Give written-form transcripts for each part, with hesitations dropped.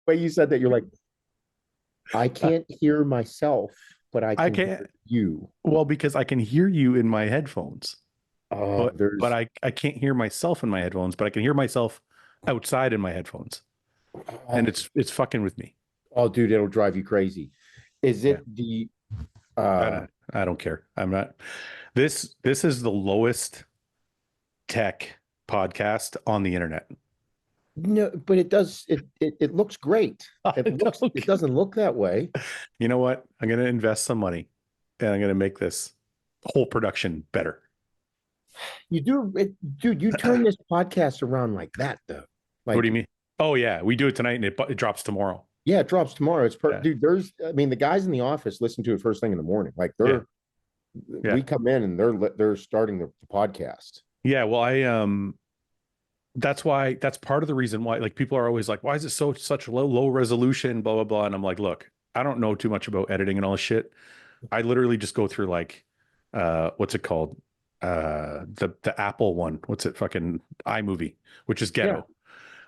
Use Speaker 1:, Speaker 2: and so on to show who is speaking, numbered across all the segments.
Speaker 1: way you said that, you're like, I can't hear myself, but I
Speaker 2: I
Speaker 1: can
Speaker 2: can't.
Speaker 1: hear you.
Speaker 2: Well, because I can hear you in my headphones, but
Speaker 1: There's
Speaker 2: I can't hear myself in my headphones, but I can hear myself outside in my headphones, and
Speaker 1: oh,
Speaker 2: it's fucking with me.
Speaker 1: oh, dude, it'll drive you crazy. Is
Speaker 2: Yeah,
Speaker 1: it the
Speaker 2: I don't care. I'm not. This is the lowest tech podcast on the internet.
Speaker 1: no, but it looks great.
Speaker 2: I don't
Speaker 1: It
Speaker 2: care.
Speaker 1: doesn't look that way.
Speaker 2: You know what? I'm going to invest some money and I'm going to make this whole production better.
Speaker 1: You do it, dude, you turn this podcast around like that though.
Speaker 2: What do
Speaker 1: Like,
Speaker 2: you mean? Oh yeah, we do it tonight and it drops tomorrow.
Speaker 1: yeah, it drops tomorrow.
Speaker 2: Yeah.
Speaker 1: Dude, I mean, the guys in the office listen to it first thing in the morning. Like
Speaker 2: Yeah.
Speaker 1: we
Speaker 2: Yeah.
Speaker 1: come in and they're starting the podcast.
Speaker 2: Yeah. Well, that's part of the reason why, like, people are always like, why is it such low resolution, blah, blah, blah. And I'm like, look, I don't know too much about editing and all this shit. I literally just go through like, what's it called? The Apple one. What's it? Fucking iMovie, which is
Speaker 1: Yeah.
Speaker 2: ghetto.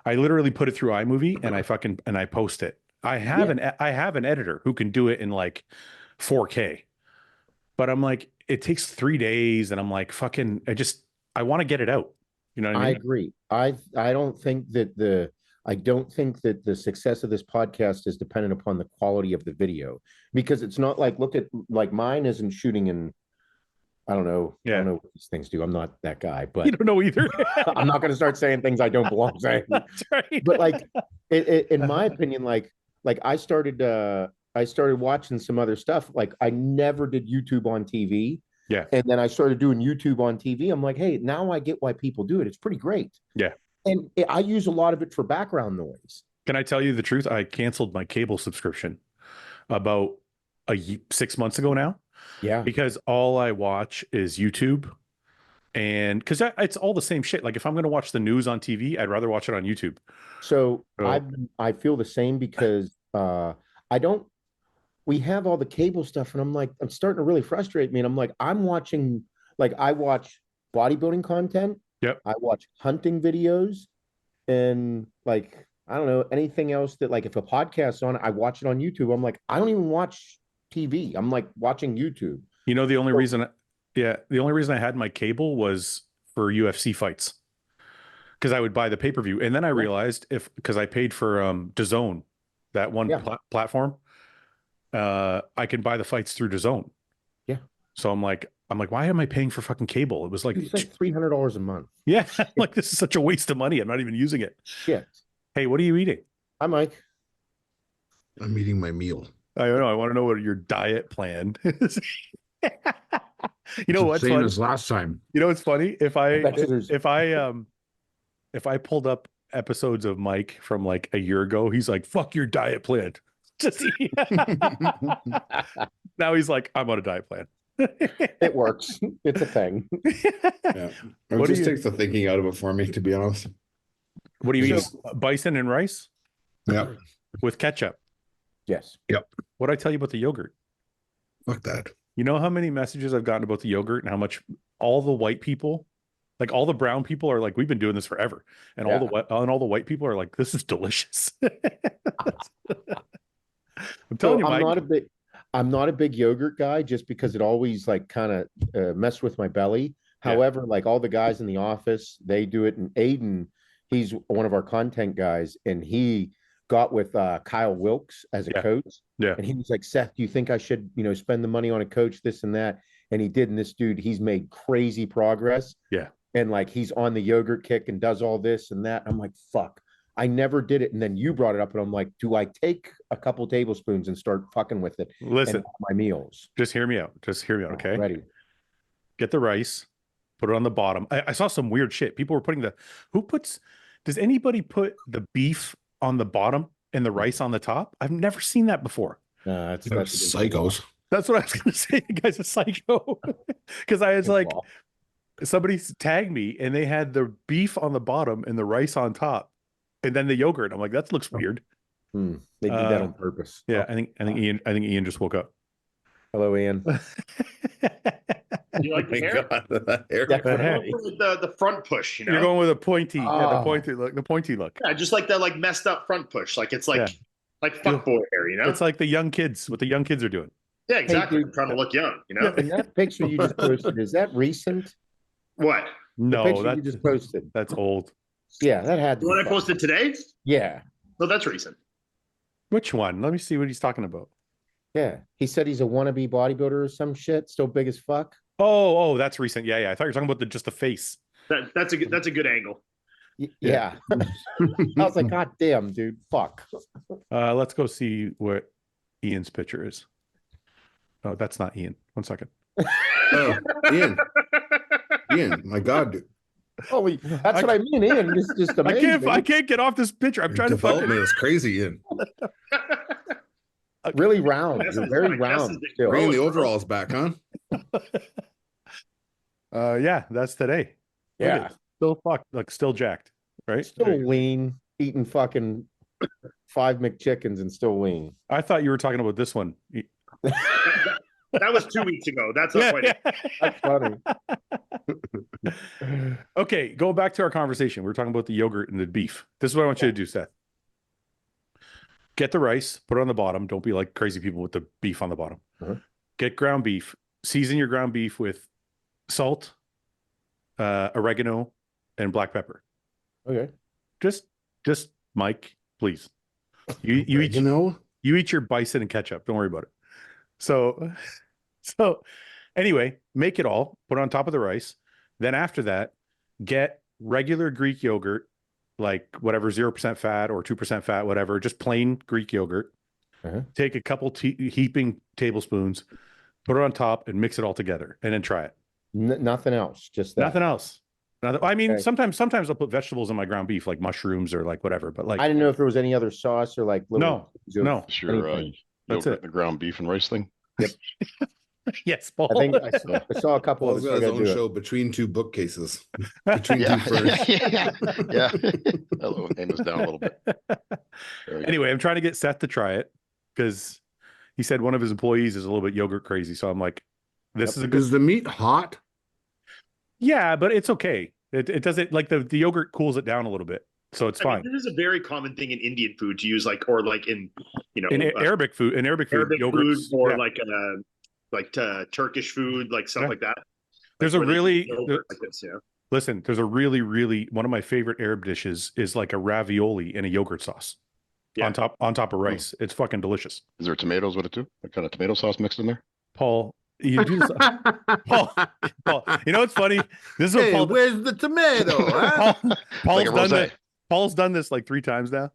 Speaker 2: I literally put it through iMovie and I post it.
Speaker 1: Yeah.
Speaker 2: I have an editor who can do it in like 4K, but I'm like, it takes 3 days, and I'm like, fucking, I want to get it out. You know what I
Speaker 1: I
Speaker 2: mean?
Speaker 1: agree. I don't think that the success of this podcast is dependent upon the quality of the video, because it's not like, look at, like, mine isn't shooting in, I don't
Speaker 2: Yeah.
Speaker 1: know what these things do. I'm not that guy,
Speaker 2: You
Speaker 1: but
Speaker 2: don't know either.
Speaker 1: I'm not going to start saying things I don't belong saying.
Speaker 2: That's right.
Speaker 1: But like, in my opinion, like I started watching some other stuff. Like, I never did YouTube on TV.
Speaker 2: Yeah.
Speaker 1: And then I started doing YouTube on TV. I'm like, hey, now I get why people do it. It's pretty great.
Speaker 2: Yeah.
Speaker 1: And I use a lot of it for background noise.
Speaker 2: Can I tell you the truth? I canceled my cable subscription about 6 months ago now,
Speaker 1: Yeah.
Speaker 2: because all I watch is YouTube. And because it's all the same shit. Like, if I'm going to watch the news on TV, I'd rather watch it on YouTube.
Speaker 1: So
Speaker 2: So
Speaker 1: I feel the same, because I don't we have all the cable stuff, and I'm like, I'm starting to really frustrate me. And I'm like, I watch bodybuilding content,
Speaker 2: yep.
Speaker 1: I watch hunting videos, and like, I don't know, anything else that, like, if a podcast's on, I watch it on YouTube. I'm like, I don't even watch TV. I'm like watching YouTube.
Speaker 2: You know,
Speaker 1: So,
Speaker 2: the only reason I had my cable was for UFC fights, because I would buy the pay-per-view. And then I
Speaker 1: yeah,
Speaker 2: realized, because I paid for DAZN, that one
Speaker 1: yeah,
Speaker 2: platform, I can buy the fights through DAZN.
Speaker 1: yeah.
Speaker 2: So I'm like, why am I paying for fucking cable? It was like,
Speaker 1: It's like $300 a month.
Speaker 2: yeah, like, this is such a waste of money. I'm not even using it.
Speaker 1: Shit.
Speaker 2: Hey, what are you eating?
Speaker 1: Hi, Mike.
Speaker 3: I'm eating my meal.
Speaker 2: I don't know. I want to know what your diet plan is. You know what's
Speaker 3: Same
Speaker 2: funny?
Speaker 3: as last time.
Speaker 2: You know what's funny?
Speaker 1: Bet you there's
Speaker 2: If I pulled up episodes of Mike from like a year ago, he's like, "Fuck your diet plan." Just now he's like, "I'm on a diet plan."
Speaker 1: it works. It's a thing.
Speaker 3: Yeah. It
Speaker 2: What do
Speaker 3: just
Speaker 2: you
Speaker 3: takes the thinking out of it for me, to be honest.
Speaker 2: What do you eat?
Speaker 1: So,
Speaker 2: Bison and rice
Speaker 3: Yeah.
Speaker 2: with ketchup.
Speaker 1: yes.
Speaker 2: What did I tell you about the yogurt?
Speaker 3: Fuck that.
Speaker 2: You know how many messages I've gotten about the yogurt and how much all the white people, like all the brown people, are like, we've been doing this forever, and
Speaker 1: Yeah.
Speaker 2: all the white people are like, this is delicious. I'm
Speaker 1: So
Speaker 2: telling you, Mike.
Speaker 1: I'm not a big yogurt guy, just because it always, like, kind of messed with my belly.
Speaker 2: Yeah.
Speaker 1: However, like, all the guys in the office, they do it. And Aiden, he's one of our content guys, and he got with Kyle Wilkes as a
Speaker 2: Yeah.
Speaker 1: coach.
Speaker 2: Yeah.
Speaker 1: And he was like, Seth, do you think I should, spend the money on a coach, this and that? And he did. And this dude, he's made crazy progress.
Speaker 2: Yeah.
Speaker 1: And like, he's on the yogurt kick and does all this and that. I'm like, fuck, I never did it. And then you brought it up, and I'm like, do I take a couple tablespoons and start fucking with it
Speaker 2: Listen,
Speaker 1: and my meals?
Speaker 2: just hear me out. Just hear me out, okay?
Speaker 1: Ready.
Speaker 2: Get the rice, put it on the bottom. I saw some weird shit. People were putting does anybody put the beef on the bottom and the rice on the top? I've never seen that before.
Speaker 1: That's
Speaker 3: Psychos.
Speaker 2: That's what I was going to say. You guys are psycho. Because I was like, somebody tagged me and they had the beef on the bottom and the rice on top, and then the yogurt. I'm like, that looks weird.
Speaker 1: They did that on purpose.
Speaker 2: Yeah, I think Ian just woke up.
Speaker 1: Hello, Ian.
Speaker 4: Do you like the
Speaker 3: My
Speaker 4: hair?
Speaker 3: God, that hair.
Speaker 1: That's what
Speaker 2: The heck?
Speaker 1: I-
Speaker 4: The front push, you know?
Speaker 2: You're going with a pointy, yeah, the
Speaker 1: Oh.
Speaker 2: pointy look, the pointy look.
Speaker 4: Yeah, just like that, like messed up front push. Like it's like
Speaker 2: Yeah.
Speaker 4: like fuckboy hair, you know?
Speaker 2: It's like the young kids, what the young kids are doing.
Speaker 4: Yeah, exactly.
Speaker 1: dude.
Speaker 4: I'm trying to look young, you know?
Speaker 1: And that picture you just posted, is that recent?
Speaker 4: What?
Speaker 1: The
Speaker 2: No,
Speaker 1: picture you
Speaker 2: that's
Speaker 1: just posted.
Speaker 2: that's old.
Speaker 1: Yeah, that had to
Speaker 4: The
Speaker 1: be
Speaker 4: one I
Speaker 1: fun.
Speaker 4: posted today?
Speaker 1: Yeah,
Speaker 4: No, that's recent.
Speaker 2: Which one? Let me see what he's talking about.
Speaker 1: yeah. He said he's a wannabe bodybuilder or some shit, still big as fuck.
Speaker 2: Oh, that's recent. Yeah. I thought you were talking about just the face.
Speaker 4: That's a good angle.
Speaker 1: Yeah. I was like, God damn, dude, fuck.
Speaker 2: Let's go see what Ian's picture is. Oh, that's not Ian. 1 second.
Speaker 3: Oh, Ian, my God, dude.
Speaker 1: Oh, that's what I mean, Ian. It's just amazing.
Speaker 2: I can't get off this picture. I'm trying to fucking.
Speaker 3: Development is crazy, Ian.
Speaker 1: Really round.
Speaker 4: That's
Speaker 1: You're
Speaker 4: just
Speaker 1: very
Speaker 4: like-
Speaker 1: round.
Speaker 4: that's just-
Speaker 1: Still.
Speaker 3: Bringing the
Speaker 4: bro.
Speaker 3: overalls back, huh?
Speaker 2: Yeah, that's today. Look at
Speaker 1: Yeah.
Speaker 2: it. Still fucked, like still jacked, right?
Speaker 1: Still lean, eating fucking 5 McChickens and still lean.
Speaker 2: I thought you were talking about this one.
Speaker 4: That was 2 weeks ago. That's not quite it.
Speaker 1: That's funny.
Speaker 2: Okay, go back to our conversation. We were talking about the yogurt and the beef. This is what I want you to do, Seth. Get the rice, put it on the bottom. Don't be like crazy people with the beef on the bottom.
Speaker 1: Uh-huh.
Speaker 2: Get ground beef. Season your ground beef with salt, oregano, and black pepper.
Speaker 1: Okay.
Speaker 2: Just Mike, please. You eat you eat your bison and ketchup. Don't worry about it. So anyway, make it all, put it on top of the rice. Then after that, get regular Greek yogurt, like whatever, 0% fat or 2% fat, whatever, just plain Greek yogurt.
Speaker 1: Uh-huh.
Speaker 2: Take a couple heaping tablespoons, put it on top and mix it all together and then try it.
Speaker 1: Nothing else. Just that.
Speaker 2: Nothing else. I mean,
Speaker 1: Okay.
Speaker 2: sometimes I'll put vegetables in my ground beef, like mushrooms or like whatever, but like,
Speaker 1: I didn't know if there was any other sauce or like
Speaker 2: no.
Speaker 5: Sure,
Speaker 1: anything.
Speaker 2: That's
Speaker 5: yogurt
Speaker 2: it.
Speaker 5: and the ground beef and rice thing.
Speaker 2: Yes, Paul.
Speaker 1: I think I saw a couple of
Speaker 3: Paul's
Speaker 1: us.
Speaker 3: got
Speaker 1: I
Speaker 3: his
Speaker 1: gotta
Speaker 3: own
Speaker 1: do it.
Speaker 3: show between two bookcases. Between
Speaker 5: Yeah,
Speaker 3: two ferns.
Speaker 5: yeah. Hello, aim us down a little bit. There we go.
Speaker 2: Anyway, I'm trying to get Seth to try it because he said one of his employees is a little bit yogurt crazy. So I'm like, this is a good.
Speaker 3: Is the meat hot?
Speaker 2: Yeah, but it's okay. It doesn't like the yogurt cools it down a little bit, so it's
Speaker 4: I mean,
Speaker 2: fine.
Speaker 4: this is a very common thing in Indian food to use, like, or like in, you know,
Speaker 2: In Arabic food,
Speaker 4: Arabic food,
Speaker 2: yogurts,
Speaker 4: or
Speaker 2: yeah.
Speaker 4: like Turkish food, like stuff
Speaker 2: Yeah.
Speaker 4: like that.
Speaker 2: There's
Speaker 4: Like
Speaker 2: a
Speaker 4: where they
Speaker 2: really
Speaker 4: use yogurt like this, yeah.
Speaker 2: listen. There's a really one of my favorite Arab dishes is like a ravioli in a yogurt sauce
Speaker 4: Yeah.
Speaker 2: on top of rice. It's fucking delicious.
Speaker 5: Is there tomatoes with it too? What kind of tomato sauce mixed in there?
Speaker 2: Paul, you do this, Paul. You know what's funny? This is what
Speaker 3: Hey,
Speaker 2: Paul.
Speaker 3: where's the tomato? Huh?
Speaker 2: Paul's
Speaker 5: Like a
Speaker 2: done
Speaker 5: rosé.
Speaker 2: that. Paul's done this like 3 times now.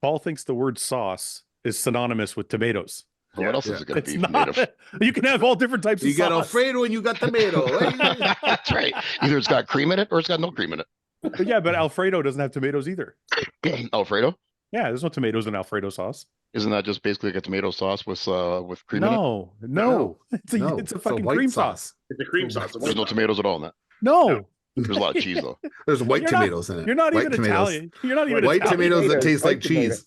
Speaker 2: Paul thinks the word sauce is synonymous with tomatoes.
Speaker 5: Well, what else is it going to
Speaker 2: It's
Speaker 5: be
Speaker 2: not.
Speaker 5: made of?
Speaker 2: You can have all different types
Speaker 3: You
Speaker 2: of
Speaker 3: got
Speaker 2: sauce.
Speaker 3: Alfredo and you got tomato.
Speaker 5: That's right. Either it's got cream in it or it's got no cream in it.
Speaker 2: But yeah, but Alfredo doesn't have tomatoes either.
Speaker 5: Alfredo?
Speaker 2: Yeah, there's no tomatoes in Alfredo sauce.
Speaker 5: Isn't that just basically like a tomato sauce with cream in it?
Speaker 2: No.
Speaker 3: No.
Speaker 2: It's a
Speaker 3: No,
Speaker 2: it's a
Speaker 3: it's a
Speaker 2: fucking
Speaker 3: white
Speaker 2: cream
Speaker 3: sauce.
Speaker 2: sauce.
Speaker 4: It's a cream sauce.
Speaker 5: There's no tomatoes at all in that.
Speaker 2: No.
Speaker 5: There's a lot of cheese though.
Speaker 3: There's white
Speaker 2: You're not-
Speaker 3: tomatoes in it.
Speaker 2: You're not
Speaker 3: White
Speaker 2: even
Speaker 3: tomatoes.
Speaker 2: Italian. You're not even
Speaker 3: White
Speaker 2: Italian.
Speaker 3: tomatoes that taste like
Speaker 1: White
Speaker 3: cheese.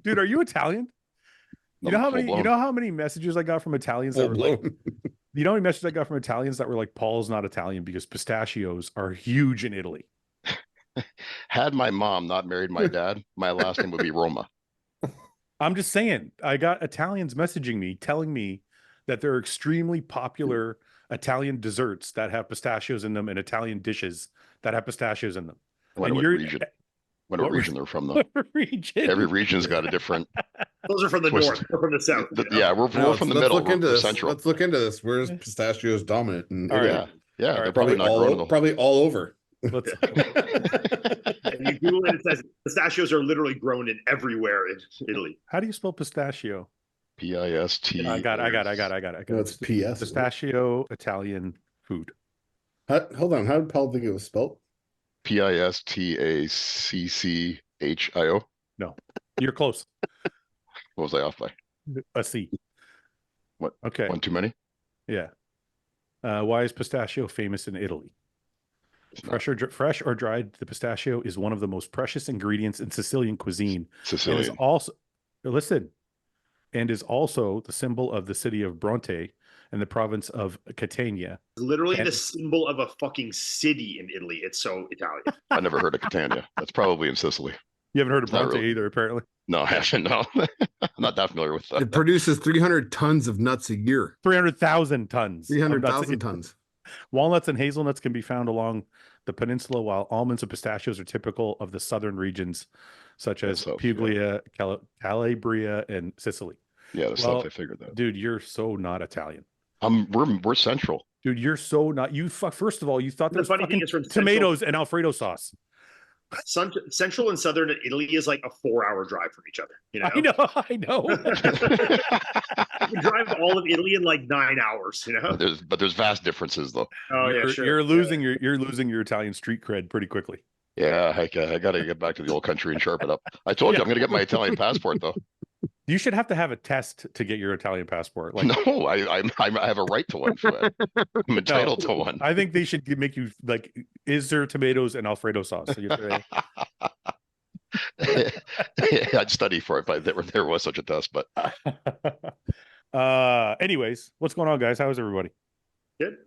Speaker 2: Dude, are you Italian? You know how many messages I got from Italians that
Speaker 3: Full
Speaker 2: were like,
Speaker 3: blown.
Speaker 2: you know how many messages I got from Italians that were like, Paul's not Italian because pistachios are huge in Italy.
Speaker 5: Had my mom not married my dad, my last name would be Roma.
Speaker 2: I'm just saying, I got Italians messaging me, telling me that there are extremely popular Italian desserts that have pistachios in them and Italian dishes that have pistachios in them.
Speaker 5: I wonder
Speaker 2: And
Speaker 5: what
Speaker 2: you're-
Speaker 5: region. What
Speaker 2: what
Speaker 5: region they're from though.
Speaker 2: What region?
Speaker 5: Every region's got a different.
Speaker 4: Those are from the
Speaker 5: Twist.
Speaker 4: north or from the south. you know?
Speaker 5: Yeah, we're from the
Speaker 3: Let's
Speaker 5: middle.
Speaker 3: look into
Speaker 5: We're
Speaker 3: this.
Speaker 5: central.
Speaker 3: Let's look into this. Where's pistachios dominant? In
Speaker 2: All right.
Speaker 3: Italy?
Speaker 5: Yeah,
Speaker 2: All
Speaker 5: they're
Speaker 2: right.
Speaker 5: probably not growing them.
Speaker 3: Probably all over.
Speaker 2: Let's-
Speaker 4: And you Google it, it says pistachios are literally grown in everywhere in Italy.
Speaker 2: How do you spell pistachio?
Speaker 5: PIST.
Speaker 2: I got it.
Speaker 3: No, it's PS.
Speaker 2: Pistachio Italian food.
Speaker 3: Hold on. How did Paul think it was spelled?
Speaker 5: PISTACCHIO.
Speaker 2: You're close.
Speaker 5: What was I off by?
Speaker 2: A C.
Speaker 5: What?
Speaker 2: Okay.
Speaker 5: One too many?
Speaker 2: Yeah. Why is pistachio famous in Italy?
Speaker 5: It's not
Speaker 2: Fresh or dried, the pistachio is one of the most precious ingredients in Sicilian cuisine. It is
Speaker 5: Sicilian.
Speaker 2: also, listen, and is also the symbol of the city of Bronte, in the province of Catania.
Speaker 4: Literally
Speaker 2: And-
Speaker 4: the symbol of a fucking city in Italy. It's so Italian.
Speaker 5: I never heard of Catania. That's probably in Sicily.
Speaker 2: You haven't heard of
Speaker 5: Not
Speaker 2: Bronte
Speaker 5: really.
Speaker 2: either, apparently.
Speaker 5: No, I haven't. No, I'm not that familiar with that.
Speaker 3: It produces 300 tons of nuts a year.
Speaker 2: 300,000 tons. of nuts.
Speaker 3: 300,000 tons.
Speaker 2: Walnuts and hazelnuts can be found along the peninsula, while almonds and pistachios are typical of the southern regions, such as
Speaker 5: South,
Speaker 2: Puglia, Calabria, and Sicily.
Speaker 5: Yeah, the
Speaker 2: Well,
Speaker 5: stuff I figured that.
Speaker 2: Dude, you're so not Italian.
Speaker 5: We're central.
Speaker 2: Dude, you're so not. First of all, you thought
Speaker 4: The
Speaker 2: there was
Speaker 4: funny thing
Speaker 2: fucking
Speaker 4: is from Central-
Speaker 2: tomatoes and Alfredo sauce.
Speaker 4: Central and southern Italy is like a 4-hour drive from each other. You know,
Speaker 2: I know.
Speaker 4: you can drive all of Italy in like 9 hours. You know.
Speaker 5: But there's vast differences though.
Speaker 4: Oh
Speaker 2: you're,
Speaker 4: yeah, sure.
Speaker 2: You're losing your Italian street cred pretty quickly.
Speaker 5: Yeah, I got to get back to the old country and sharpen up. I told you I'm going to get my Italian passport though.
Speaker 2: You should have to have a test to get your Italian passport. Like,
Speaker 5: No, I have a right to one for that. I'm entitled to one.
Speaker 2: I think they should make you like, is there tomatoes and Alfredo sauce? So you say,
Speaker 5: I'd study for it if there was such a test. But
Speaker 2: anyways, what's going on, guys? How is everybody?
Speaker 4: Good.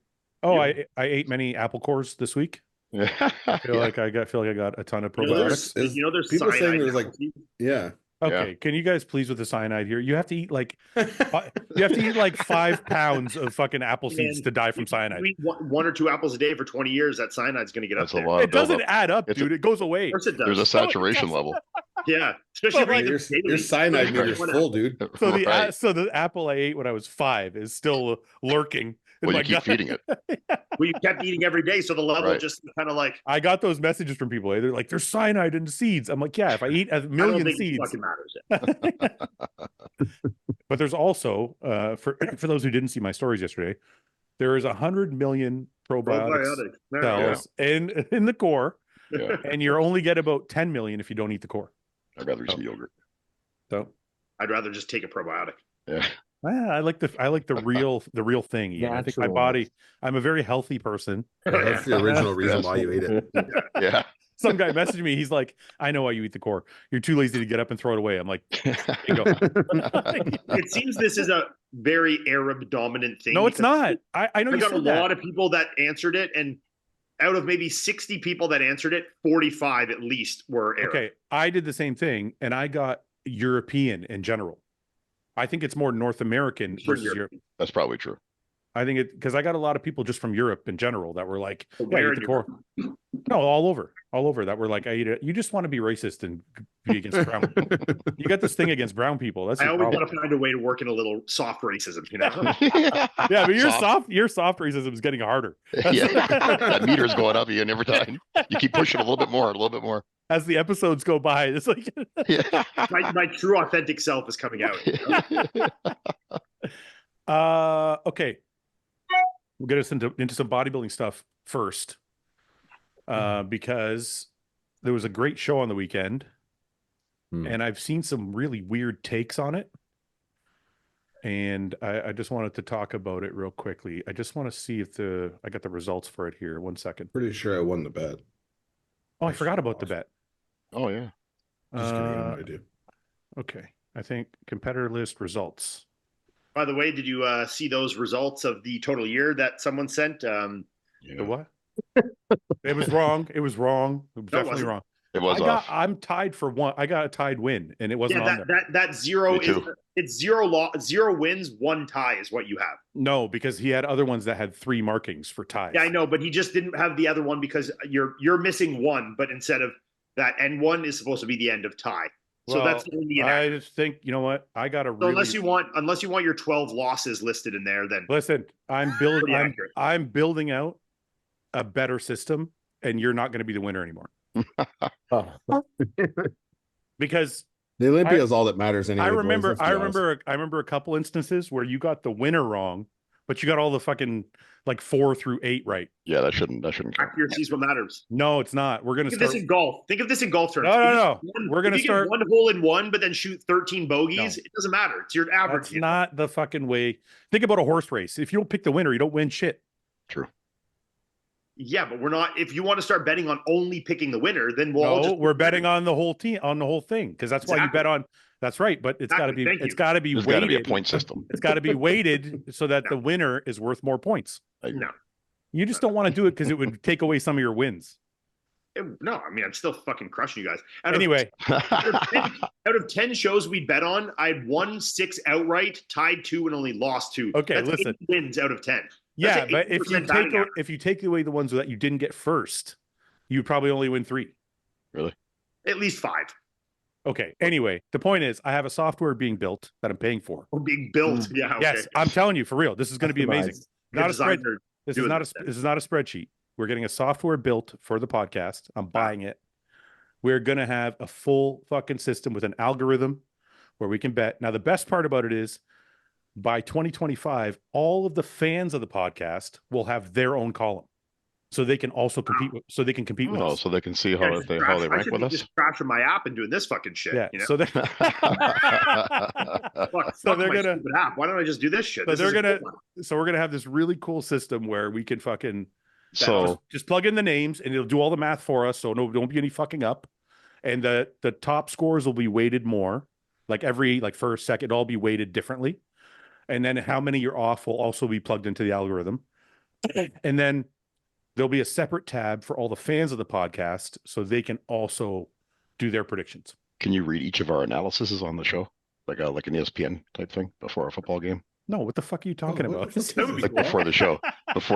Speaker 2: Oh,
Speaker 4: Yeah.
Speaker 2: I ate many apple cores this week. I feel like I got a ton of
Speaker 4: You know,
Speaker 2: probiotics.
Speaker 4: there's, you know, there's
Speaker 3: people saying
Speaker 4: cyanide
Speaker 3: there's like,
Speaker 4: apple seeds.
Speaker 3: yeah.
Speaker 2: Okay, can you guys please with the cyanide here? You have to eat like 5 pounds of fucking apple seeds
Speaker 4: Man,
Speaker 2: to die from
Speaker 4: if
Speaker 2: cyanide.
Speaker 4: you eat one or two apples a day for 20 years, that cyanide's going to get
Speaker 5: That's
Speaker 4: up
Speaker 5: a
Speaker 4: there.
Speaker 5: lot.
Speaker 2: It doesn't
Speaker 5: buildup.
Speaker 2: add up,
Speaker 5: It's
Speaker 2: dude. It goes away.
Speaker 4: Of course it does.
Speaker 5: There's a saturation
Speaker 2: does.
Speaker 5: level.
Speaker 4: Yeah, especially
Speaker 2: Well,
Speaker 4: if you
Speaker 2: like,
Speaker 4: eat
Speaker 3: Your
Speaker 4: daily.
Speaker 3: cyanide meter's full, dude.
Speaker 2: So the
Speaker 5: Right.
Speaker 2: so the apple I ate when I was 5 is still lurking in
Speaker 5: Well,
Speaker 2: my
Speaker 5: you keep
Speaker 2: gut.
Speaker 5: feeding it.
Speaker 4: Well, you kept eating every day, so the level
Speaker 5: Right.
Speaker 4: just kind of like
Speaker 2: I got those messages from people. They're like, "There's cyanide in the seeds." I'm like, "Yeah, if I eat a
Speaker 4: I don't
Speaker 2: million
Speaker 4: think it
Speaker 2: seeds."
Speaker 4: fucking matters.
Speaker 2: But there's also for those who didn't see my stories yesterday, there is 100 million probiotic
Speaker 4: Probiotic. There you go.
Speaker 2: cells in the core,
Speaker 5: Yeah,
Speaker 2: and you only get about 10 million if you don't eat the core.
Speaker 5: I'd rather eat some yogurt.
Speaker 2: So
Speaker 4: I'd rather just take a probiotic.
Speaker 5: Yeah,
Speaker 2: I like the real thing. Ian. I think my
Speaker 1: Natural.
Speaker 2: body. I'm a very healthy person.
Speaker 3: That's the original reason
Speaker 5: Yes.
Speaker 3: why you ate it.
Speaker 5: yeah.
Speaker 2: Some guy messaged me. He's like, "I know why you eat the core. You're too lazy to get up and throw it away." I'm like, "There you go."
Speaker 4: It seems this is a very Arab dominant thing.
Speaker 2: No, it's
Speaker 4: because
Speaker 2: not. I know
Speaker 4: I
Speaker 2: you
Speaker 4: got a
Speaker 2: said that.
Speaker 4: lot of people that answered it, and out of maybe 60 people that answered it, 45 at least were Arab.
Speaker 2: Okay, I did the same thing, and I got European in general. I think it's more North American
Speaker 4: Sure,
Speaker 2: versus Europe.
Speaker 5: That's probably true.
Speaker 2: I think it because I got a lot of people just from Europe in general that were like,
Speaker 4: So
Speaker 2: "Yeah, I
Speaker 4: where
Speaker 2: eat
Speaker 4: in
Speaker 2: the core." No, all over that were like, "I eat it." You just want to be racist and be against brown people. You got this thing against brown people. That's
Speaker 4: I
Speaker 2: the
Speaker 4: always
Speaker 2: problem.
Speaker 4: got to find a way to work in a little soft racism, you know?
Speaker 2: Yeah, but
Speaker 5: Soft.
Speaker 2: your soft racism is getting harder.
Speaker 5: Yeah, that meter's going up Ian every time. You keep pushing a little bit more.
Speaker 2: As the episodes go by, it's like
Speaker 5: Yeah.
Speaker 4: my true authentic self is coming out. You know?
Speaker 2: Okay. We'll get us into some bodybuilding stuff first. Because there was a great show on the weekend, and I've seen some really weird takes on it. And I just wanted to talk about it real quickly. I just want to see if I got the results for it here. 1 second.
Speaker 3: Pretty sure I won the bet.
Speaker 2: Oh, I forgot about the bet.
Speaker 5: Oh yeah.
Speaker 3: Just kidding. I know I do.
Speaker 2: Okay. I think competitor list results.
Speaker 4: By the way, did you see those results of the total year that someone sent?
Speaker 2: The
Speaker 5: Yeah.
Speaker 2: what? It was wrong. It was wrong. It was
Speaker 4: No, it
Speaker 2: definitely
Speaker 4: wasn't.
Speaker 2: wrong.
Speaker 5: It was off.
Speaker 2: I'm tied for one. I got a tied win, and it wasn't
Speaker 4: Yeah,
Speaker 2: on there.
Speaker 4: that zero
Speaker 5: Me
Speaker 4: is
Speaker 5: too.
Speaker 4: it's zero wins, 1 tie is what you have.
Speaker 2: No, because he had other ones that had 3 markings for ties.
Speaker 4: Yeah, I know, but he just didn't have the other one because you're missing 1, but instead of that, and 1 is supposed to be the end of tie. So
Speaker 2: Well,
Speaker 4: that's the only
Speaker 2: I
Speaker 4: inaccurate.
Speaker 2: just think, you know what? I got to
Speaker 4: So
Speaker 2: really
Speaker 4: unless you want your 12 losses listed in there, then
Speaker 2: listen. I'm
Speaker 4: pretty
Speaker 2: building.
Speaker 4: accurate.
Speaker 2: I'm building out a better system, and you're not going to be the winner anymore
Speaker 1: Oh.
Speaker 2: because
Speaker 3: The Olympia is all that matters anyway.
Speaker 2: I
Speaker 3: boys,
Speaker 2: remember.
Speaker 3: let's be
Speaker 2: I
Speaker 3: honest.
Speaker 2: remember a couple instances where you got the winner wrong, but you got all the fucking like 4 through 8 right.
Speaker 5: Yeah, that shouldn't count.
Speaker 4: accuracy is what matters.
Speaker 2: No, it's not. We're going to
Speaker 4: Think of
Speaker 2: start.
Speaker 4: this in golf. Think of this in golf terms.
Speaker 2: No,
Speaker 4: If
Speaker 2: no,
Speaker 4: you
Speaker 2: no.
Speaker 4: get one-
Speaker 2: We're gonna
Speaker 4: if you get
Speaker 2: start-
Speaker 4: 1 hole in 1, but then shoot 13 bogeys.
Speaker 2: No.
Speaker 4: It doesn't matter. It's your average.
Speaker 2: That's not the fucking way. Think about a horse race. If you don't pick the winner, you don't win shit.
Speaker 5: True.
Speaker 4: Yeah, but we're not. If you want to start betting on only picking the winner, then we'll all
Speaker 2: No,
Speaker 4: just
Speaker 2: we're betting on the whole team, on the whole thing, because that's why you bet on. That's right, but it's got to
Speaker 4: Exactly.
Speaker 2: be.
Speaker 4: Thank
Speaker 2: It's
Speaker 4: you.
Speaker 2: got to be
Speaker 5: There's got to be a
Speaker 2: weighted.
Speaker 5: point system.
Speaker 2: It's got to be weighted so that the winner is worth more points.
Speaker 4: No.
Speaker 2: You just don't want to do it because it would take away some of your wins.
Speaker 4: No, I mean, I'm still fucking crushing you guys.
Speaker 2: Anyway,
Speaker 4: Out of 10 shows we bet on, I had won 6 outright, tied 2, and only lost 2.
Speaker 2: Okay,
Speaker 4: That's
Speaker 2: listen.
Speaker 4: 8 wins out of 10.
Speaker 2: yeah,
Speaker 4: That's
Speaker 2: but
Speaker 4: an 80% batting average.
Speaker 2: if you take away the ones that you didn't get first, you probably only win 3.
Speaker 5: Really?
Speaker 4: At least 5.
Speaker 2: Okay. Anyway, the point is, I have a software being built that I'm paying for.
Speaker 4: Or being built. Yeah. Okay.
Speaker 2: Yes, I'm telling you for real. This is going to be amazing.
Speaker 1: Customized.
Speaker 2: Not a
Speaker 4: Good
Speaker 2: spread.
Speaker 4: designer
Speaker 2: This is
Speaker 4: doing
Speaker 2: not a.
Speaker 4: that.
Speaker 2: This is not a spreadsheet. We're getting a software built for the podcast. I'm buying it. We're going to have a full fucking system with an algorithm where we can bet. Now, the best part about it is by 2025, all of the fans of the podcast will have their own column. So they can also compete. So they can compete with
Speaker 5: Oh,
Speaker 2: us.
Speaker 5: so they can see
Speaker 4: Yeah,
Speaker 5: how
Speaker 4: just
Speaker 5: they
Speaker 4: crash- I
Speaker 5: rank
Speaker 4: should
Speaker 5: with
Speaker 4: be
Speaker 5: us.
Speaker 4: just crashing my app and doing this fucking shit.
Speaker 2: Yeah.
Speaker 4: You know?
Speaker 2: So they.
Speaker 4: Fuck
Speaker 2: so they're
Speaker 4: my
Speaker 2: gonna.
Speaker 4: stupid app. Why don't I just do this shit?
Speaker 2: So
Speaker 4: This
Speaker 2: they're
Speaker 4: is a
Speaker 2: gonna.
Speaker 4: good one.
Speaker 2: So we're gonna have this really cool system where we can fucking.
Speaker 5: So
Speaker 2: just plug in the names and it'll do all the math for us. So no, don't be any fucking up. And the top scores will be weighted more. Like every first, second, it'll all be weighted differently. And then how many you're off will also be plugged into the algorithm. And then there'll be a separate tab for all the fans of the podcast so they can also do their predictions.
Speaker 5: can you read each of our analyses on the show, like an ESPN type thing before a football game?
Speaker 2: No, what the fuck are you talking
Speaker 3: what
Speaker 2: about?
Speaker 3: the fuck
Speaker 4: That would be
Speaker 5: Like
Speaker 4: cool.
Speaker 5: before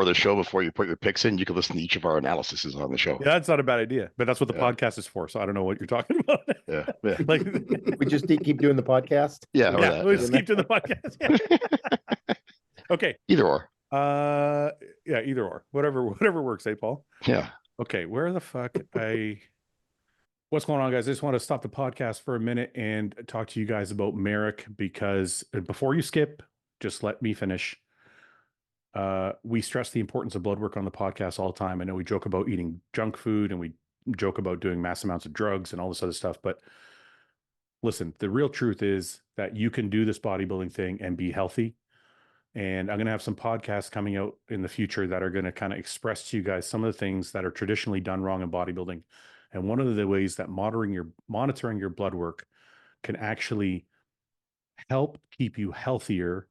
Speaker 5: the show, before you put your picks in, you can listen to each of our analyses on the show.
Speaker 2: Yeah, that's not a bad idea, but that's what the
Speaker 5: Yeah.
Speaker 2: podcast is for. So I don't know what you're talking about.
Speaker 5: Yeah, yeah,
Speaker 2: like,
Speaker 1: We just keep doing the podcast.
Speaker 5: yeah. or
Speaker 2: yeah,
Speaker 5: that,
Speaker 2: we'll
Speaker 5: yeah.
Speaker 2: just keep to the podcast. Yeah. Okay.
Speaker 5: Either or.
Speaker 2: Yeah, either or. Whatever works, eh, Paul?
Speaker 5: Yeah.
Speaker 2: Okay, where the fuck what's going on, guys? I just want to stop the podcast for a minute and talk to you guys about Merrick because before you skip, just let me finish. We stress the importance of blood work on the podcast all the time. I know we joke about eating junk food and we joke about doing mass amounts of drugs and all this other stuff, but listen, the real truth is that you can do this bodybuilding thing and be healthy. And I'm going to have some podcasts coming out in the future that are going to kind of express to you guys some of the things that are traditionally done wrong in bodybuilding. And one of the ways that monitoring your blood work can actually help keep you healthier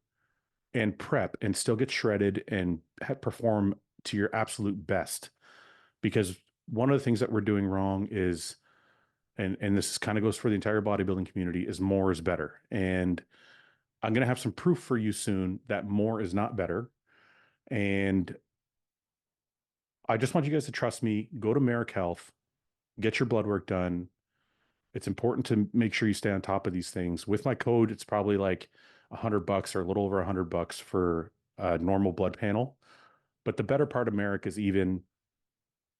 Speaker 2: and prep and still get shredded and perform to your absolute best. Because one of the things that we're doing wrong is, and this kind of goes for the entire bodybuilding community, is more is better. And I'm going to have some proof for you soon that more is not better. And I just want you guys to trust me. Go to Merrick Health, get your blood work done. It's important to make sure you stay on top of these things. With my code, it's probably like $100 or a little over $100 for a normal blood panel. But the better part of Merrick is even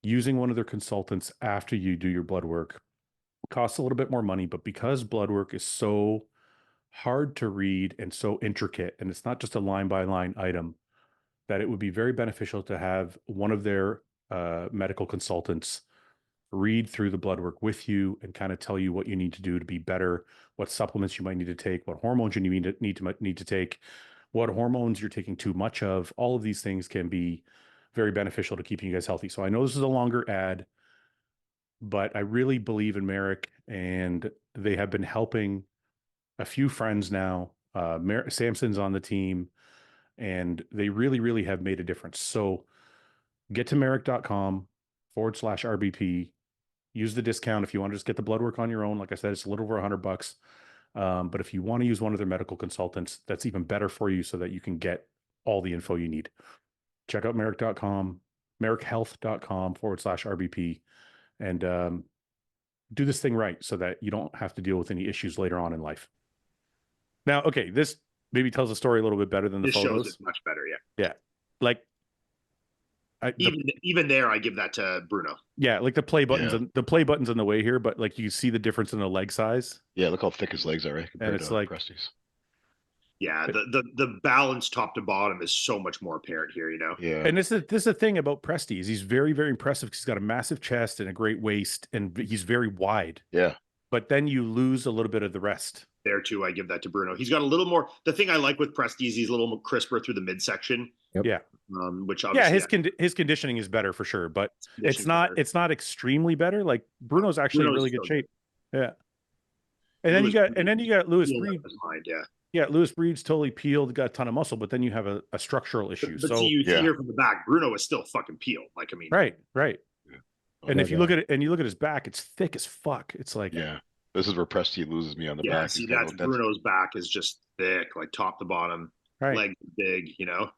Speaker 2: using one of their consultants after you do your blood work. It costs a little bit more money, but because blood work is so hard to read and so intricate, and it's not just a line by line item, that it would be very beneficial to have one of their medical consultants read through the blood work with you and kind of tell you what you need to do to be better, what supplements you might need to take, what hormones you need to take, what hormones you're taking too much of. All of these things can be very beneficial to keeping you guys healthy. So I know this is a longer ad, but I really believe in Merrick, and they have been helping a few friends now. Samson's on the team, and they really, really have made a difference. So get to merrick.com/RBP. Use the discount if you want to just get the blood work on your own. Like I said, it's a little over $100. But if you want to use one of their medical consultants, that's even better for you so that you can get all the info you need. Check out merrick.com, merrickhealth.com/RBP, and do this thing right so that you don't have to deal with any issues later on in life. Now, okay, this maybe tells the story a little bit better than the
Speaker 4: This
Speaker 2: photos.
Speaker 4: shows it much better. Yeah.
Speaker 2: Yeah. Like,
Speaker 4: Even there, I give that to Bruno.
Speaker 2: yeah, like the play buttons,
Speaker 5: Yeah.
Speaker 2: and the play buttons in the way here, but like you see the difference in the leg size.
Speaker 5: Yeah, look how thick his legs are, right? Compared
Speaker 2: it's
Speaker 5: to
Speaker 2: like-
Speaker 5: Presti's.
Speaker 4: Yeah, the balance top to bottom is so much more apparent here. You know.
Speaker 5: Yeah.
Speaker 2: And this is the thing about Presti is he's very, very impressive because he's got a massive chest and a great waist, and he's very wide.
Speaker 5: Yeah.
Speaker 2: but then you lose a little bit of the rest.
Speaker 4: There too, I give that to Bruno. He's got a little more. The thing I like with PRESTI is he's a little more crisper through the midsection.
Speaker 1: Yep.
Speaker 2: Yeah.
Speaker 4: Which obviously
Speaker 2: His conditioning is better for sure, but it's
Speaker 4: better.
Speaker 2: not extremely better. Like Bruno's actually in really good shape. Yeah. And then you got Lewis Breed. Yeah, Lewis Breed's totally peeled, got a ton of muscle, but then you have a structural issue.
Speaker 4: But see, you see here from the back, Bruno is still fucking peeled. Like, I mean,
Speaker 2: right.
Speaker 3: Yeah.
Speaker 2: And if you look at it, and you look at his back, it's thick as fuck. It's like,
Speaker 5: this is where PRESTI loses me on the back.
Speaker 4: See, that's Bruno's back is just thick, like top to bottom, legs big, you know.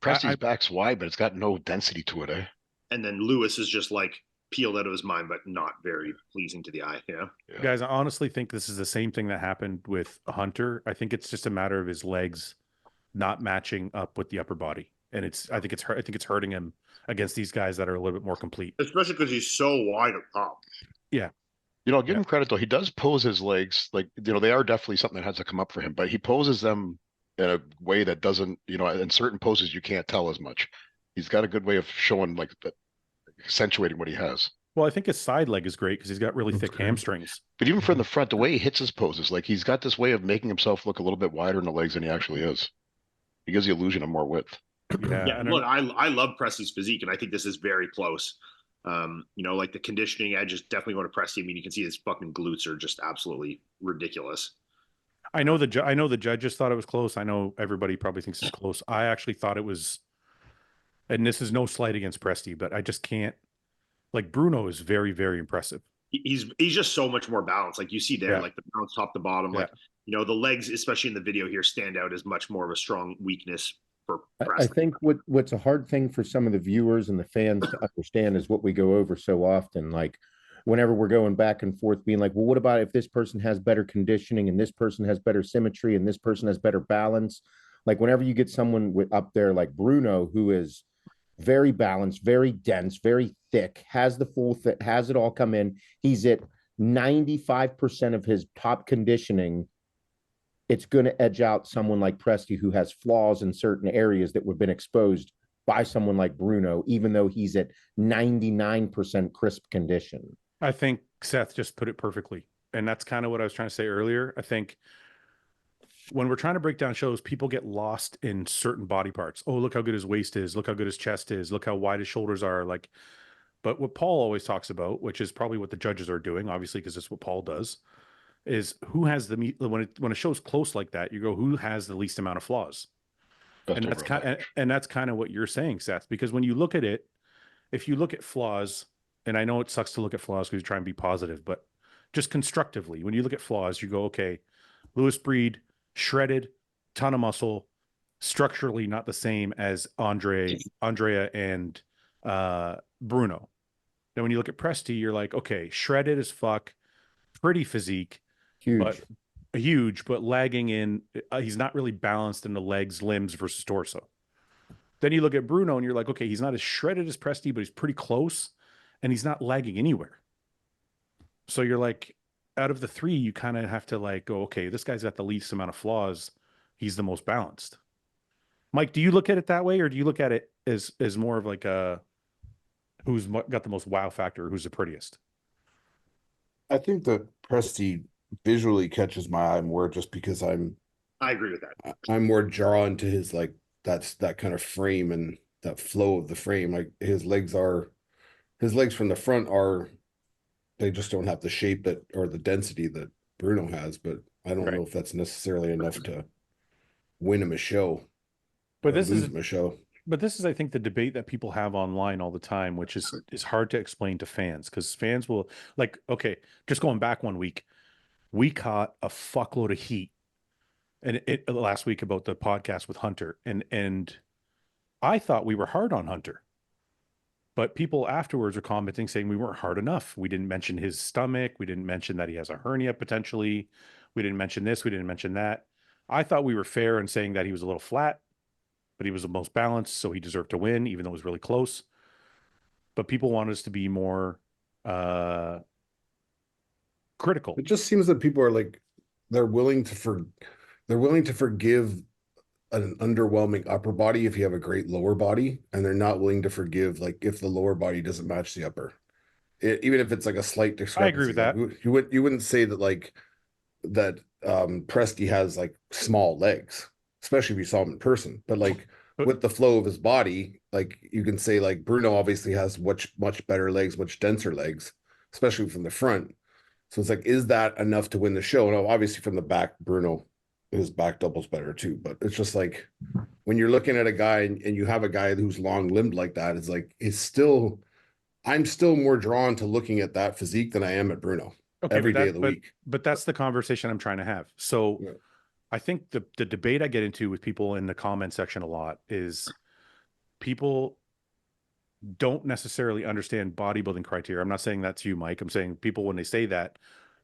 Speaker 5: PRESTI's back's wide, but it's got no density to it, eh?
Speaker 4: And then Lewis is just like peeled out of his mind, but not very pleasing to the eye, you know.
Speaker 2: Guys, I honestly think this is the same thing that happened with Hunter. I think it's just a matter of his legs not matching up with the upper body, and I think it's hurting him against these guys that are a little bit more complete,
Speaker 4: especially because he's so wide up top.
Speaker 2: Yeah.
Speaker 5: You know, I'll give him credit though. He does pose his legs like, you know, they are definitely something that has to come up for him, but he poses them in a way that doesn't, you know, in certain poses you can't tell as much. He's got a good way of showing, like, accentuating what he has.
Speaker 2: Well, I think his side leg is great because he's got really thick hamstrings.
Speaker 5: But even from the front, the way he hits his poses, like he's got this way of making himself look a little bit wider in the legs than he actually is. He gives the illusion of more width.
Speaker 4: Yeah, look, I love PRESTI's physique, and I think this is very close. You know, like the conditioning edge is definitely going to PRESTI. I mean, you can see his fucking glutes are just absolutely ridiculous.
Speaker 2: I know the judges thought it was close. I know everybody probably thinks it's close. I actually thought it was, and this is no slight against PRESTI, but I just can't. Like Bruno is very, very impressive.
Speaker 4: He's just so much more balanced. Like you see there, like the balance top to bottom, like, you know, the legs, especially in the video here, stand out as much more of a strong weakness for PRESTI.
Speaker 1: I think what's a hard thing for some of the viewers and the fans to understand is what we go over so often. Like whenever we're going back and forth being like, well, what about if this person has better conditioning and this person has better symmetry and this person has better balance? Like whenever you get someone up there like Bruno, who is very balanced, very dense, very thick, has the full has it all come in. He's at 95% of his top conditioning. It's going to edge out someone like PRESTI, who has flaws in certain areas that would have been exposed by someone like Bruno, even though he's at 99% crisp condition.
Speaker 2: I think Seth just put it perfectly. And that's kind of what I was trying to say earlier. I think when we're trying to break down shows, people get lost in certain body parts. Oh, look how good his waist is. Look how good his chest is. Look how wide his shoulders are. Like, but what Paul always talks about, which is probably what the judges are doing, obviously, because it's what Paul does, is who has the when a show's close like that, you go, who has the least amount of flaws? And that's kind of what you're saying, Seth, because when you look at it, if you look at flaws, and I know it sucks to look at flaws because you try and be positive, but just constructively, when you look at flaws, you go, okay, Lewis Breed, shredded, ton of muscle, structurally not the same as Andrea and Bruno. Then when you look at PRESTI, you're like, okay, shredded as fuck, pretty physique, huge, but lagging in. He's not really balanced in the legs, limbs versus torso. Then you look at Bruno and you're like, okay, he's not as shredded as PRESTI, but he's pretty close, and he's not lagging anywhere. So you're like, out of the three, you kind of have to like go, okay, this guy's got the least amount of flaws. He's the most balanced. Mike, do you look at it that way, or do you look at it as more of like a who's got the most wow factor, who's the prettiest?
Speaker 3: I think that PRESTI visually catches my eye more just because I
Speaker 4: agree with that.
Speaker 3: I'm more drawn to his, like, that kind of frame and that flow of the frame. Like his legs from the front they just don't have the shape that or the density that Bruno has, but I don't know if that's necessarily enough to win him a show.
Speaker 2: But this is
Speaker 3: a show.
Speaker 2: But this is, I think, the debate that people have online all the time, which is hard to explain to fans, because fans will like, okay, just going back 1 week, we caught a fuckload of heat and last week about the podcast with Hunter, and I thought we were hard on Hunter. But people afterwards are commenting saying we weren't hard enough. We didn't mention his stomach. We didn't mention that he has a hernia potentially. We didn't mention this. We didn't mention that. I thought we were fair in saying that he was a little flat, but he was the most balanced, so he deserved to win, even though it was really close. But people want us to be more critical.
Speaker 3: It just seems that people are like, they're willing to forgive an underwhelming upper body if you have a great lower body, and they're not willing to forgive like if the lower body doesn't match the upper. even if it's like a slight discrepancy.
Speaker 2: I agree with that.
Speaker 3: Like, you wouldn't say that like that Presti has like small legs, especially if you saw him in person. But like with the flow of his body, like you can say like Bruno obviously has much better legs, much denser legs, especially from the front. So it's like, is that enough to win the show? No, obviously from the back, Bruno, his back doubles better too. But it's just like when you're looking at a guy and you have a guy who's long limbed like that, it's like I'm still more drawn to looking at that physique than I am at Bruno every day of the week.
Speaker 2: But that's the conversation I'm trying to have. So
Speaker 3: Yeah.
Speaker 2: I think the debate I get into with people in the comment section a lot is people don't necessarily understand bodybuilding criteria. I'm not saying that's you, Mike. I'm saying people, when they say that,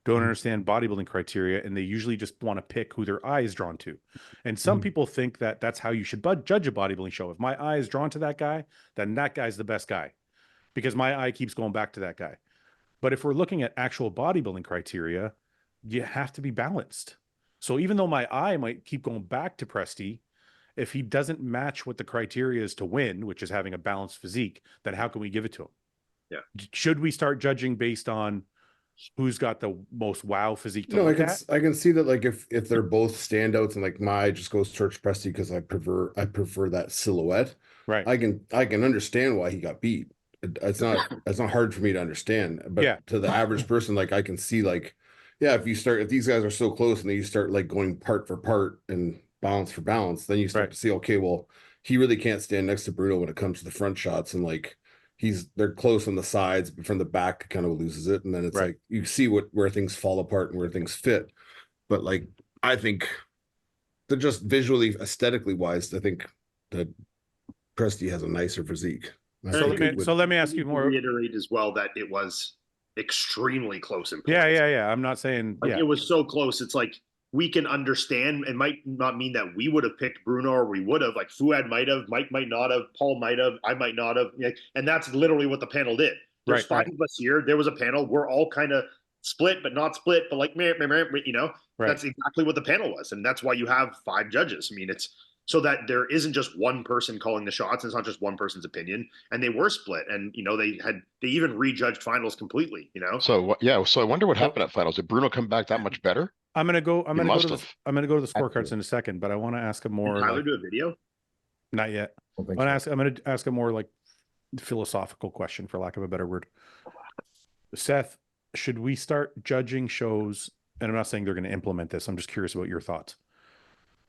Speaker 2: don't understand bodybuilding criteria, and they usually just want to pick who their eye is drawn to. And some people think that that's how you should judge a bodybuilding show. If my eye is drawn to that guy, then that guy's the best guy because my eye keeps going back to that guy. But if we're looking at actual bodybuilding criteria, you have to be balanced. So even though my eye might keep going back to Presti, if he doesn't match what the criteria is to win, which is having a balanced physique, then how can we give it to him?
Speaker 4: Yeah.
Speaker 2: Should we start judging based on who's got the most wow physique to
Speaker 3: No,
Speaker 2: look at?
Speaker 3: I can see that like if they're both standouts and like my eye just goes towards Presti because I prefer that silhouette.
Speaker 2: Right.
Speaker 3: I can understand why he got beat. It's not hard for me to understand. But
Speaker 2: Yeah.
Speaker 3: to the average person, like I can see like, yeah, if these guys are so close and then you start like going part for part and balance for balance, then you start to see, okay, well, he really can't stand next to Bruno when it comes to the front shots, and like they're close on the sides, but from the back kind of loses it, and then it's like you see where things fall apart and where things fit. But like I think they're just visually, aesthetically wise, I think that Presti has a nicer physique.
Speaker 2: So let me ask you more.
Speaker 4: Reiterate as well that it was extremely close in points.
Speaker 2: Yeah. I'm not saying
Speaker 4: it was so close. It's like we can understand. It might not mean that we would have picked Bruno or we would have. Like Fouad might have, Mike might not have, Paul might have, I might not have. And that's literally what the panel did. There's five of us here. There was a panel. We're all kind of split, but not split. But like, that's exactly what the panel was, and that's why you have 5 judges. I mean, it's so that there isn't just one person calling the shots. It's not just one person's opinion, and they were split. And they even rejudged finals completely.
Speaker 5: So yeah. So I wonder what happened at finals. Did Bruno come back that much better?
Speaker 2: I'm gonna go to the scorecards in a second, but I want to ask a more.
Speaker 4: Did Tyler do a video?
Speaker 2: Not yet. I'm gonna ask a more like philosophical question, for lack of a better word. Seth, should we start judging shows? And I'm not saying they're going to implement this. I'm just curious about your thoughts.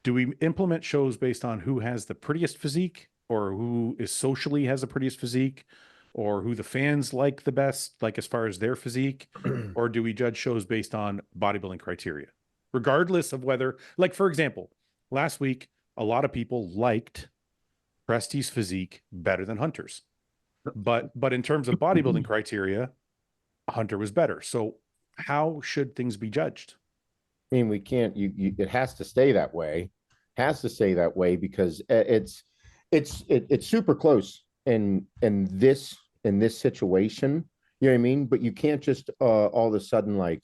Speaker 2: Do we implement shows based on who has the prettiest physique, or who is socially has the prettiest physique, or who the fans like the best, like as far as their physique? Or do we judge shows based on bodybuilding criteria, regardless of whether, like, for example, last week, a lot of people liked Presti's physique better than Hunter's, but in terms of bodybuilding criteria, Hunter was better. So how should things be judged?
Speaker 1: I mean, we can't, it has to stay that way. Because it's super close in this situation, you know what I mean? But you can't just all of a sudden, like,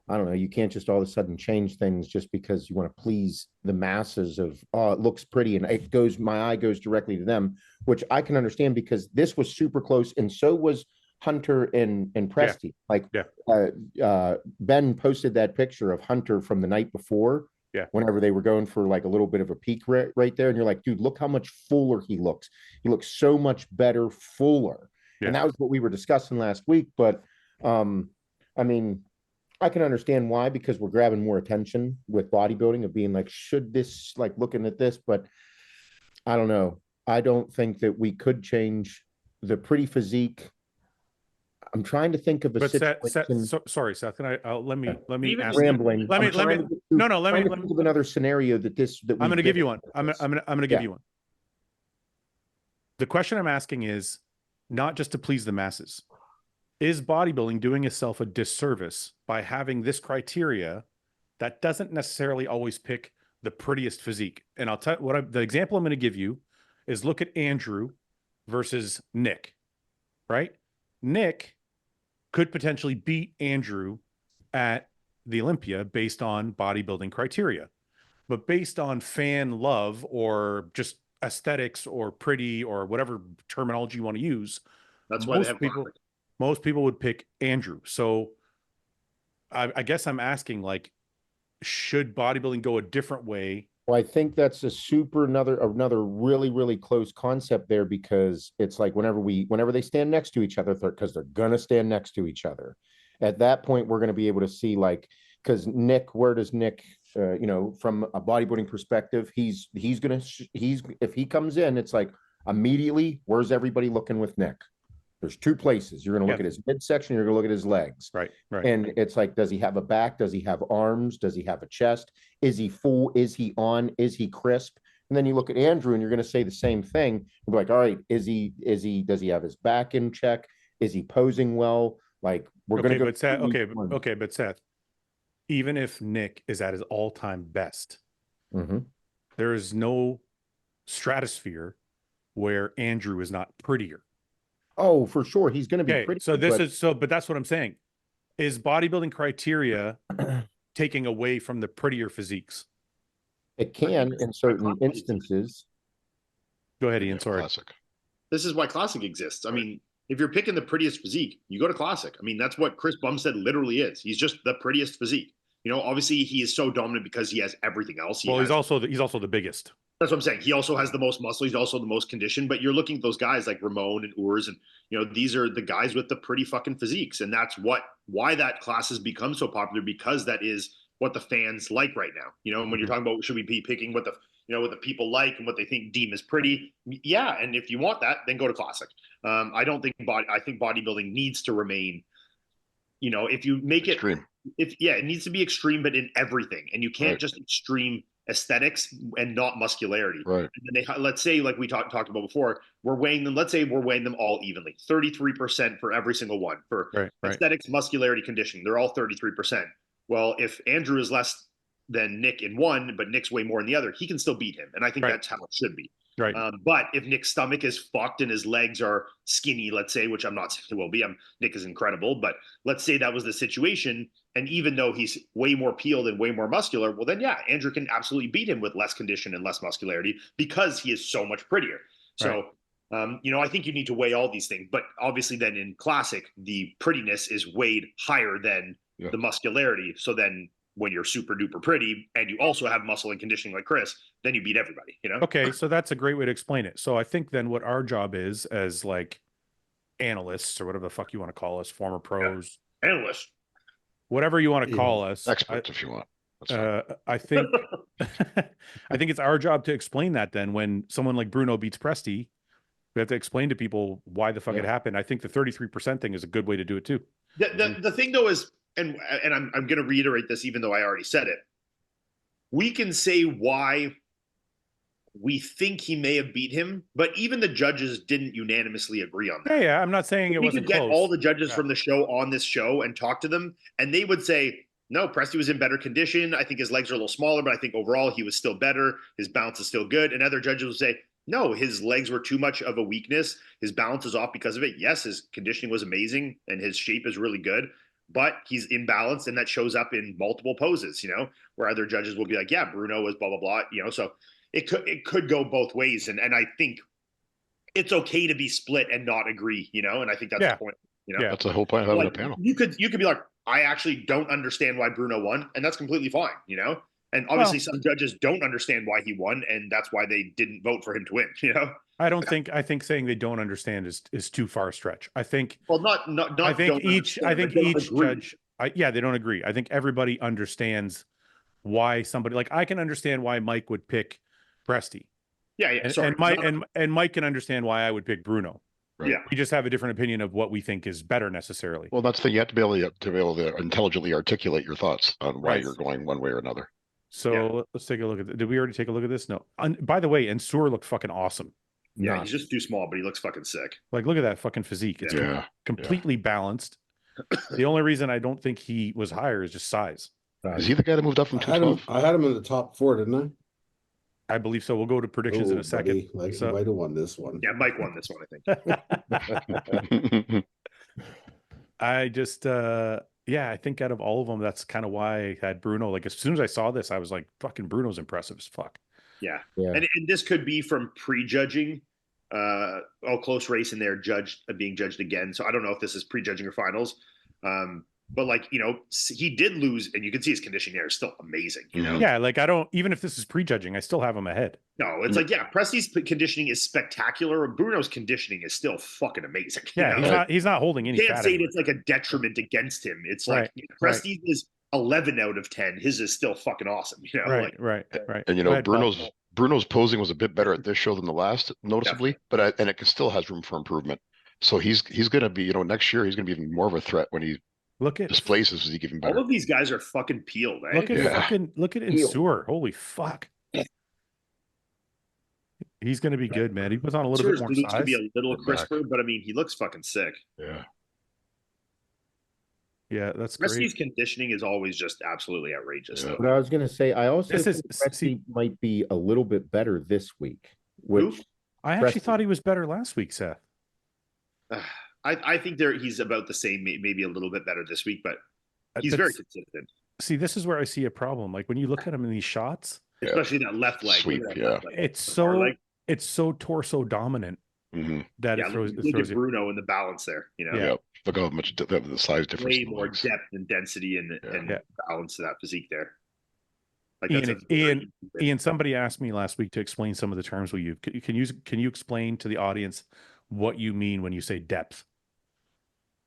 Speaker 1: I don't know, you can't just all of a sudden change things just because you want to please the masses of, it looks pretty and my eye goes directly to them, which I can understand because this was super close, and so was Hunter and Presti. Ben posted that picture of Hunter from the night before, whenever they were going for like a little bit of a peak right there, and you're like, dude, look how much fuller he looks. He looks so much better, fuller. And that was what we were discussing last week. But I mean, I can understand why, because we're grabbing more attention with bodybuilding, of being like, should this, like, looking at this, but I don't know. I don't think that we could change the pretty physique. I'm trying to think of a situation.
Speaker 2: Sorry, Seth. Can I? Let me ask.
Speaker 1: Rambling.
Speaker 2: Let me think
Speaker 1: of another scenario that
Speaker 2: I'm going to give you one. I'm going to give you one. The question I'm asking is not just to please the masses. Is bodybuilding doing itself a disservice by having this criteria that doesn't necessarily always pick the prettiest physique? And I'll tell you the example I'm going to give you is, look at Andrew versus Nick, right? Nick could potentially beat Andrew at the Olympia based on bodybuilding criteria, but based on fan love or just aesthetics or pretty or whatever terminology you want to use,
Speaker 4: that's why they have people.
Speaker 2: most people would pick Andrew. So I guess I'm asking, like, should bodybuilding go a different way?
Speaker 1: Well, I think that's another really, really close concept there, because it's like whenever they stand next to each other, because they're gonna stand next to each other. At that point, we're gonna be able to see, like, because Nick, where does Nick, from a bodybuilding perspective, he's if he comes in, it's like immediately, where's everybody looking with Nick? There's two places. You're going to look at his midsection, you're going to look at his legs.
Speaker 2: Right.
Speaker 1: And it's like, does he have a back? Does he have arms? Does he have a chest? Is he full? Is he on? Is he crisp? And then you look at Andrew and you're going to say the same thing. You'll be like, all right, does he have his back in check? Is he posing well? Like, we're going to go.
Speaker 2: But Seth, but Seth, even if Nick is at his all-time best, there is no stratosphere where Andrew is not prettier.
Speaker 1: Oh, for sure. He's going to be pretty.
Speaker 2: But that's what I'm saying. Is bodybuilding criteria taking away from the prettier physiques?
Speaker 1: It can in certain instances.
Speaker 2: Go ahead, Ian. Sorry.
Speaker 5: Classic.
Speaker 4: This is why Classic exists. I mean, if you're picking the prettiest physique, you go to Classic. I mean, that's what Chris Bumstead literally is. He's just the prettiest physique. Obviously he is so dominant because he has everything else.
Speaker 2: He's also the biggest.
Speaker 4: That's what I'm saying. He also has the most muscle. He's also the most conditioned. But you're looking at those guys like Ramon and Urs, and these are the guys with the pretty fucking physiques, and that's why that class has become so popular, because that is what the fans like right now. And when you're talking about should we be picking what the what the people like and what they deem as pretty, yeah. And if you want that, then go to Classic. I think bodybuilding needs to remain. If you make
Speaker 5: extreme.
Speaker 4: it needs to be extreme, but in everything, and you can't just extreme aesthetics and not muscularity.
Speaker 5: Right.
Speaker 4: And then let's say, like we talked about before, we're weighing them. Let's say we're weighing them all evenly, 33% for every single one for aesthetics, muscularity, conditioning. They're all 33%. Well, if Andrew is less than Nick in one, but Nick's way more in the other, he can still beat him. And I think that's how it should be.
Speaker 2: Right.
Speaker 4: But if Nick's stomach is fucked and his legs are skinny, let's say, which I'm not saying it will be, Nick is incredible, but let's say that was the situation. And even though he's way more peeled and way more muscular, well, then, yeah, Andrew can absolutely beat him with less condition and less muscularity because he is so much prettier. So, I think you need to weigh all these things. But obviously then in Classic, the prettiness is weighed higher than the muscularity. So then when you're super duper pretty and you also have muscle and conditioning like Chris, then you beat everybody,
Speaker 2: Okay, so that's a great way to explain it. So I think then what our job is as like analysts or whatever the fuck you want to call us, former pros,
Speaker 4: analysts,
Speaker 2: whatever you want to call us,
Speaker 5: experts if you want.
Speaker 2: I think I think it's our job to explain that. Then when someone like Bruno beats Presti, we have to explain to people why the fuck it happened. I think the 33% thing is a good way to do it too.
Speaker 4: The thing though is, and I'm going to reiterate this, even though I already said it. We can say why we think he may have beat him, but even the judges didn't unanimously agree on that.
Speaker 2: Yeah, I'm not saying it wasn't close.
Speaker 4: We could get all the judges from the show on this show and talk to them, and they would say, no, Presti was in better condition. I think his legs are a little smaller, but I think overall he was still better. His balance is still good. And other judges would say, no, his legs were too much of a weakness. His balance is off because of it. Yes, his conditioning was amazing, and his shape is really good. But he's imbalanced, and that shows up in multiple poses, where other judges will be like, yeah, Bruno was blah, blah, blah, so it could go both ways. And I think it's okay to be split and not agree, and I think that's the point,
Speaker 5: Yeah, that's the whole point of having a panel.
Speaker 4: You could be like, I actually don't understand why Bruno won, and that's completely fine, and obviously some judges don't understand why he won, and that's why they didn't vote for him to win,
Speaker 2: I think saying they don't understand is too far a stretch. I think,
Speaker 4: not
Speaker 2: I think each judge, they don't agree. I think everybody understands why somebody, like, I can understand why Mike would pick Presti. And Mike can understand why I would pick Bruno.
Speaker 5: Right.
Speaker 4: Yeah,
Speaker 2: we just have a different opinion of what we think is better necessarily.
Speaker 5: Well, that's the thing. You have to be able to intelligently articulate your thoughts on why you're going one way or another.
Speaker 2: So let's take a look at it. Did we already take a look at this? No. By the way, Ensur looked fucking awesome.
Speaker 4: Yeah, he's just too small, but he looks fucking sick.
Speaker 2: Like, look at that fucking physique. It's completely balanced. The only reason I don't think he was higher is just size.
Speaker 5: Is he the guy that moved up from 212?
Speaker 3: I had him in the top 4, didn't
Speaker 2: I believe so. We'll go to predictions in a second.
Speaker 3: Buddy, he might have won this one.
Speaker 4: Yeah, Mike won this one, I think.
Speaker 2: I just, I think out of all of them, that's kind of why I had Bruno. Like, as soon as I saw this, I was like, fucking Bruno's impressive as fuck.
Speaker 4: Yeah. And this could be from prejudging close race in there, being judged again. So I don't know if this is prejudging or finals. But like, you know, he did lose, and you can see his conditioning there is still amazing, you know?
Speaker 2: Yeah, like even if this is prejudging, I still have him ahead.
Speaker 4: No, it's like, yeah, Presti's conditioning is spectacular. Bruno's conditioning is still fucking amazing.
Speaker 2: Yeah, he's not holding any
Speaker 4: You can't
Speaker 2: fat
Speaker 4: say
Speaker 2: anywhere.
Speaker 4: it's like a detriment against him. It's like
Speaker 2: Right,
Speaker 4: Presti's is 11 out of 10. His is still fucking awesome, you know?
Speaker 2: Right.
Speaker 5: And you
Speaker 2: Go
Speaker 5: know,
Speaker 2: ahead, Paul.
Speaker 5: Bruno's posing was a bit better at this show than the last, noticeably, and it still has room for improvement. So he's going to be, you know, next year he's going to be even more of a threat when he displays his physique even better.
Speaker 4: All of these guys are fucking peeled, eh?
Speaker 2: Look at Insure. Holy fuck. He's going to be good, man. He puts on a little bit more size.
Speaker 4: To be a little crisper, but I mean, he looks fucking sick.
Speaker 2: Yeah, that's
Speaker 4: Presti's
Speaker 2: great.
Speaker 4: conditioning is always just absolutely outrageous.
Speaker 1: But I was going to say, I also think
Speaker 2: see,
Speaker 1: Presti might be a little bit better this week. Which
Speaker 2: I actually thought he was better last week, Seth.
Speaker 4: I think he's about the same, maybe a little bit better this week, but he's very consistent.
Speaker 2: See, this is where I see a problem. Like when you look at him in these shots,
Speaker 4: especially that left leg,
Speaker 5: sweep,
Speaker 2: it's so torso dominant that it throws.
Speaker 4: Look at Bruno in the balance there. You know,
Speaker 5: look how much the size difference.
Speaker 4: Way more depth and density and balance to that physique there. Like
Speaker 2: Ian, somebody asked me last week to explain some of the terms we use. Can you explain to the audience what you mean when you say depth?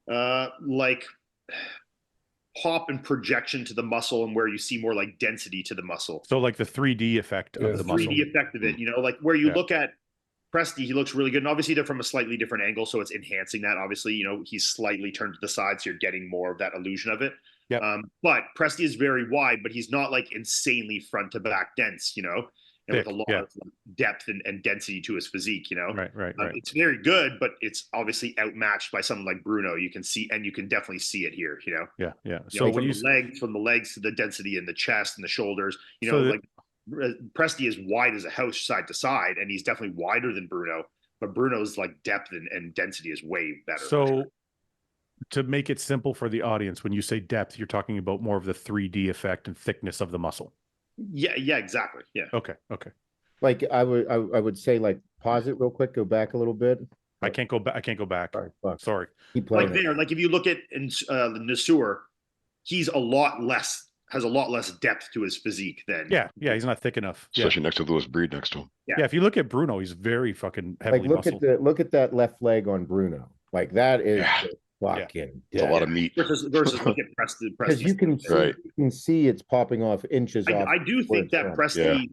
Speaker 4: Like pop and projection to the muscle, and where you see more like density to the muscle.
Speaker 2: So like the 3D effect of the muscle.
Speaker 4: 3D effect of it, you know, like where you look at Presti, he looks really good. And obviously they're from a slightly different angle, so it's enhancing that. Obviously, you know, he's slightly turned to the side, so you're getting more of that illusion of it.
Speaker 2: Yep.
Speaker 4: But Presti is very wide, but he's not like insanely front to back dense, you know, and with a lot of depth and density to his physique, you know.
Speaker 2: Right.
Speaker 4: It's very good, but it's obviously outmatched by someone like Bruno. You can see, and you can definitely see it here, you know.
Speaker 2: Yeah.
Speaker 4: So from the legs to the density in the chest and the shoulders, you know, like Presti is wide as a house side to side, and he's definitely wider than Bruno, but Bruno's like depth and density is way better.
Speaker 2: So to make it simple for the audience, when you say depth, you're talking about more of the 3D effect and thickness of the muscle.
Speaker 4: Yeah, exactly. Yeah.
Speaker 2: Okay.
Speaker 1: Like I would say, like, pause it real quick, go back a little bit.
Speaker 2: I can't go back. Sorry.
Speaker 1: Keep playing
Speaker 4: like there, like if you look at Nasur, he's has a lot less depth to his physique than
Speaker 2: he's not thick enough,
Speaker 5: especially next to Lewis Breed next to him.
Speaker 2: Yeah, if you look at Bruno, he's very fucking heavily muscled.
Speaker 1: Look at that left leg on Bruno. Like that is fucking
Speaker 5: it's a lot of meat
Speaker 4: versus look at Presti.
Speaker 1: Because you can see it's popping off inches off.
Speaker 4: I do think that Presti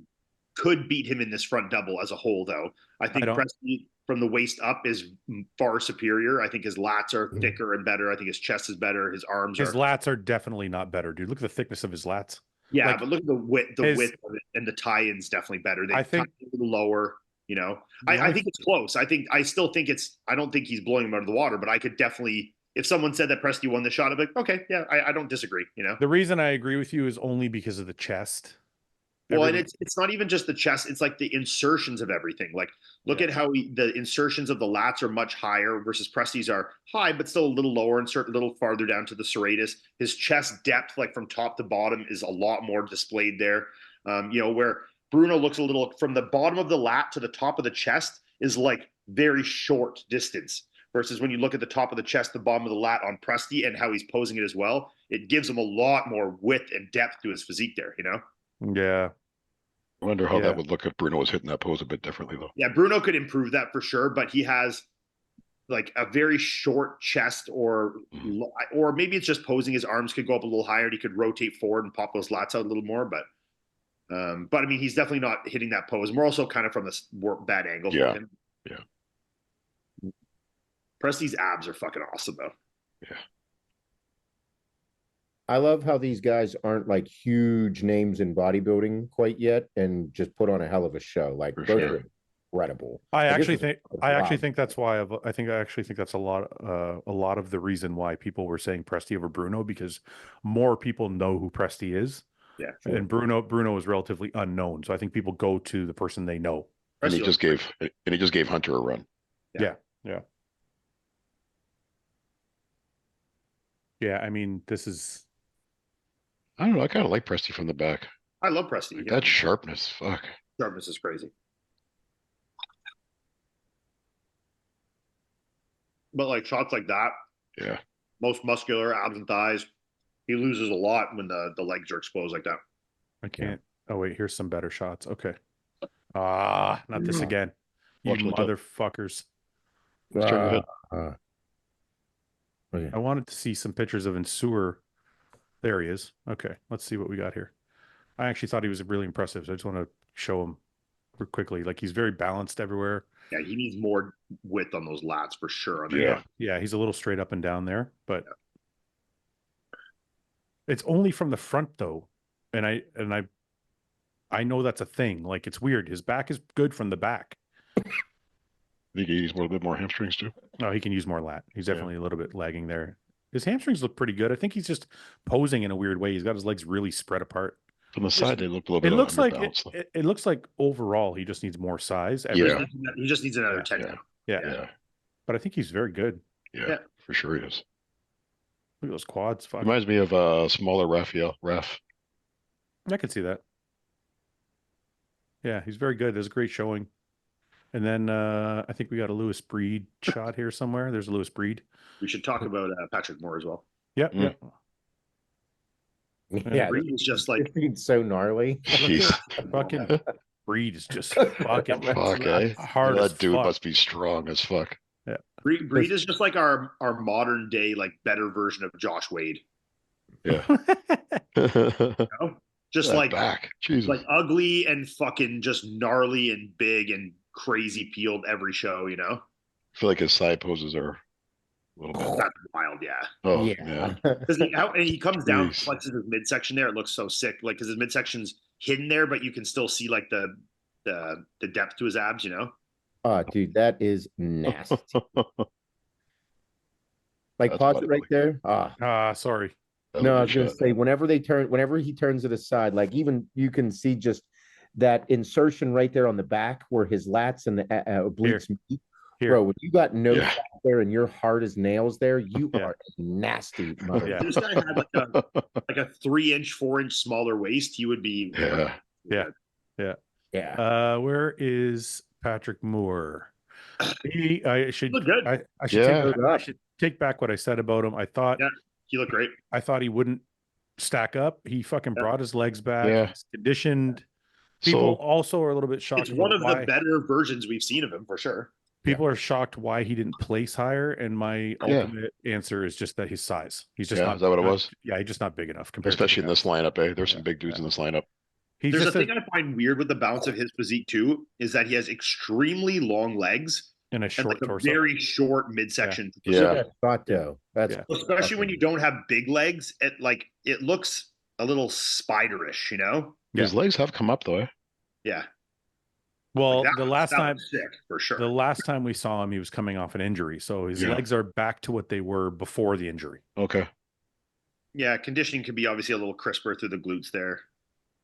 Speaker 4: could beat him in this front double as a whole, though. I think Presti from the waist up is far superior. I think his lats are thicker and better. I think his chest is better. His
Speaker 2: lats are definitely not better, dude. Look at the thickness of his lats.
Speaker 4: Yeah, but look at the width of it, and the tie-in's definitely better. I think a little lower. You know, I think it's close. I still think I don't think he's blowing him out of the water, but I could definitely, if someone said that Presti won the shot, I'd be like, okay, yeah, I don't disagree. You know,
Speaker 2: the reason I agree with you is only because of the chest.
Speaker 4: Well, and it's not even just the chest; it's like the insertions of everything. Like, look at how the insertions of the lats are much higher versus Presti's are high, but still a little lower, insert a little farther down to the serratus. His chest depth, like from top to bottom, is a lot more displayed there. You know, where Bruno looks a little from the bottom of the lat to the top of the chest is like very short distance. Versus when you look at the top of the chest, the bottom of the lat on Presti and how he's posing it as well, it gives him a lot more width and depth to his physique there. You know.
Speaker 2: Yeah.
Speaker 5: I wonder how that would look if Bruno was hitting that pose a bit differently, though.
Speaker 4: Yeah, Bruno could improve that for sure, but he has like a very short chest, or maybe it's just posing. His arms could go up a little higher, and he could rotate forward and pop those lats out a little more. But I mean, he's definitely not hitting that pose. More also kind of from this bad angle.
Speaker 5: Yeah.
Speaker 4: Presti's abs are fucking awesome, though.
Speaker 5: Yeah.
Speaker 1: I love how these guys aren't like huge names in bodybuilding quite yet, and just put on a hell of a show. Like both are incredible.
Speaker 2: I actually think that's why I think that's a lot of the reason why people were saying Presti over Bruno, because more people know who Presti is.
Speaker 4: Yeah,
Speaker 2: sure. And Bruno is relatively unknown, so I think people go to the person they know.
Speaker 5: And he just gave Hunter a run.
Speaker 2: Yeah. I mean, this is.
Speaker 5: I don't know. I kind of like Presti from the back.
Speaker 4: I love Presti.
Speaker 5: That sharpness, fuck.
Speaker 4: Sharpness is crazy. But like shots like that,
Speaker 5: Yeah.
Speaker 4: most muscular abs and thighs, he loses a lot when the legs are exposed like that.
Speaker 2: I can't. Oh wait, here's some better shots. Okay. Ah, not this again. You
Speaker 5: Watch what's up.
Speaker 2: motherfuckers.
Speaker 5: Let's turn your head.
Speaker 1: Okay.
Speaker 2: I wanted to see some pictures of Ensure. There he is. Okay, let's see what we got here. I actually thought he was really impressive, so I just want to show him quickly. Like he's very balanced everywhere.
Speaker 4: Yeah, he needs more width on those lats for sure. On the
Speaker 5: Yeah.
Speaker 4: gun.
Speaker 2: Yeah, he's a little straight up and down there, but it's only from the front though. And I know that's a thing. Like it's weird. His back is good from the back.
Speaker 5: I think he needs a bit more hamstrings too.
Speaker 2: Oh, he can use more lat. He's definitely a little bit lagging there. His hamstrings look pretty good. I think he's just posing in a weird way. He's got his legs really spread apart.
Speaker 5: From the side, they look a little bit.
Speaker 2: It looks like
Speaker 5: underbalanced, though.
Speaker 2: it looks like overall he just needs more size.
Speaker 5: Yeah.
Speaker 4: He just needs another 10
Speaker 5: Yeah.
Speaker 4: now.
Speaker 2: Yeah.
Speaker 5: Yeah.
Speaker 2: But I think he's very good.
Speaker 5: Yeah.
Speaker 4: Yeah.
Speaker 5: For sure he is.
Speaker 2: Look at those quads. Fuck.
Speaker 5: Reminds me of a smaller Raf.
Speaker 2: I can see that. Yeah, he's very good. There's a great showing. And then I think we got a Lewis Breed shot here somewhere. There's a Lewis Breed.
Speaker 4: We should talk about Patrick Moore as well.
Speaker 2: Yep.
Speaker 5: Mm.
Speaker 2: Yep.
Speaker 1: Yeah,
Speaker 4: Breed is just like
Speaker 1: it's so gnarly.
Speaker 5: Jeez.
Speaker 2: Fucking Breed is just fucking
Speaker 5: Fuck, eh?
Speaker 2: hard as
Speaker 5: That dude
Speaker 2: fuck.
Speaker 5: must be strong as fuck.
Speaker 4: Breed is just like our modern day like better version of Josh Wade.
Speaker 5: Yeah.
Speaker 4: Just
Speaker 5: That
Speaker 4: like
Speaker 5: back. Jesus.
Speaker 4: like ugly and fucking just gnarly and big and crazy peeled every show, you know?
Speaker 5: I feel like his side poses are a little bit.
Speaker 4: That's wild, yeah.
Speaker 5: Oh,
Speaker 1: yeah.
Speaker 5: man.
Speaker 4: Because and he comes down,
Speaker 5: Jeez.
Speaker 4: flexes his midsection there. It looks so sick, like because his midsection's hidden there, but you can still see like the depth to his abs, you know?
Speaker 1: Oh, dude, that is nasty. Like
Speaker 5: That's
Speaker 1: pause
Speaker 5: funny.
Speaker 1: it right there. Ah,
Speaker 2: Sorry.
Speaker 5: That
Speaker 1: no, I
Speaker 5: was
Speaker 1: was
Speaker 5: a
Speaker 1: gonna
Speaker 5: shot.
Speaker 1: say whenever he turns to the side, like even you can see just that insertion right there on the back where his lats and the obliques meet.
Speaker 2: Here.
Speaker 1: Bro, when you got no
Speaker 5: Yeah.
Speaker 1: fat there and you're hard as nails there, you
Speaker 2: Yeah.
Speaker 1: are nasty, mother.
Speaker 2: Yeah.
Speaker 4: This guy had like a 3-inch, 4-inch smaller waist. He would be
Speaker 5: Yeah.
Speaker 1: Yeah.
Speaker 2: Where is Patrick Moore? I should
Speaker 4: Look good.
Speaker 2: I should
Speaker 5: Yeah.
Speaker 2: I should take back what I said about him. I thought
Speaker 4: Yeah. He looked great.
Speaker 2: I thought he wouldn't stack up. He fucking
Speaker 4: Yeah.
Speaker 2: brought his legs back.
Speaker 5: Yeah.
Speaker 2: He's conditioned. People
Speaker 5: So,
Speaker 2: also are a little bit shocked.
Speaker 4: It's one
Speaker 2: about
Speaker 4: of
Speaker 2: why.
Speaker 4: the better versions we've seen of him for sure.
Speaker 2: People are shocked why he didn't place higher, and my
Speaker 5: Yeah.
Speaker 2: ultimate answer is just that his size. He's just
Speaker 5: Yeah,
Speaker 2: not.
Speaker 5: is that what it
Speaker 2: not-
Speaker 5: was?
Speaker 2: Yeah, he's just not big enough compared.
Speaker 5: especially in
Speaker 2: to
Speaker 5: this lineup, eh? There's some
Speaker 2: Yeah.
Speaker 5: big dudes in this lineup.
Speaker 2: He's
Speaker 4: There's a
Speaker 2: just
Speaker 4: thing I find weird with the balance of his physique too, is that he has extremely long legs
Speaker 2: in a
Speaker 4: and
Speaker 2: short
Speaker 4: like a
Speaker 2: torso.
Speaker 4: very short midsection.
Speaker 5: Yeah.
Speaker 1: Look at that spot though. That's
Speaker 2: Yeah.
Speaker 4: Especially when you don't have big legs, it looks a little spiderish, you know?
Speaker 5: His legs have come up though, eh?
Speaker 4: Yeah.
Speaker 2: Well,
Speaker 4: Like,
Speaker 2: the last
Speaker 4: that
Speaker 2: time,
Speaker 4: was sick for sure.
Speaker 2: the last time we saw him, he was coming off an injury, so his
Speaker 5: Yeah.
Speaker 2: legs are back to what they were before the injury.
Speaker 5: Okay.
Speaker 4: Yeah, conditioning can be obviously a little crisper through the glutes there.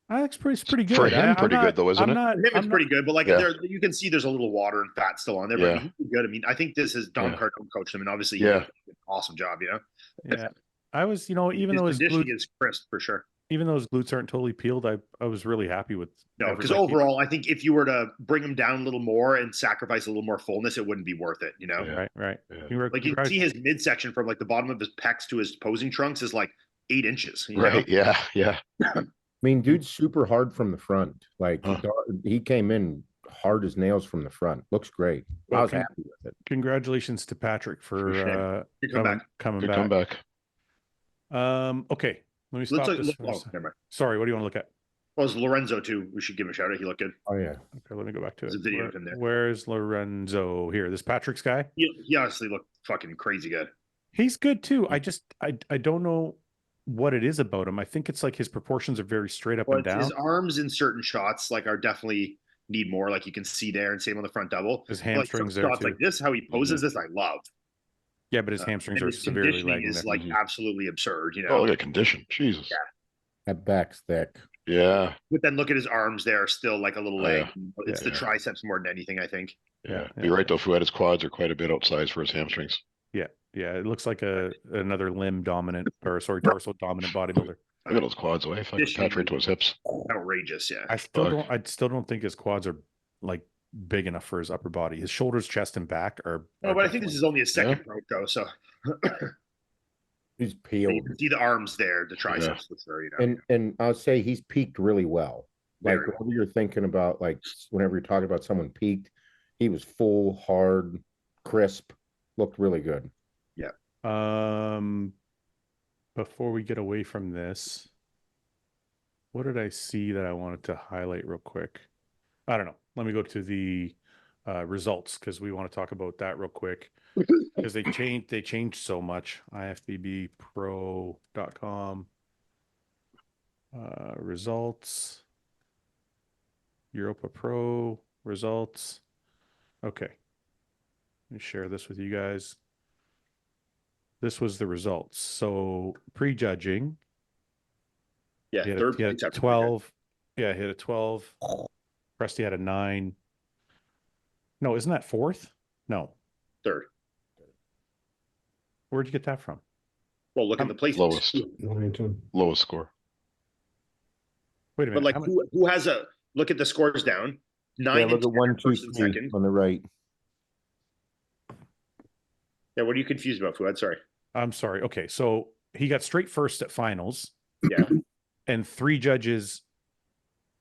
Speaker 2: That's pretty good.
Speaker 5: For him,
Speaker 2: I'm
Speaker 5: pretty
Speaker 2: not-
Speaker 5: good though, isn't
Speaker 2: I'm
Speaker 5: it?
Speaker 2: not-
Speaker 4: For him, it's
Speaker 2: I'm
Speaker 4: pretty good, but like
Speaker 5: Yeah.
Speaker 4: there, you can see there's a little water and fat still on there. But I
Speaker 5: Yeah.
Speaker 4: mean, he's good. I mean, I think this is Don
Speaker 5: Yeah.
Speaker 4: Cardone coached him, and obviously, he
Speaker 5: Yeah.
Speaker 4: did an awesome job. You know,
Speaker 2: Yeah, I was, even
Speaker 4: his
Speaker 2: though his
Speaker 4: conditioning
Speaker 2: glutes,
Speaker 4: is crisp for sure.
Speaker 2: even though his glutes aren't totally peeled, I was really happy with.
Speaker 4: No, because
Speaker 2: like, he-
Speaker 4: overall, I think if you were to bring him down a little more and sacrifice a little more fullness, it wouldn't be worth it. You know,
Speaker 5: Yeah.
Speaker 2: right.
Speaker 5: Yeah.
Speaker 2: You were-
Speaker 4: like you can see his midsection from like the bottom of his pecs to his posing trunks is like 8 inches. You know?
Speaker 5: Right. Yeah. Yeah.
Speaker 1: I mean, dude's super hard from the front. Like
Speaker 5: Huh.
Speaker 1: he came in hard as nails from the front. Looks great. I was
Speaker 2: Okay.
Speaker 1: happy with it.
Speaker 2: Congratulations to Patrick for
Speaker 4: Appreciate Good comeback.
Speaker 2: coming
Speaker 5: Good
Speaker 2: back.
Speaker 5: comeback.
Speaker 2: Okay, let me stop
Speaker 4: Let's
Speaker 2: this.
Speaker 4: look.
Speaker 2: for a
Speaker 4: Oh,
Speaker 2: sec.
Speaker 4: never mind.
Speaker 2: Sorry, what do you want to look at?
Speaker 4: Well, it's Lorenzo too. We should give him a shout out. He looked good.
Speaker 1: Oh yeah.
Speaker 2: Okay, let me go back to
Speaker 4: There's
Speaker 2: it.
Speaker 4: a video of him there.
Speaker 2: Where's Lorenzo? Here, this Patrick's guy.
Speaker 4: He honestly looked fucking crazy good.
Speaker 2: He's good too. I don't know what it is about him. I think it's like his proportions are very straight up
Speaker 4: But
Speaker 2: and down.
Speaker 4: his arms in certain shots like are definitely need more. Like you can see there, and same on the front double.
Speaker 2: His
Speaker 4: But, like, some
Speaker 2: hamstrings there
Speaker 4: shots
Speaker 2: too.
Speaker 4: like this, how he poses this, I love.
Speaker 2: Yeah, but his hamstrings
Speaker 4: And
Speaker 2: are
Speaker 4: his
Speaker 2: severely
Speaker 4: conditioning
Speaker 2: lagging
Speaker 4: is
Speaker 2: there.
Speaker 4: like absolutely absurd. You
Speaker 5: Oh,
Speaker 4: know,
Speaker 5: look at condition. Jesus.
Speaker 4: Yeah.
Speaker 1: That back's thick.
Speaker 5: Yeah.
Speaker 4: but then look at his arms there, still like a little
Speaker 5: Oh,
Speaker 4: leg.
Speaker 5: yeah.
Speaker 4: It's the
Speaker 5: Yeah.
Speaker 4: triceps more than anything, I think.
Speaker 5: Yeah.
Speaker 2: Yeah.
Speaker 5: You're right though. Fouad, his quads are quite a bit outsized for his hamstrings.
Speaker 2: Yeah, it looks like another limb dominant, or sorry, torso dominant bodybuilder.
Speaker 5: Look at those quads, away. Fucking
Speaker 4: Conditioning
Speaker 5: attach right to his hips.
Speaker 4: Outrageous, yeah.
Speaker 2: I still don't think his quads are like big enough for his upper body. His shoulders, chest, and back are.
Speaker 4: No, but I think this is only a second pro show, so
Speaker 1: He's
Speaker 4: you
Speaker 1: peeled.
Speaker 4: can see the arms there, the triceps for sure. You know,
Speaker 1: And I'll say he's peaked really well. Like
Speaker 4: Very
Speaker 1: whenever you're thinking about, like whenever you're talking about someone peaked, he was full, hard, crisp, looked really good.
Speaker 2: Before we get away from this, what did I see that I wanted to highlight real quick? I don't know. Let me go to the results because we want to talk about that real quick because they changed so much. ifbbpro.com results, Europa Pro results. Okay, let me share this with you guys. This was the results. So prejudging.
Speaker 4: yeah,
Speaker 2: He had
Speaker 4: third
Speaker 2: he had
Speaker 4: place after
Speaker 2: 12. Yeah, he had a 12. Presti had a 9. No, isn't that fourth? No.
Speaker 4: third.
Speaker 2: Where'd you get that from?
Speaker 4: Well, look at the places.
Speaker 5: Lowest score.
Speaker 2: Wait a
Speaker 4: But
Speaker 2: minute.
Speaker 4: like, who has a look at the scores down? 9
Speaker 1: Yeah,
Speaker 4: and
Speaker 1: look
Speaker 4: 10
Speaker 1: at 1, 2,
Speaker 4: first and
Speaker 1: 3
Speaker 4: second.
Speaker 1: on the right.
Speaker 4: Yeah, what are you confused about, Fouad? Sorry.
Speaker 2: I'm sorry. Okay, so he got straight first at finals.
Speaker 4: Yeah,
Speaker 2: And 3 judges.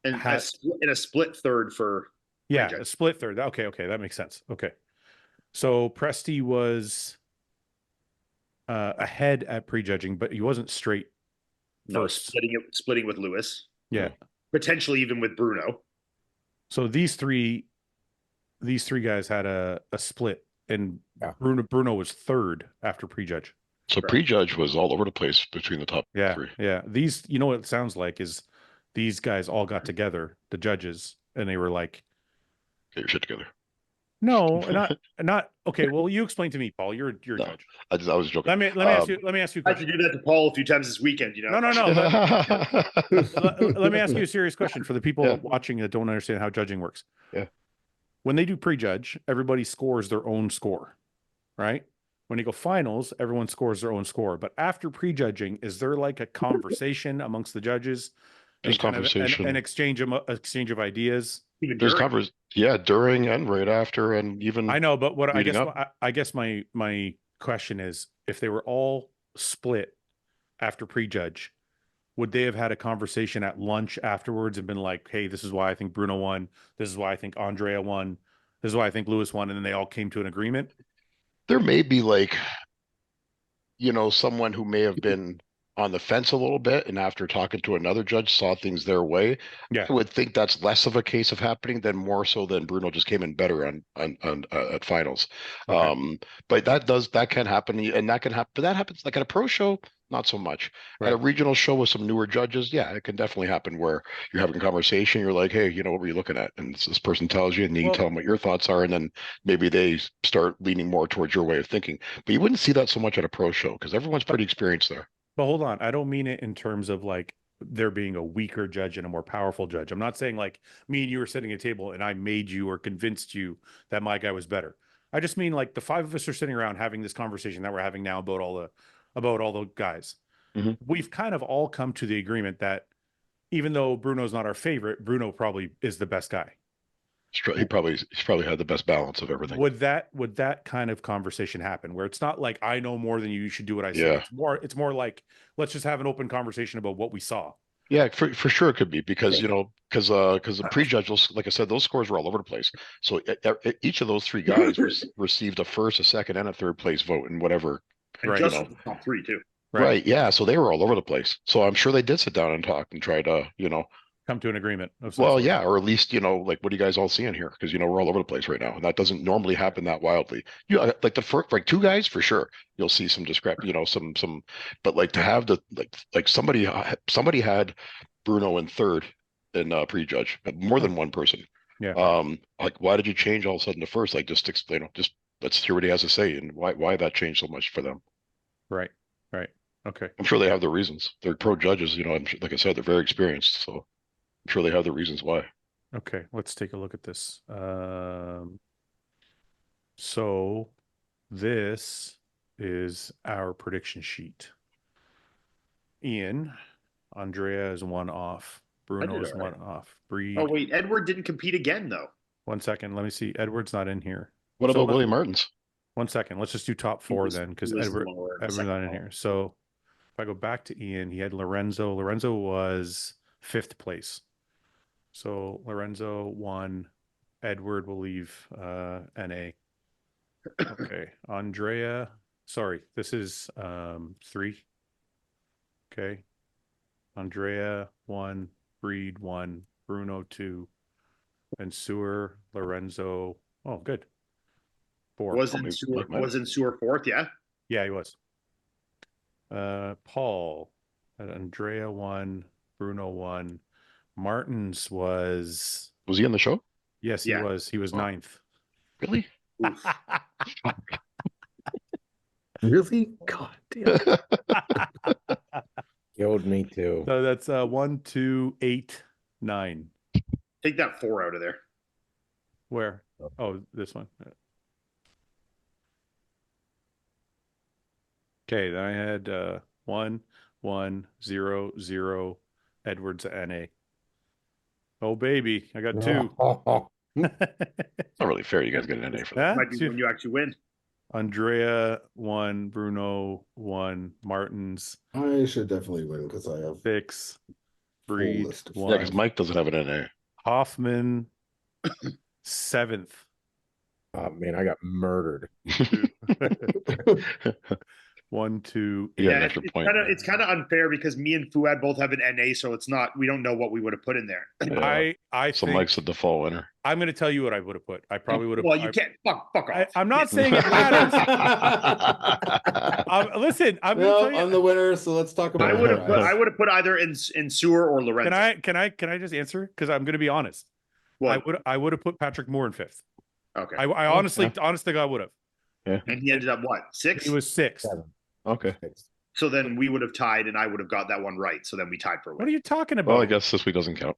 Speaker 4: and a split third for.
Speaker 2: Yeah,
Speaker 4: prejudge.
Speaker 2: a split third. Okay, that makes sense. Okay. So Presti was ahead at prejudging, but he wasn't straight
Speaker 4: No,
Speaker 2: first.
Speaker 4: splitting with Lewis.
Speaker 2: Yeah.
Speaker 4: Potentially even with Bruno.
Speaker 2: So these three guys had a split, and
Speaker 1: Yeah.
Speaker 2: Bruno was third after prejudge.
Speaker 5: So
Speaker 4: Correct.
Speaker 5: prejudge was all over the place between the top
Speaker 2: Yeah,
Speaker 5: 3.
Speaker 2: yeah. These, you know what it sounds like is these guys all got together, the judges, and they were like,
Speaker 5: Get your shit together.
Speaker 2: no, not okay. Well, you explain to me, Paul. You're a
Speaker 5: No.
Speaker 2: judge.
Speaker 5: I was joking.
Speaker 2: Let me ask you. Let me ask you a
Speaker 4: I had to
Speaker 2: question.
Speaker 4: do that to Paul a few times this weekend, you know.
Speaker 2: No. Let me ask you a serious question for the people
Speaker 5: Yeah.
Speaker 2: watching that don't understand how judging works.
Speaker 5: Yeah.
Speaker 2: When they do prejudge, everybody scores their own score, right? When you go finals, everyone scores their own score. But after prejudging, is there like a conversation amongst the judges?
Speaker 5: Just
Speaker 2: and kind of
Speaker 5: conversation.
Speaker 2: an exchange of ideas.
Speaker 4: Even
Speaker 5: There's
Speaker 4: during.
Speaker 5: during and right after, and even
Speaker 2: I know, but what
Speaker 5: leading up.
Speaker 2: I guess my question is, if they were all split after prejudge, would they have had a conversation at lunch afterwards and been like, "Hey, this is why I think Bruno won. This is why I think Andrea won. This is why I think Lewis won," and then they all came to an agreement?
Speaker 5: There may be like, someone who may have been on the fence a little bit, and after talking to another judge saw things their way.
Speaker 2: Yeah.
Speaker 5: I would think that's less of a case of happening than more so than Bruno just came in better on at finals.
Speaker 2: Okay.
Speaker 5: But that can happen, and that can happen. But that happens like at a pro show, not so much.
Speaker 2: Right.
Speaker 5: At a regional show with some newer judges, yeah, it can definitely happen where you're having a conversation. You're like, hey, what were you looking at? And this person tells you, and you tell them what your thoughts are, and then maybe they start leaning more towards your way of thinking. But you wouldn't see that so much at a pro show because everyone's pretty experienced there.
Speaker 2: But hold on, I don't mean it in terms of like there being a weaker judge and a more powerful judge. I'm not saying like me and you were sitting at a table and I made you or convinced you that my guy was better. I just mean like the 5 of us are sitting around having this conversation that we're having now about all the guys.
Speaker 5: Mhm.
Speaker 2: We've kind of all come to the agreement that even though Bruno's not our favorite, Bruno probably is the best guy.
Speaker 5: He's probably had the best balance of everything.
Speaker 2: Would that kind of conversation happen where it's not like I know more than you should do what I say?
Speaker 5: Yeah.
Speaker 2: It's more like let's just have an open conversation about what we saw.
Speaker 5: Yeah, for sure it could be because because the prejudge, like I said, those scores were all over the place. So each of those 3 guys received a first, a second, and a third place vote in whatever.
Speaker 4: And
Speaker 2: Right.
Speaker 4: just the top 3 too.
Speaker 5: Right. Yeah. So they were all over the place. So I'm sure they did sit down and talk and try to
Speaker 2: Come to an agreement of some
Speaker 5: well,
Speaker 2: sort.
Speaker 5: yeah, or at least like what are you guys all seeing here? Because we're all over the place right now, and that doesn't normally happen that wildly. Like the first, like 2 guys for sure, you'll see some discrepancy. Some, but like to have the like somebody had Bruno in third in prejudge, more than one person.
Speaker 2: Yeah.
Speaker 5: Like why did you change all of a sudden to first? Like just explain, just let's hear what he has to say and why that changed so much for them.
Speaker 2: Right. Okay.
Speaker 5: I'm sure they have their reasons. They're pro judges, like I said, they're very experienced, so I'm sure they have their reasons why.
Speaker 2: Okay. Let's take a look at this. So this is our prediction sheet. Ian, Andrea is 1 off. Bruno is 1 off. Bree.
Speaker 4: Oh wait, Edward didn't compete again though.
Speaker 2: 1 second. Let me see. Edward's not in here.
Speaker 5: What
Speaker 2: So
Speaker 5: about Willie Martins?
Speaker 2: 1 second. Let's just do top 4 then, because
Speaker 4: he was
Speaker 2: Edward's
Speaker 4: lower in the
Speaker 2: not
Speaker 4: second
Speaker 2: in here. So if I go back to Ian, he had Lorenzo. Lorenzo was 5th place. So Lorenzo won. Edward will leave NA. Okay. Andrea. Sorry, this is 3. Okay. Andrea 1, Breed 1, Bruno 2, and Sewer, Lorenzo. Oh, good. 4.
Speaker 4: Was in sewer 4th, yeah.
Speaker 2: Yeah, he was. Paul had Andrea 1, Bruno 1. Martins was
Speaker 5: he on the show?
Speaker 2: Yes, he was. He was 9th.
Speaker 5: Really?
Speaker 1: Really? God damn. Killed me too.
Speaker 2: So that's 1, 2, 8, 9.
Speaker 4: Take that 4 out of there.
Speaker 2: Where? Oh, this one. Okay, then I had 1, 1, 0, 0, Edwards NA. Oh baby, I got 2.
Speaker 5: Not really fair. You guys get an NA for that.
Speaker 2: Huh?
Speaker 4: Might be when you actually win.
Speaker 2: Andrea 1, Bruno 1, Martins
Speaker 3: I should definitely win because I have
Speaker 2: 6, Breed
Speaker 3: list of-
Speaker 2: 1.
Speaker 5: Yeah, because Mike doesn't have an NA.
Speaker 2: Hoffman 7th.
Speaker 1: Oh man, I got murdered.
Speaker 2: 1, 2, 8.
Speaker 5: Yeah,
Speaker 4: Yeah,
Speaker 5: an extra point.
Speaker 4: it's kind of unfair because me and Fouad both have an NA, so it's not. We don't know what we would have put in there.
Speaker 5: Yeah.
Speaker 2: I
Speaker 5: So
Speaker 2: think
Speaker 5: Mike's the default winner.
Speaker 2: I'm going to tell you what I would have put. I probably would have.
Speaker 4: Well, you can't. Fuck off.
Speaker 2: I'm not saying it matters. Listen, I'm going to tell you.
Speaker 3: I'm the winner, so let's talk about
Speaker 4: I would have
Speaker 3: it.
Speaker 4: put. I would have put either in sewer or Lorenzo.
Speaker 2: Can I just answer? Because I'm going to be honest.
Speaker 4: Well,
Speaker 2: I would have put Patrick Moore in 5th.
Speaker 4: okay.
Speaker 2: I honestly, honestly, I would have.
Speaker 5: Yeah.
Speaker 4: And he ended up what, 6?
Speaker 2: He was 6th.
Speaker 1: 7.
Speaker 5: Okay.
Speaker 4: So then we would have tied, and I would have got that one right. So then we tied for
Speaker 2: What are
Speaker 4: win.
Speaker 2: you talking about?
Speaker 5: Well, I guess this week doesn't count.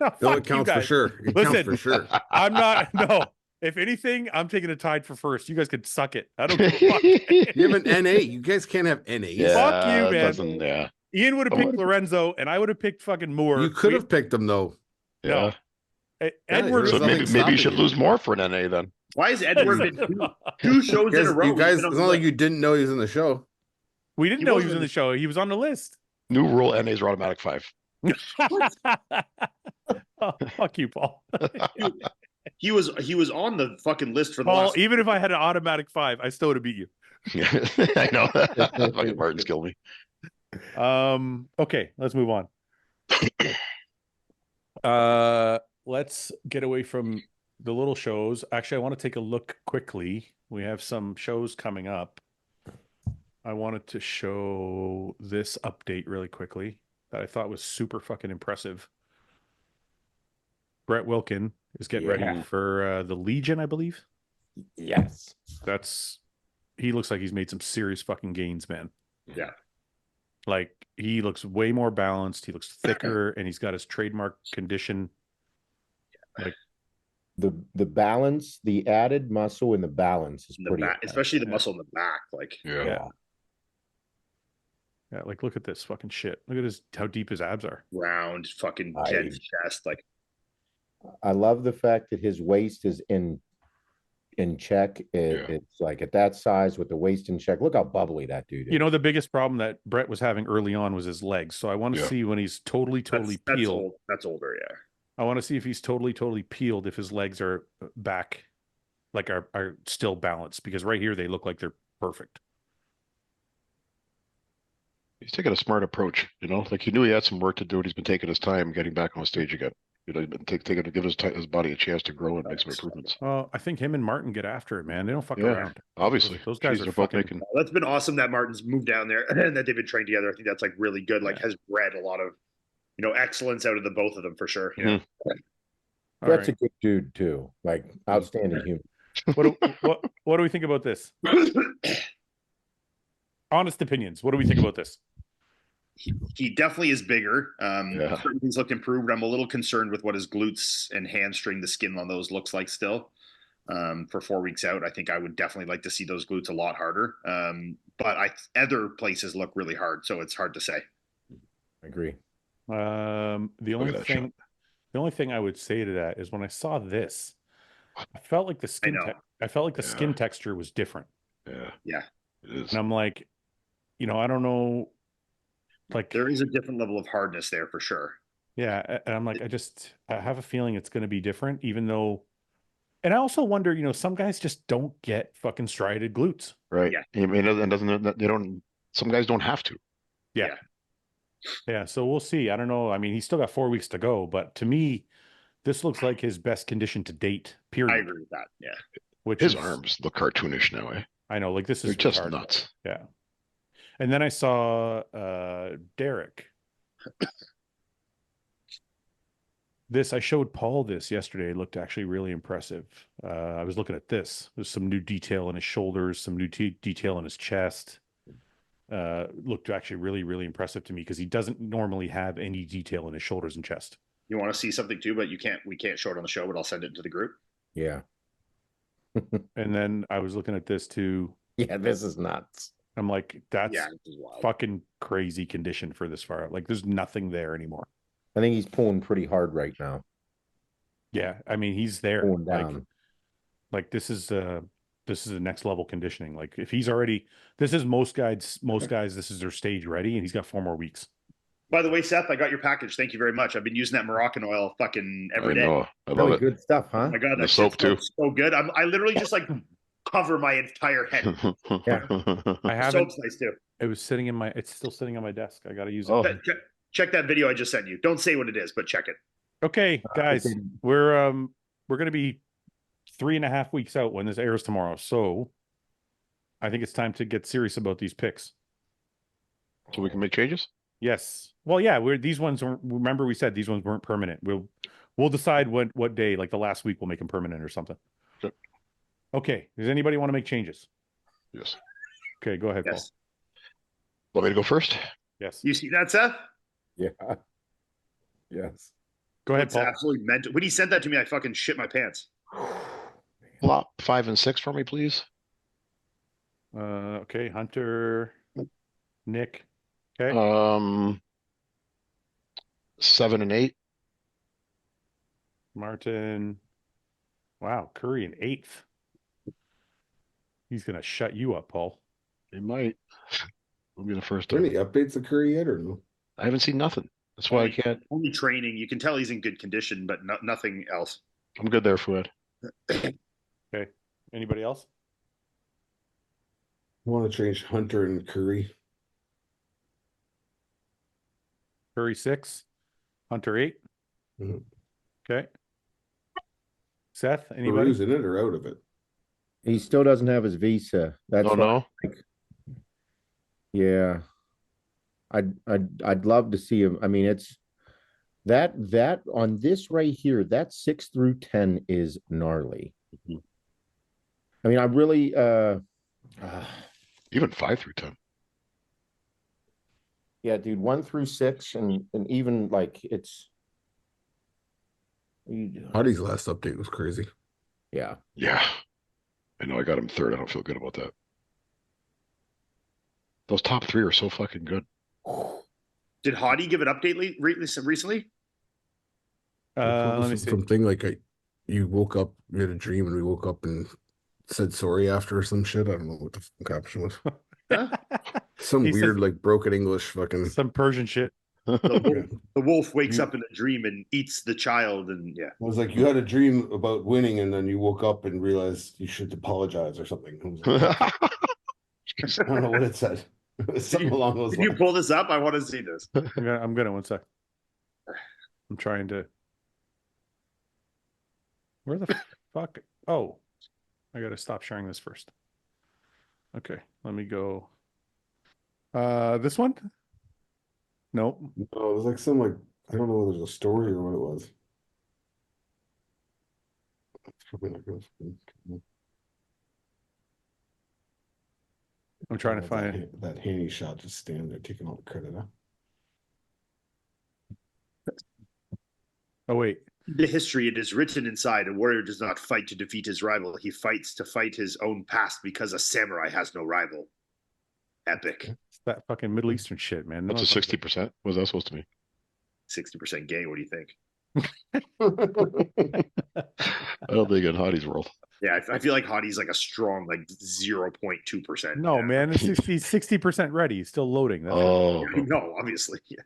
Speaker 2: No,
Speaker 3: No,
Speaker 2: fuck
Speaker 3: it
Speaker 2: you
Speaker 3: counts for
Speaker 2: guys.
Speaker 3: sure. It
Speaker 2: Listen,
Speaker 3: counts for sure.
Speaker 2: I'm not. No. If anything, I'm taking a tied for first. You guys could suck it. I don't give a fuck.
Speaker 3: You have an NA. You guys can't have NAs.
Speaker 5: Yeah,
Speaker 2: Fuck you,
Speaker 5: it
Speaker 2: man.
Speaker 5: doesn't- Yeah.
Speaker 2: Ian would have
Speaker 5: Oh,
Speaker 2: picked Lorenzo, and I would have picked fucking Moore.
Speaker 3: You could have picked them though.
Speaker 2: No.
Speaker 5: Yeah.
Speaker 2: Edward.
Speaker 3: There's
Speaker 5: So
Speaker 3: nothing
Speaker 5: maybe you
Speaker 3: stopping
Speaker 5: should
Speaker 3: you.
Speaker 5: lose more for an NA then.
Speaker 4: Why has Edward been two shows in a row?
Speaker 3: You guys,
Speaker 4: He's
Speaker 3: it's
Speaker 4: been on
Speaker 3: not
Speaker 4: the
Speaker 3: like you didn't know he was in the show.
Speaker 2: We didn't
Speaker 4: He
Speaker 2: know he was
Speaker 4: wasn't-
Speaker 2: in the show. He was on the list.
Speaker 5: New rule: NAs are automatic 5.
Speaker 2: Oh, fuck you, Paul.
Speaker 4: He was on the fucking list for the
Speaker 2: Paul,
Speaker 4: last.
Speaker 2: even if I had an automatic 5, I still would have beat you.
Speaker 5: I know. Fucking Martin's killed me.
Speaker 2: Okay, let's move on. Let's get away from the little shows. Actually, I want to take a look quickly. We have some shows coming up. I wanted to show this update really quickly that I thought was super fucking impressive. Brett Wilkin is getting ready for the Legion, I believe.
Speaker 1: Yes.
Speaker 2: He looks like he's made some serious fucking gains, man.
Speaker 4: Yeah.
Speaker 2: Like, he looks way more balanced. He looks thicker, and he's got his trademark condition. Like,
Speaker 1: The balance, the added muscle and the balance is
Speaker 4: in the
Speaker 1: pretty
Speaker 4: back, especially the muscle in the back. Like,
Speaker 2: yeah. Yeah, like, look at this fucking shit. Look at how deep his abs are.
Speaker 4: round, fucking dense chest. Like,
Speaker 1: I love the fact that his waist is in check. It's like at that size with the waist in check. Look how bubbly that dude is.
Speaker 2: You know, the biggest problem that Brett was having early on was his legs. So I want to see when he's totally
Speaker 4: that's
Speaker 2: peeled.
Speaker 4: That's older, yeah.
Speaker 2: I want to see if he's totally peeled, if his legs are back, like are still balanced, because right here they look like they're perfect.
Speaker 5: He's taking a smart approach, you know, like he knew he had some work to do and he's been taking his time getting back on stage again. You know, he's been taking to give his body a chance to grow and make some improvements.
Speaker 2: I think him and Martin get after it, man. They don't fuck around.
Speaker 5: Obviously.
Speaker 2: Those guys
Speaker 5: Jeez,
Speaker 2: are
Speaker 5: they're both
Speaker 2: fucking...
Speaker 5: making...
Speaker 4: That's been awesome that Martin's moved down there and that they've been trained together. I think that's like really good. Like, has bred a lot of, you know, excellence out of the both of them for sure. You know?
Speaker 1: Brett's a good dude too. Like, outstanding human.
Speaker 2: What do we think about this? Honest opinions. What do we think about this?
Speaker 4: He definitely is bigger.
Speaker 5: Yeah.
Speaker 4: Certain things look improved. I'm a little concerned with what his glutes and hamstring, the skin on those looks like still. For 4 weeks out, I think I would definitely like to see those glutes a lot harder. But other places look really hard, so it's hard to say.
Speaker 1: I agree.
Speaker 2: The only thing The only thing I would say to that is when I saw this, I felt like the skin
Speaker 4: know.
Speaker 2: I felt like the
Speaker 5: Yeah.
Speaker 2: skin texture was different.
Speaker 5: Yeah,
Speaker 4: Yeah.
Speaker 5: it is.
Speaker 2: And I'm like, I don't know, like
Speaker 4: There is a different level of hardness there for sure.
Speaker 2: yeah, and I'm like, I have a feeling it's going to be different, even though. And I also wonder, some guys just don't get fucking striated glutes.
Speaker 5: Right.
Speaker 4: Yeah.
Speaker 5: I mean, and doesn't they don't? Some guys don't have to.
Speaker 2: Yeah. Yeah. So we'll see. I don't know. I mean, he's still got 4 weeks to go, but to me, this looks like his best condition to date. Period.
Speaker 4: I agree with that. Yeah.
Speaker 2: Which
Speaker 5: His
Speaker 2: is,
Speaker 5: arms look cartoonish now, eh?
Speaker 2: I know, like this
Speaker 5: They're
Speaker 2: is
Speaker 5: just
Speaker 2: retarded.
Speaker 5: nuts.
Speaker 2: Yeah. And then I saw Derek. I showed Paul this yesterday. It looked actually really impressive. I was looking at this. There's some new detail in his shoulders, some new detail in his chest. Looked actually really, really impressive to me because he doesn't normally have any detail in his shoulders and chest.
Speaker 4: You want to see something too, but we can't show it on the show, but I'll send it to the group.
Speaker 1: Yeah.
Speaker 2: And then I was looking at this too.
Speaker 1: Yeah, this is nuts.
Speaker 2: I'm like, that's
Speaker 4: Yeah, this is wild.
Speaker 2: fucking crazy condition for this far out. Like, there's nothing there anymore.
Speaker 1: I think he's pulling pretty hard right now.
Speaker 2: Yeah, I mean, he's there.
Speaker 1: Pulling down.
Speaker 2: Like this is the next level conditioning. Like if he's already, this is most guys, this is their stage ready, and he's got 4 more weeks.
Speaker 4: By the way, Seth, I got your package. Thank you very much. I've been using that Moroccan oil fucking every day.
Speaker 5: I love
Speaker 1: Really
Speaker 5: it.
Speaker 1: good stuff, huh?
Speaker 4: Oh my God,
Speaker 5: The
Speaker 4: that
Speaker 5: soap
Speaker 4: shit
Speaker 5: too.
Speaker 4: smells so good. I literally just like cover my entire head.
Speaker 1: Yeah.
Speaker 2: I haven't.
Speaker 4: Soap's nice too.
Speaker 2: It was sitting in my. It's still sitting on my desk. I got to use it.
Speaker 5: Oh.
Speaker 4: Check that video I just sent you. Don't say what it is, but check it.
Speaker 2: Okay, guys,
Speaker 1: Okay.
Speaker 2: we're gonna be 3.5 weeks out when this airs tomorrow. So I think it's time to get serious about these picks.
Speaker 5: So we can make changes?
Speaker 2: Yes. Well, yeah. These ones. Remember, we said these ones weren't permanent. We'll decide what day, like the last week, we'll make them permanent or something.
Speaker 5: Sure.
Speaker 2: Okay. Does anybody want to make changes?
Speaker 5: Yes.
Speaker 2: Okay, go ahead,
Speaker 4: Yes.
Speaker 5: Want me to go first?
Speaker 2: Paul. Yes.
Speaker 4: You see that, Seth?
Speaker 1: Yeah. Yes.
Speaker 2: Go ahead,
Speaker 4: It's
Speaker 2: Paul.
Speaker 4: absolutely mental. When he sent that to me, I fucking shit my pants.
Speaker 5: Flop 5 and 6 for me, please.
Speaker 2: Okay, Hunter, Nick. Okay.
Speaker 5: 7 and 8.
Speaker 2: Martin. Wow, Curry in 8th. He's gonna shut you up, Paul.
Speaker 5: They might. Will be the first
Speaker 3: Are there
Speaker 5: time.
Speaker 3: any updates of Curry yet or no?
Speaker 5: I haven't seen nothing. That's why I can't.
Speaker 4: Only training. You can tell he's in good condition, but nothing else.
Speaker 5: I'm good there, Fouad.
Speaker 2: Okay. Anybody else?
Speaker 3: I want to change Hunter and Curry.
Speaker 2: Curry 6, Hunter 8.
Speaker 3: Mhm.
Speaker 2: Okay. Seth,
Speaker 3: Are we
Speaker 2: anybody?
Speaker 3: using it or out of it?
Speaker 1: He still doesn't have his visa. That's
Speaker 5: Oh,
Speaker 1: why,
Speaker 5: no?
Speaker 1: yeah. I'd love to see him. I mean, it's that on this right here, that 6 through 10 is gnarly.
Speaker 5: Mhm.
Speaker 1: I mean, I really
Speaker 5: Even 5 through 10.
Speaker 1: yeah, dude, 1 through 6 and even like it's
Speaker 3: Hardy's last update was crazy.
Speaker 1: yeah.
Speaker 5: Yeah. I know I got him 3rd. I don't feel good about that. Those top 3 are so fucking good.
Speaker 4: Did Hottie give an update recently?
Speaker 2: Let me see.
Speaker 3: Something like you woke up, you had a dream, and we woke up and said sorry after or some shit. I don't know what the caption was. Some
Speaker 2: He
Speaker 3: weird,
Speaker 2: said-
Speaker 3: like broken English fucking.
Speaker 2: Some Persian shit.
Speaker 4: The wolf wakes
Speaker 3: You-
Speaker 4: up in a dream and eats the child, and yeah.
Speaker 3: It was like you had a dream about winning, and then you woke up and realized you should apologize or something. I was like, I don't know what it said. It was something along those
Speaker 4: Can you
Speaker 3: lines.
Speaker 4: pull this up? I want to see this.
Speaker 2: I'm gonna 1 sec. I'm trying to. Where the fuck? Oh, I gotta stop sharing this first. Okay, let me go. This one? Nope.
Speaker 3: Oh, it was like some like I don't know whether there's a story or what it was. It's probably not good.
Speaker 2: I'm trying to find.
Speaker 3: that handy shot, just standing there taking all the credit. Huh?
Speaker 2: Oh wait.
Speaker 4: The history, it is written inside, a warrior does not fight to defeat his rival. He fights to fight his own past because a samurai has no rival. Epic.
Speaker 2: It's that fucking Middle Eastern shit, man.
Speaker 5: That's a 60%. What was that supposed to be?
Speaker 4: 60% gay. What do you think?
Speaker 5: I don't think in Hottie's world.
Speaker 4: Yeah, I feel like Hottie's like a strong like 0.2%.
Speaker 2: No, man, it's 60% ready. He's still loading. That's
Speaker 5: Oh,
Speaker 4: No, obviously. Yeah.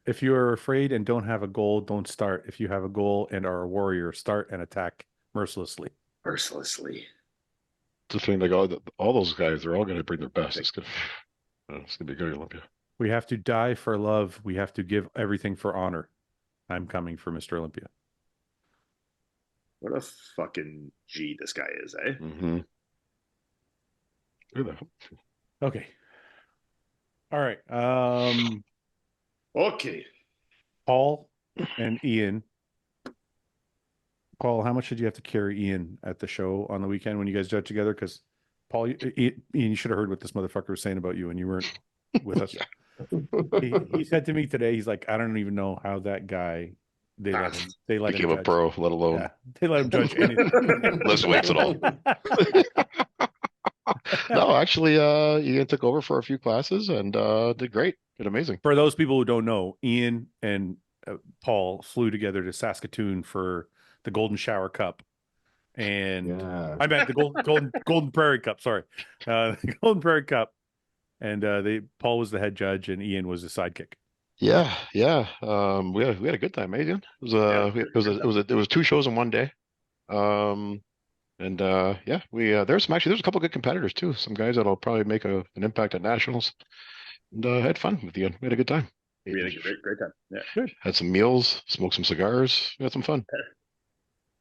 Speaker 2: If you are afraid and don't have a goal, don't start. If you have a goal and are a warrior, start and attack mercilessly.
Speaker 4: Mercilessly.
Speaker 5: the thing. Like all those guys, they're all going to bring their best. It's gonna be good, Olympia.
Speaker 2: We have to die for love. We have to give everything for honor. I'm coming for Mr. Olympia.
Speaker 4: What a fucking G this guy is, eh?
Speaker 5: Mm-hmm. Look at that.
Speaker 2: Okay. All right.
Speaker 4: Okay.
Speaker 2: Paul and Ian. Paul, how much did you have to carry Ian at the show on the weekend when you guys judged together? Because Paul, Ian, you should have heard what this motherfucker was saying about you, and you weren't with us. He said to me today, he's like, I don't even know how that guy they let him
Speaker 5: Became a
Speaker 2: judge.
Speaker 5: pro, let alone
Speaker 2: Yeah, they let him judge anything.
Speaker 5: less weights at all. No, actually, Ian took over for a few classes and did great. Did amazing.
Speaker 2: For those people who don't know, Ian and Paul flew together to Saskatoon for the Golden Shower Cup, and I meant the Golden Prairie Cup. Sorry, the Golden Prairie Cup, and Paul was the head judge and Ian was the sidekick.
Speaker 5: Yeah. We had a good time, Ian. It was 2 shows in one day. There's a couple good competitors too. Some guys that'll probably make an impact at nationals. And had fun with Ian. We had a good time.
Speaker 4: We had a great time. Yeah.
Speaker 2: Good.
Speaker 5: Had some meals, smoked some cigars. We had some fun.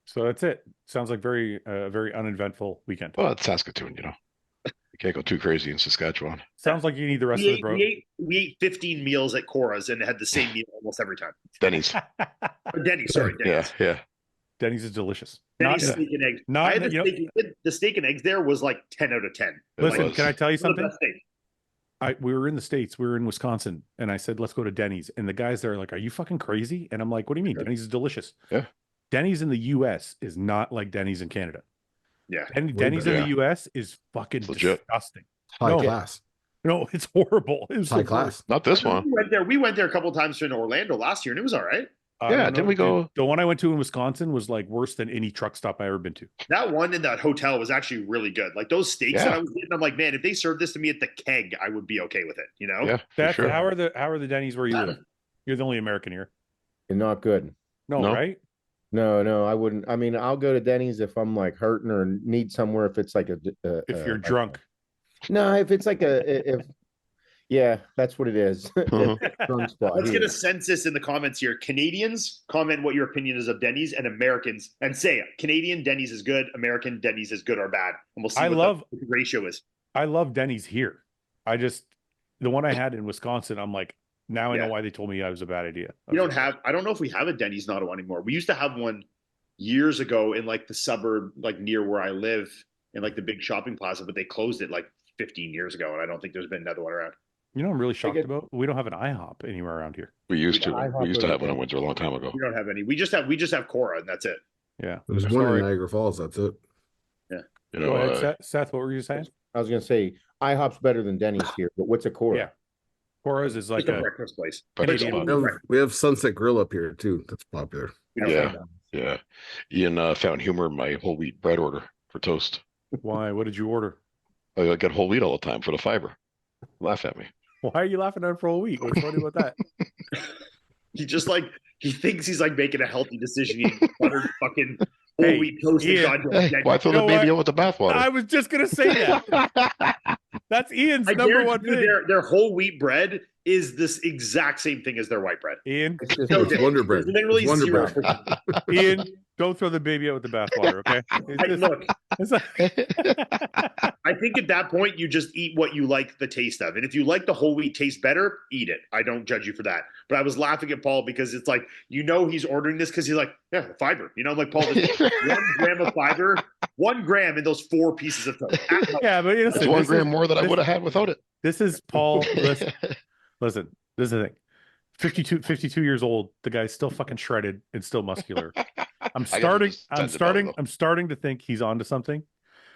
Speaker 2: So that's it. Sounds like very uneventful weekend.
Speaker 5: Well, it's Saskatoon, you can't go too crazy in Saskatchewan.
Speaker 2: Sounds like you need the rest of the bro.
Speaker 4: We ate 15 meals at Cora's and had the same meal almost every time.
Speaker 5: Denny's.
Speaker 4: Denny's, sorry. Denny's.
Speaker 5: Yeah.
Speaker 2: Denny's is delicious.
Speaker 4: Denny's steak and eggs. I had the steak and eggs there was like 10 out of 10.
Speaker 2: Listen, can I tell you something?
Speaker 4: The best steak.
Speaker 2: We were in the States, we were in Wisconsin, and I said, let's go to Denny's. And the guys there are like, are you fucking crazy? And I'm like, what do you mean? Denny's is delicious.
Speaker 5: Yeah.
Speaker 2: Denny's in the US is not like Denny's in Canada.
Speaker 4: Yeah.
Speaker 2: Denny's in the US is fucking disgusting.
Speaker 3: High class.
Speaker 2: No, it's horrible. It was
Speaker 3: high class.
Speaker 5: Not this one.
Speaker 4: We went there a couple of times in Orlando last year, and it was all right.
Speaker 5: Yeah, didn't we go?
Speaker 2: The one I went to in Wisconsin was like worse than any truck stop I ever been to.
Speaker 4: That one in that hotel was actually really good. Like those steaks that I was getting, I'm like, man, if they served this to me at the Keg, I would be okay with it.
Speaker 5: Yeah, sure.
Speaker 2: How are the Denny's where you live? You're the only American here.
Speaker 1: And not good.
Speaker 2: No, right?
Speaker 1: No, I wouldn't. I mean, I'll go to Denny's if I'm like hurting or need somewhere. If it's like
Speaker 2: if you're drunk.
Speaker 1: No, if it's like yeah, that's what it is. Drunk spot.
Speaker 4: Let's get a census in the comments here. Canadians, comment what your opinion is of Denny's, and Americans, and say Canadian Denny's is good, American Denny's is good or bad, and we'll see what the ratio is.
Speaker 2: I love Denny's here. The one I had in Wisconsin, I'm like, now I know why they told me I was a bad idea. I don't know if we have a Denny's in Ottawa anymore. We used to have one years ago in like the suburb, like near where I live, in like the big shopping plaza, but they closed it like 15 years ago, and I don't think there's been another one around. You know what I'm really shocked about? We don't have an IHOP anywhere around here.
Speaker 5: We used to have one in Windsor a long time ago.
Speaker 4: We don't have any. We just have Cora, and that's it.
Speaker 2: Yeah.
Speaker 3: There's one in Niagara Falls, that's it.
Speaker 4: Yeah.
Speaker 2: Go ahead, Seth, what were you saying?
Speaker 1: I was gonna say IHOP's better than Denny's here, but what's a Cora?
Speaker 2: Yeah. Cora's is like
Speaker 4: a breakfast place.
Speaker 3: We have Sunset Grill up here too. That's popular.
Speaker 5: Yeah. Ian found humor in my whole wheat bread order for toast.
Speaker 2: Why? What did you order?
Speaker 5: I get whole wheat all the time for the fiber. Laugh at me.
Speaker 2: Why are you laughing at it for a week? What's funny about that?
Speaker 4: He thinks he's like making a healthy decision. He buttered fucking whole wheat toast.
Speaker 5: Why throw the baby out with the bathwater?
Speaker 2: I was just gonna say that. That's Ian's number one thing.
Speaker 4: Their whole wheat bread is this exact same thing as their white bread.
Speaker 2: Ian,
Speaker 3: it's Wonder Bread. Wonder Bread.
Speaker 2: Ian, don't throw the baby out with the bathwater, okay?
Speaker 4: I think at that point you just eat what you like the taste of, and if you like the whole wheat taste better, eat it. I don't judge you for that. But I was laughing at Paul because it's like he's ordering this because he's like, yeah, fiber. I'm like, Paul, there's 1 gram of fiber, 1 gram in those 4 pieces of toast.
Speaker 2: Yeah, but
Speaker 5: it's 1 gram more than I would have had without it.
Speaker 2: This is Paul. Listen, this is the thing. 52 years old. The guy's still fucking shredded and still muscular. I'm starting to think he's onto something.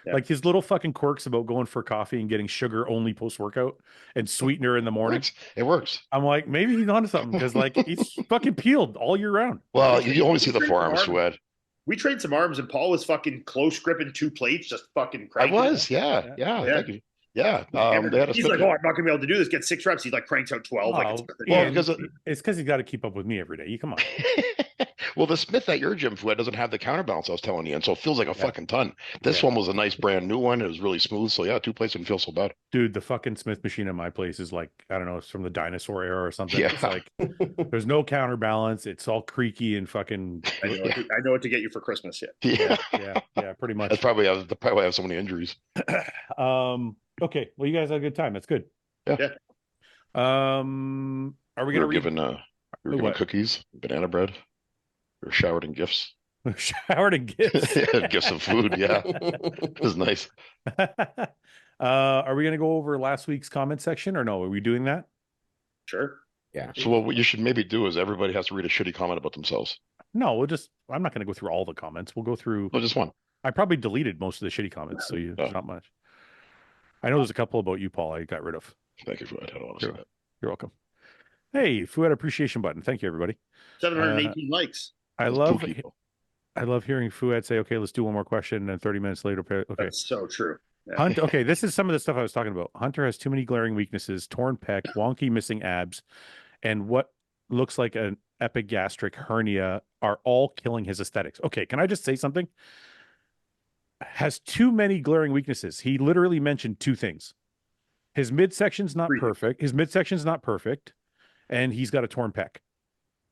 Speaker 4: Yeah.
Speaker 2: Like his little fucking quirks about going for coffee and getting sugar only post workout and sweetener in the morning.
Speaker 5: It works.
Speaker 2: I'm like, maybe he's onto something because like he's fucking peeled all year round.
Speaker 5: Well, you only see the
Speaker 4: Great
Speaker 5: forearms,
Speaker 4: arms.
Speaker 5: Fouad.
Speaker 4: We trained some arms, and Paul was fucking close gripping 2 plates, just fucking
Speaker 5: I
Speaker 4: cranking.
Speaker 5: was, yeah. Thank you. Yeah. They had a
Speaker 4: He's like, oh, I'm not gonna be able to do this. Get 6 reps. He like cranks out 12. Like
Speaker 2: Well,
Speaker 5: because
Speaker 2: it's because he's got to keep up with me every day. You come on.
Speaker 5: well, the Smith at your gym, Fouad, doesn't have the counterbalance I was telling you, and so it feels like a fucking ton. This one was a nice brand new one. It was really smooth. So yeah, 2 plates didn't feel so bad.
Speaker 2: Dude, the fucking Smith machine at my place is like, I don't know, it's from the dinosaur era or something.
Speaker 5: Yeah.
Speaker 2: It's like there's no counterbalance. It's all creaky and fucking.
Speaker 4: I know what to get you for Christmas. Yeah.
Speaker 2: Yeah, pretty much.
Speaker 5: That's probably why I have so many injuries.
Speaker 2: Okay, well, you guys had a good time. That's good.
Speaker 5: Yeah.
Speaker 2: Are we
Speaker 5: We
Speaker 2: gonna
Speaker 5: were given cookies, banana bread. We were showered in gifts.
Speaker 2: showered in gifts?
Speaker 5: Gifts of food. Yeah, it was nice.
Speaker 2: Are we gonna go over last week's comment section or no? Are we doing that?
Speaker 4: Sure.
Speaker 1: Yeah.
Speaker 5: So what you should maybe do is everybody has to read a shitty comment about themselves.
Speaker 2: No, I'm not gonna go through all the comments. We'll go through.
Speaker 5: No, just one.
Speaker 2: I probably deleted most of the shitty comments, so there's not much. I know there's a couple about you, Paul. I got rid of.
Speaker 5: Thank you, Fouad. I don't want to say that.
Speaker 2: You're welcome. Hey, Fouad appreciation button. Thank you, everybody.
Speaker 4: 718 likes.
Speaker 2: I love hearing Fouad say, "Okay, let's do one more question," and then 30 minutes later, okay.
Speaker 4: That's so true. Yeah.
Speaker 2: Hunt. Okay, this is some of the stuff I was talking about. Hunter has too many glaring weaknesses: torn pec, wonky missing abs, and what looks like an epigastric hernia are all killing his aesthetics. Okay, can I just say something? Has too many glaring weaknesses. He literally mentioned 2 things. His midsection's not perfect. His midsection's not perfect, and he's got a torn pec.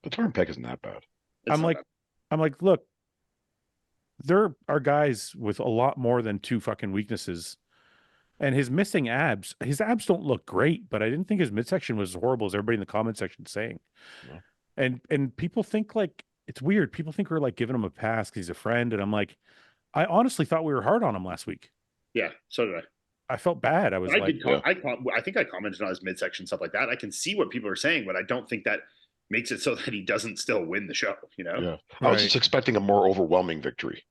Speaker 5: The torn pec isn't that bad.
Speaker 2: I'm like, look, there are guys with a lot more than 2 fucking weaknesses, and his missing abs. His abs don't look great, but I didn't think his midsection was as horrible as everybody in the comment section saying. No. And people think like it's weird. People think we're like giving him a pass because he's a friend, and I'm like, I honestly thought we were hard on him last week.
Speaker 4: Yeah, so did I.
Speaker 2: I felt bad. I was like,
Speaker 4: I think I commented on his midsection stuff like that. I can see what people are saying, but I don't think that makes it so that he doesn't still win the show. You know?
Speaker 5: Yeah. I was just expecting a more overwhelming victory.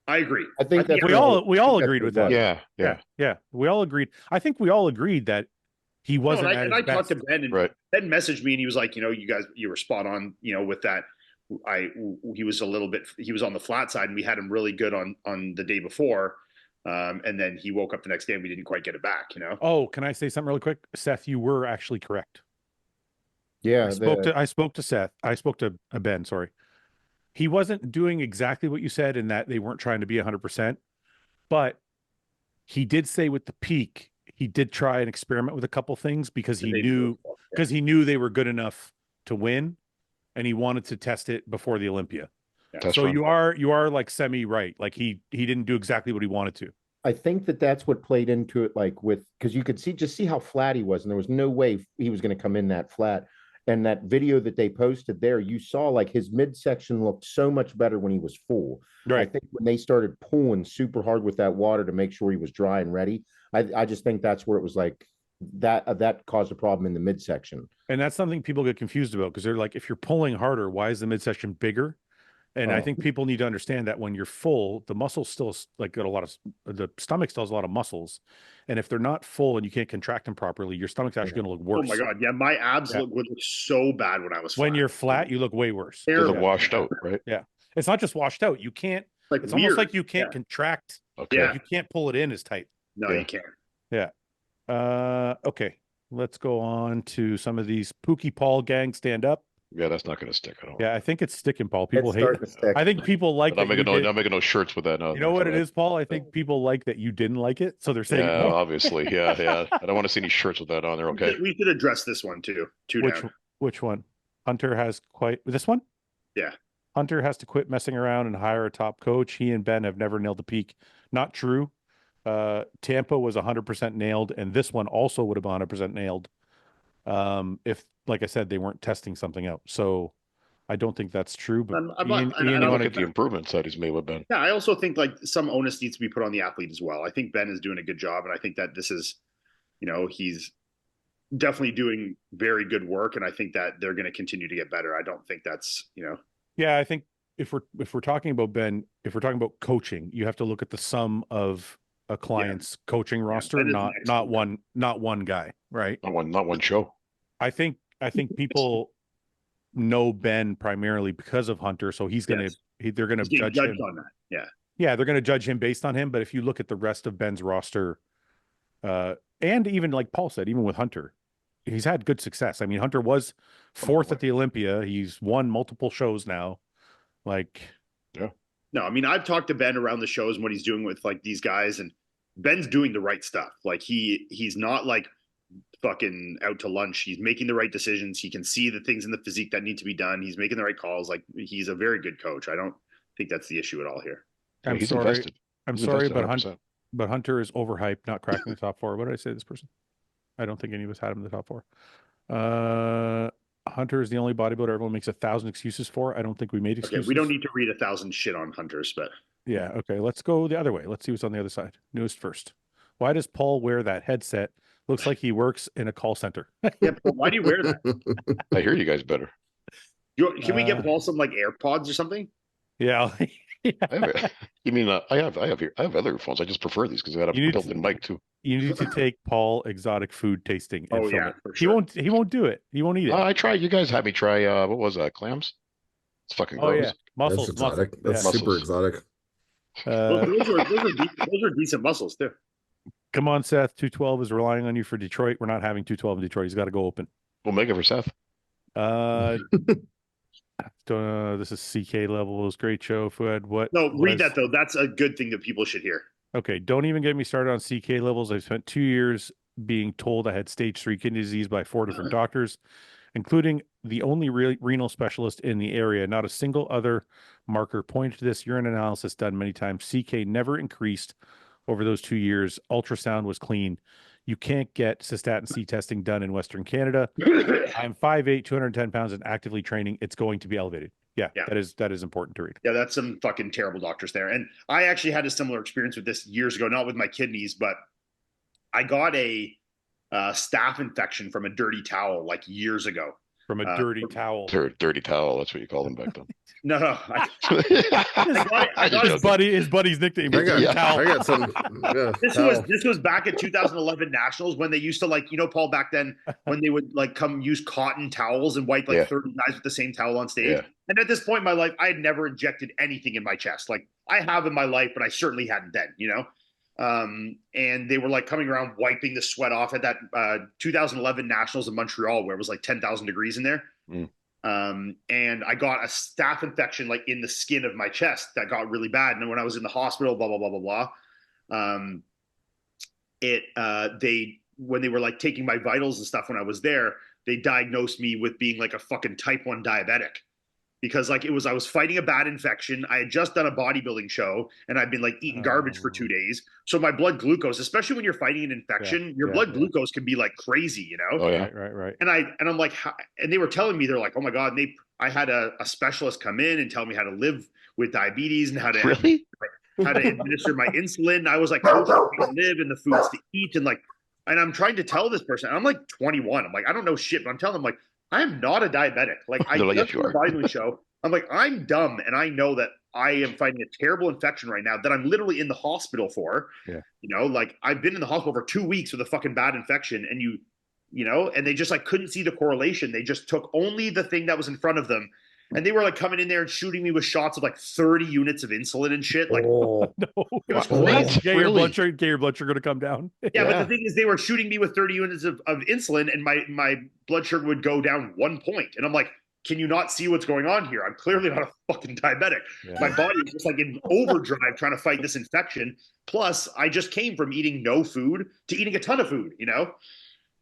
Speaker 4: I agree.
Speaker 1: I think that
Speaker 2: we all agreed with that.
Speaker 5: Yeah.
Speaker 2: We all agreed. I think we all agreed that he wasn't.
Speaker 4: And I talked to Ben, and Ben messaged me, and he was like, you guys, you were spot on, with that. He was on the flat side, and we had him really good on the day before. And then he woke up the next day and we didn't quite get it back, Oh,
Speaker 2: can I say something really quick? Seth, you were actually correct.
Speaker 1: Yeah.
Speaker 2: I spoke to Seth. I spoke to Ben, sorry. He wasn't doing exactly what you said in that they weren't trying to be 100%, but he did say with the peak, he did try and experiment with a couple things because he knew they were good enough to win, and he wanted to test it before the Olympia. Yeah. So you are like semi right. Like he didn't do exactly what he wanted to.
Speaker 1: I think that's what played into it, like because you could see how flat he was, and there was no way he was going to come in that flat. And that video that they posted there, you saw like his midsection looked so much better when he was full. Right. I think when they started pulling super hard with that water to make sure he was dry and ready, I just think that's where it was like that caused a problem in the midsection. And that's something people get confused about because they're like, if you're pulling harder, why is the midsection bigger? And I think people need to understand that when you're full, the muscles still like got the stomach still has a lot of muscles. And if they're not full and you can't contract them properly, your stomach's actually going to look worse.
Speaker 4: Oh my God. Yeah. My abs would look so bad when I was flat.
Speaker 2: When you're flat, you look way worse.
Speaker 5: They look washed out, right?
Speaker 2: Yeah. It's not just washed out. You can't, it's almost like you can't contract.
Speaker 5: Okay.
Speaker 2: Yeah. You can't pull it in as tight.
Speaker 4: No, you can't.
Speaker 2: Yeah. Okay. Let's go on to some of these Pookie Paul gang stand up.
Speaker 5: Yeah, that's not going to stick at all.
Speaker 2: Yeah, I think it's sticking, Paul. People hate it. I think people like
Speaker 5: that. I'm making no shirts with that. No,
Speaker 2: you know what it is, Paul? I think people like that you didn't like it, so they're saying.
Speaker 5: Yeah, obviously. Yeah. I don't want to see any shirts with that on there. Okay.
Speaker 4: We could address this one too.
Speaker 2: Which one? Hunter has this one?
Speaker 4: Yeah.
Speaker 2: Hunter has to quit messing around and hire a top coach. He and Ben have never nailed the peak. Not true. Tampa was 100% nailed, and this one also would have been 100% nailed. If, like I said, they weren't testing something out. So I don't think that's true. But
Speaker 5: Ian, look at the improvements that he's made with Ben.
Speaker 4: Yeah, I also think like some onus needs to be put on the athlete as well. I think Ben is doing a good job, and I think that this is, he's definitely doing very good work, and I think that they're going to continue to get better. I don't think that's,
Speaker 2: Yeah, I think if we're talking about Ben, if we're talking about coaching, you have to look at the sum of a client's coaching roster,
Speaker 4: Ben is an
Speaker 2: not
Speaker 4: excellent
Speaker 2: one guy, right?
Speaker 5: Not one show.
Speaker 2: I think people know Ben primarily because of Hunter, so they're gonna
Speaker 4: He's getting
Speaker 2: judge
Speaker 4: judged
Speaker 2: him.
Speaker 4: on that. Yeah.
Speaker 2: Yeah, they're gonna judge him based on him. But if you look at the rest of Ben's roster, and even like Paul said, even with Hunter, he's had good success. I mean, Hunter was 4th at the Olympia. He's won multiple shows now. Like,
Speaker 5: yeah.
Speaker 4: No, I mean, I've talked to Ben around the shows and what he's doing with like these guys, and Ben's doing the right stuff. Like he's not like fucking out to lunch. He's making the right decisions. He can see the things in the physique that need to be done. He's making the right calls. Like he's a very good coach. I don't think that's the issue at all here.
Speaker 2: I'm
Speaker 5: He's
Speaker 2: sorry.
Speaker 5: invested.
Speaker 2: I'm
Speaker 5: He's
Speaker 2: sorry,
Speaker 5: invested
Speaker 2: but Hunter is overhyped, not cracking the top 4. What did I say to this person? I don't think any of us had him in the top 4. Hunter is the only bodybuilder everyone makes 1,000 excuses for. I don't think we made excuses.
Speaker 4: Okay, we don't need to read 1,000 shit on Hunters, but
Speaker 2: yeah, okay. Let's go the other way. Let's see what's on the other side. Newest first. Why does Paul wear that headset? Looks like he works in a call center.
Speaker 4: yeah, but why do you wear that?
Speaker 5: I hear you guys better.
Speaker 4: Can we get Paul some like AirPods or something?
Speaker 2: Yeah.
Speaker 5: You mean I have other phones. I just prefer these because they got a built-in mic too.
Speaker 2: You need to take Paul exotic food tasting. And
Speaker 4: Oh
Speaker 2: film
Speaker 4: yeah,
Speaker 2: it.
Speaker 4: for sure.
Speaker 2: He won't do it. He won't eat it.
Speaker 5: I tried. You guys had me try. What was that? Clams. It's fucking
Speaker 2: Oh
Speaker 5: gross.
Speaker 2: yeah, mussels.
Speaker 3: That's exotic.
Speaker 2: Mussels.
Speaker 3: That's super
Speaker 5: Mussels.
Speaker 3: exotic.
Speaker 4: Those are decent muscles too.
Speaker 2: Come on, Seth. 212 is relying on you for Detroit. We're not having 212 in Detroit. He's got to go open.
Speaker 5: Omega for Seth.
Speaker 2: This is CK levels. Great show, Fouad. What?
Speaker 4: No, read that though. That's a good thing that people should hear.
Speaker 2: Okay, don't even get me started on CK levels. I spent 2 years being told I had stage 3 kidney disease by 4 different doctors, including the only renal specialist in the area. Not a single other marker pointed to this. Urine analysis done many times. CK never increased over those 2 years. Ultrasound was clean. You can't get cystatin C testing done in Western Canada. I'm 5'8", 210 pounds and actively training. It's going to be elevated. Yeah, that is important to read.
Speaker 4: Yeah, that's some fucking terrible doctors there. And I actually had a similar experience with this years ago, not with my kidneys, but I got a staph infection from a dirty towel like years ago.
Speaker 2: From a dirty towel.
Speaker 5: Dirty towel. That's what you call them back then.
Speaker 4: No.
Speaker 2: His buddy's nickname was Dirty Towel.
Speaker 3: I got some. Yeah,
Speaker 4: this was back in 2011 Nationals when they used to Paul back then when they would come use cotton towels and wipe 30 guys with the same towel on stage.
Speaker 5: Yeah.
Speaker 4: And at this point in my life, I had never injected anything in my chest. Like I have in my life, but I certainly hadn't then, and they were coming around wiping the sweat off at that 2011 Nationals in Montreal where it was 10,000 degrees in there. And I got a staph infection in the skin of my chest that got really bad. And then when I was in the hospital, blah, blah, blah, blah, blah. When they were taking my vitals and stuff when I was there, they diagnosed me with being a fucking type 1 diabetic. Because I was fighting a bad infection. I had just done a bodybuilding show and I'd been eating garbage for 2 days. So my blood glucose, especially when you're fighting an infection, your blood glucose can be crazy,
Speaker 5: Oh yeah.
Speaker 2: Right.
Speaker 4: And I'm like, and they were telling me, they're like, oh my God. And I had a specialist come in and tell me how to live with diabetes and how to how to administer my insulin. I was like, how to live and the foods to eat. And I'm trying to tell this person, I'm 21. I'm I don't know shit, but I'm telling them I am not a diabetic. I just did a bodybuilding show. I'm I'm dumb. And I know that I am fighting a terrible infection right now that I'm literally in the hospital for.
Speaker 2: Yeah.
Speaker 4: I've been in the hospital for 2 weeks with a fucking bad infection and and they just couldn't see the correlation. They just took only the thing that was in front of them. And they were coming in there and shooting me with shots of 30 units of insulin and shit.
Speaker 2: No.
Speaker 4: It was
Speaker 5: What?
Speaker 2: Get your blood sugar going to come down.
Speaker 4: Yeah, but the thing is, they were shooting me with 30 units of insulin, and my blood sugar would go down 1 point. And I'm like, can you not see what's going on here? I'm clearly not a fucking diabetic. Yeah. My body is just in overdrive trying to fight this infection. Plus, I just came from eating no food to eating a ton of food,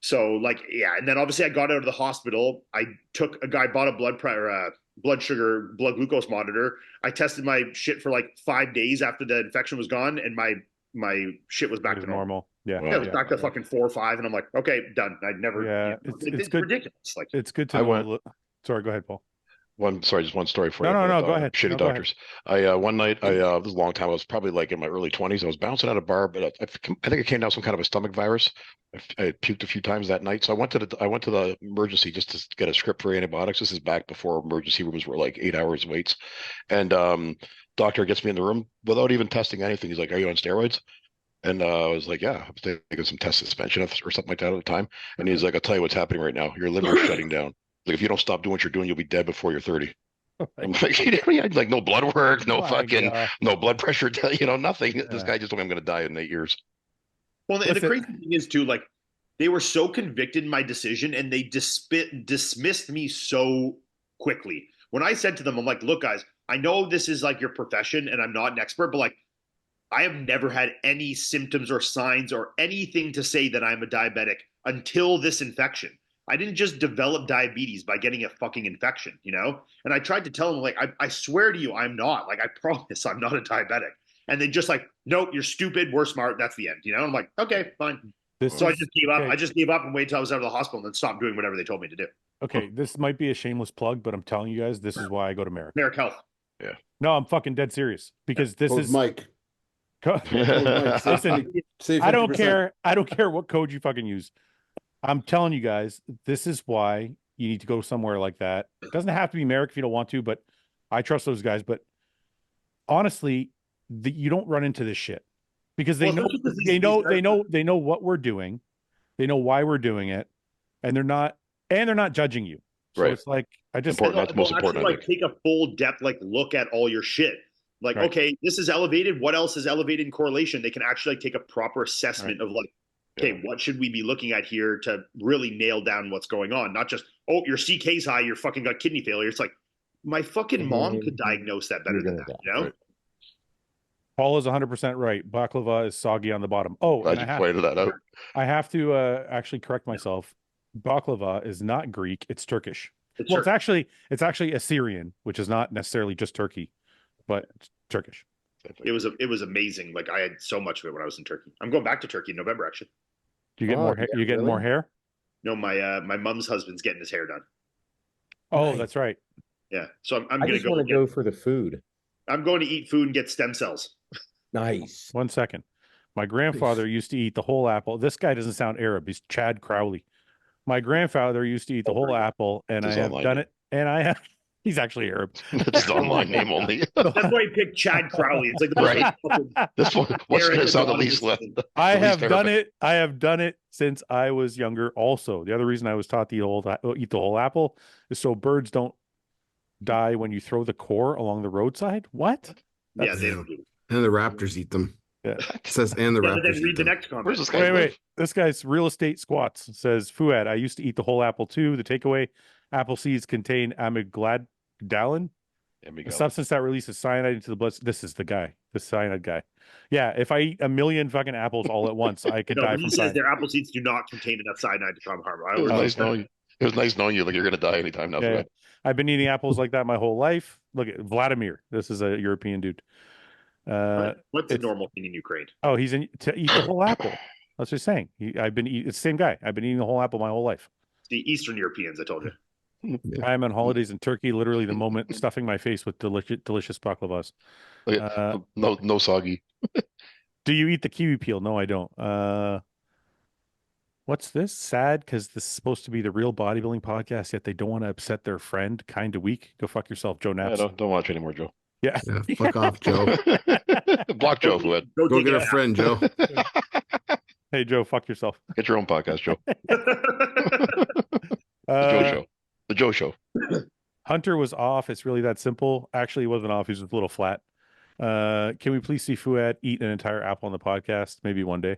Speaker 4: So, and then obviously I got out of the hospital. I bought a blood sugar, blood glucose monitor. I tested my shit for 5 days after the infection was gone, and my shit was back to normal.
Speaker 2: Yeah,
Speaker 4: it was back to fucking 4 or 5, and I'm like, okay, done. I'd never.
Speaker 2: Yeah,
Speaker 4: it's good. Ridiculous.
Speaker 2: It's good to know. Sorry, go ahead, Paul.
Speaker 5: Just one story for you.
Speaker 2: No, go ahead.
Speaker 5: Shitty doctors. One night, this was a long time. I was probably in my early 20s. I was bouncing at a bar, but I think it came down some kind of a stomach virus. I had puked a few times that night, so I went to the emergency just to get a script for antibiotics. This is back before emergency rooms were 8 hours waits, and doctor gets me in the room without even testing anything. He's like, "Are you on steroids?" And I was like, yeah, I was taking some test suspension or something like that at the time. And he's like, I'll tell you what's happening right now. Your liver's shutting down. Like, if you don't stop doing what you're doing, you'll be dead before you're 30. I'm like, like no blood work, no fucking, no blood pressure, nothing.
Speaker 2: Yeah.
Speaker 5: This guy just told me I'm going to die in 8 years.
Speaker 4: Well, and the crazy thing is too, like, they were so convicted in my decision, and they dismissed me so quickly. When I said to them, I'm like, look, guys, I know this is like your profession, and I'm not an expert, but like, I have never had any symptoms or signs or anything to say that I'm a diabetic until this infection. I didn't just develop diabetes by getting a fucking infection, And I tried to tell them, like, I swear to you, I'm not. Like, I promise I'm not a diabetic. And they just like, nope, you're stupid. We're smart. That's the end, I'm like, okay, fine. So I just gave up. Okay. I just gave up and waited till I was out of the hospital and then stopped doing whatever they told me to do.
Speaker 2: Okay, this might be a shameless plug, but I'm telling you guys, this is why I go to Merrick.
Speaker 4: Merrick Health.
Speaker 5: Yeah.
Speaker 2: No, I'm fucking dead serious because this is
Speaker 3: Mike.
Speaker 2: Listen, I don't care. I don't care what code you fucking use. I'm telling you guys, this is why you need to go somewhere like that. It doesn't have to be Merrick if you don't want to, but I trust those guys. But honestly, you don't run into this shit because they know what we're doing. They know why we're doing it, and they're not judging you. So
Speaker 5: right.
Speaker 2: It's like,
Speaker 5: that's most important.
Speaker 4: Like, take a full depth, like, look at all your shit. Like, right. Okay, this is elevated. What else is elevated in correlation? They can actually take a proper assessment of like, okay, what should we be looking at here to really nail down what's going on? Not just, oh, your CK's high, you're fucking got kidney failure. It's like, my fucking mom could diagnose that better than that, Right.
Speaker 2: Paul is 100% right. Baklava is soggy on the bottom. Oh,
Speaker 5: I just pointed that out.
Speaker 2: I have to actually correct myself. Baklava is not Greek; it's Turkish. It's actually Assyrian, which is not necessarily just Turkey, but it's Turkish.
Speaker 4: It was amazing. Like, I had so much of it when I was in Turkey. I'm going back to Turkey in November, actually.
Speaker 2: Do you get more hair? You getting more hair?
Speaker 4: No, my mom's husband's getting his hair done.
Speaker 2: Oh, that's right.
Speaker 4: Yeah. So I'm
Speaker 1: going to go for the food. I'm
Speaker 4: going to eat food and get stem cells.
Speaker 1: Nice.
Speaker 2: 1 second. My grandfather used to eat the whole apple. This guy doesn't sound Arab. He's Chad Crowley. My grandfather used to eat the whole apple, and I have done it. And I have. He's actually Arab.
Speaker 5: That's his online name only.
Speaker 4: That's why he picked Chad Crowley. It's like the
Speaker 5: right. This one. What's going to sound the least left?
Speaker 2: I have done it. I have done it since I was younger. Also, the other reason I was taught to eat the whole apple is so birds don't die when you throw the core along the roadside. What?
Speaker 4: Yeah, they don't do it.
Speaker 3: And the raptors eat them.
Speaker 2: Yeah.
Speaker 3: It says, and the raptors.
Speaker 4: Then read the next comment.
Speaker 5: Where's this guy?
Speaker 2: Wait. This guy's real estate squats says, Fouad, I used to eat the whole apple too. The takeaway: apple seeds contain amygdalin, a substance that releases cyanide into the blood. This is the guy, the cyanide guy. Yeah, if I eat a million fucking apples all at once, I could die from cyanide.
Speaker 4: Their apple seeds do not contain enough cyanide to cause harm.
Speaker 5: It was nice knowing you. Like, you're going to die anytime now.
Speaker 2: Yeah. I've been eating apples like that my whole life. Look at Vladimir. This is a European dude.
Speaker 4: What's the normal thing in Ukraine?
Speaker 2: Oh, he's to eat the whole apple. That's what he's saying. It's the same guy. I've been eating the whole apple my whole life.
Speaker 4: It's the Eastern Europeans, I told you.
Speaker 2: I'm on holidays in Turkey, literally the moment stuffing my face with delicious baklavas.
Speaker 5: No soggy.
Speaker 2: Do you eat the kiwi peel? No, I don't. What's this? Sad because this is supposed to be the real bodybuilding podcast, yet they don't want to upset their friend. Kind of weak. Go fuck yourself, Joe Naps.
Speaker 5: Don't watch anymore, Joe.
Speaker 2: Yeah.
Speaker 3: Fuck off, Joe.
Speaker 5: Block Joe, Fouad.
Speaker 3: Go get a friend, Joe.
Speaker 2: Hey, Joe, fuck yourself.
Speaker 5: Get your own podcast, Joe. The Joe Show.
Speaker 2: Hunter was off. It's really that simple. Actually, he wasn't off. He was just a little flat. Can we please see Fouad eat an entire apple on the podcast? Maybe one day.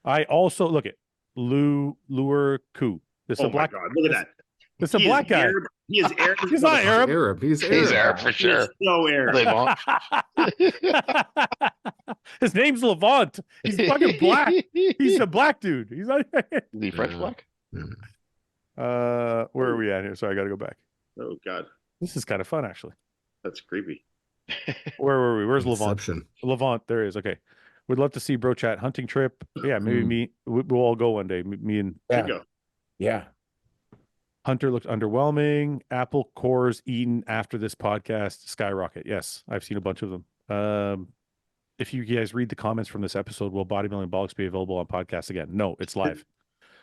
Speaker 2: I also look at Lure Ku. This is a black.
Speaker 4: God, look at that.
Speaker 2: It's a black guy.
Speaker 4: Arab. He is Arab.
Speaker 2: He's not Arab.
Speaker 3: He's Arab.
Speaker 5: He's Arab for sure.
Speaker 4: So Arab.
Speaker 2: His name's Levant. He's fucking black. He's a black dude. He's not.
Speaker 5: Is he French black?
Speaker 2: Where are we at here? Sorry, I got to go back.
Speaker 4: Oh God,
Speaker 2: this is kind of fun actually.
Speaker 4: That's creepy.
Speaker 2: Where were we? Where's Levant?
Speaker 3: Inception.
Speaker 2: Levant, there he is. Okay. Would love to see BroChat hunting trip. Yeah, maybe we'll all go one day. Me and
Speaker 1: yeah.
Speaker 2: Hunter looked underwhelming. Apple cores eaten after this podcast skyrocket. Yes, I've seen a bunch of them. If you guys read the comments from this episode, will Bodybuilding Bollocks be available on podcast again? No, it's live.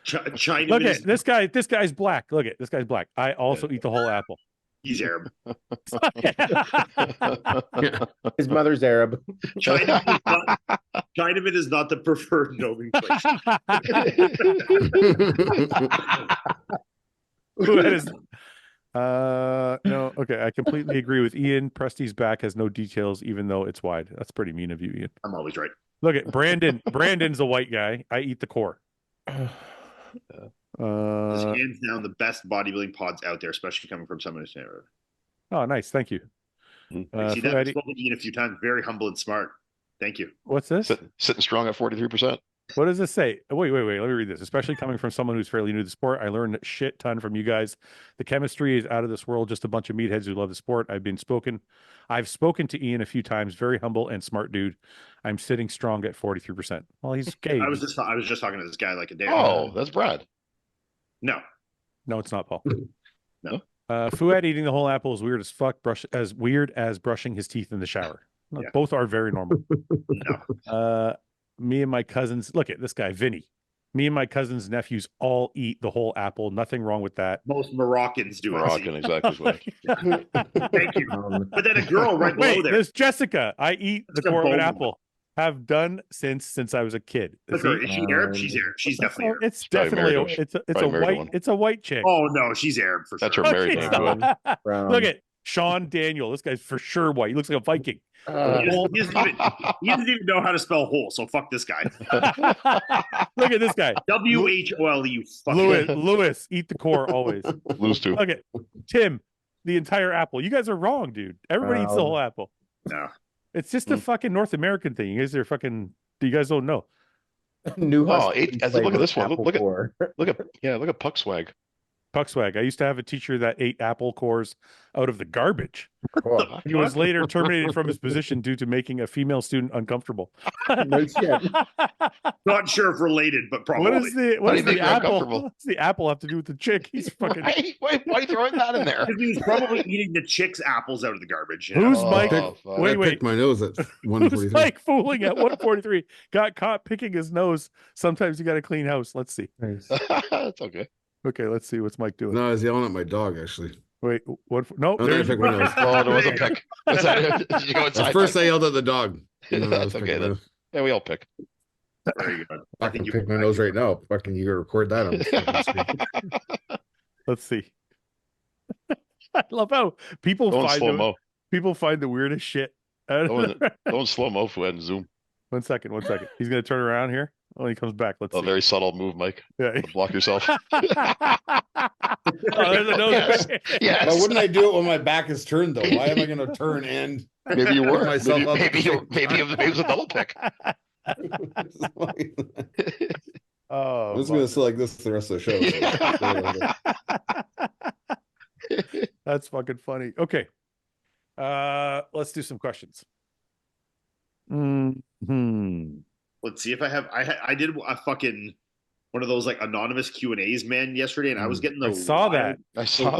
Speaker 4: China.
Speaker 2: Look at this guy. This guy's black. Look at this guy's black. I also eat the whole apple.
Speaker 4: He's Arab.
Speaker 1: His mother's Arab.
Speaker 4: Chinaman is not the preferred nomenclature.
Speaker 2: That is no, okay. I completely agree with Ian. Presti's back has no details, even though it's wide. That's pretty mean of you, Ian.
Speaker 4: I'm always right.
Speaker 2: Look at Brandon. Brandon's a white guy. I eat the core.
Speaker 4: Hands down the best bodybuilding pods out there, especially coming from someone who's never.
Speaker 2: Oh, nice. Thank you.
Speaker 4: See that? I've spoken to Ian a few times. Very humble and smart. Thank you.
Speaker 2: What's this?
Speaker 5: Sitting strong at 43%.
Speaker 2: What does this say? Wait. Let me read this. Especially coming from someone who's fairly new to the sport, I learned a shit ton from you guys. The chemistry is out of this world. Just a bunch of meatheads who love the sport. I've spoken to Ian a few times. Very humble and smart dude. I'm sitting strong at 43%. Well, he's gay.
Speaker 4: I was just talking to this guy like a day ago.
Speaker 5: Oh, that's Brad.
Speaker 4: No,
Speaker 2: it's not Paul.
Speaker 4: No.
Speaker 2: Fouad eating the whole apple is weird as fuck. As weird as brushing his teeth in the shower.
Speaker 4: Yeah.
Speaker 2: Both are very normal.
Speaker 4: no.
Speaker 2: Me and my cousins, look at this guy, Vinny. Me and my cousins' nephews all eat the whole apple. Nothing wrong with that.
Speaker 4: Most Moroccans do
Speaker 5: Moroccan,
Speaker 4: it.
Speaker 5: exactly.
Speaker 4: Thank you. But then a girl right below there.
Speaker 2: There's Jessica. I eat the core of an apple. Have done since I was a kid.
Speaker 4: Is she Arab? She's Arab. She's definitely Arab.
Speaker 2: It's definitely it's a white chick.
Speaker 4: Oh no, she's Arab for sure.
Speaker 5: That's her married name.
Speaker 2: Look at Sean Daniel. This guy's for sure white. He looks like a Viking.
Speaker 4: He doesn't even know how to spell whole, so fuck this guy.
Speaker 2: Look at this guy.
Speaker 4: WHOLE, you fucking
Speaker 2: Lewis, eat the core always.
Speaker 5: Lose to.
Speaker 2: Look at Tim, the entire apple. You guys are wrong, dude. Everybody eats the whole apple.
Speaker 4: No.
Speaker 2: It's just a fucking North American thing. You guys are fucking. You guys don't know.
Speaker 1: Look
Speaker 5: at this one. Look at Puck Swag.
Speaker 2: Puck Swag. I used to have a teacher that ate apple cores out of the garbage.
Speaker 1: Cool.
Speaker 2: He was later terminated from his position due to making a female student uncomfortable.
Speaker 1: No shit.
Speaker 4: Not sure if related, but probably.
Speaker 2: What does the apple? What's the apple have to do with the chick? He's fucking.
Speaker 5: Why are you throwing that in there?
Speaker 4: He was probably eating the chick's apples out of the garbage.
Speaker 2: Who's Mike?
Speaker 3: Wait. I picked my nose at 143.
Speaker 2: Who's Mike fooling at 143? Got caught picking his nose. Sometimes you got to clean house. Let's see.
Speaker 5: That's okay.
Speaker 2: Okay, let's see. What's Mike doing?
Speaker 3: No, I was yelling at my dog, actually.
Speaker 2: Wait, what? No,
Speaker 3: I picked my nose.
Speaker 5: Oh, there was a pick. Did you go inside?
Speaker 3: First, I yelled at the dog.
Speaker 5: That's okay then. Yeah, we all pick.
Speaker 4: Very good.
Speaker 3: I can pick my nose right now. Fucking, you gotta record that on the
Speaker 2: Let's see. I love how people find the weirdest shit.
Speaker 5: Don't slow mo and zoom.
Speaker 2: 1 second. He's gonna turn around here. Oh, he comes back. Let's see.
Speaker 5: Very subtle move, Mike.
Speaker 2: Yeah.
Speaker 5: Block yourself.
Speaker 2: Oh, there's a nose.
Speaker 5: Yes.
Speaker 3: Why wouldn't I do it when my back is turned though? Why am I gonna turn and
Speaker 5: maybe you were
Speaker 3: myself up?
Speaker 5: Maybe it was a double pick.
Speaker 2: Oh,
Speaker 3: I'm just gonna sit like this the rest of the show.
Speaker 2: That's fucking funny. Okay. Let's do some questions.
Speaker 4: Let's see if I did a fucking one of those like anonymous Q&As, man, yesterday, and I was getting
Speaker 2: I saw
Speaker 4: the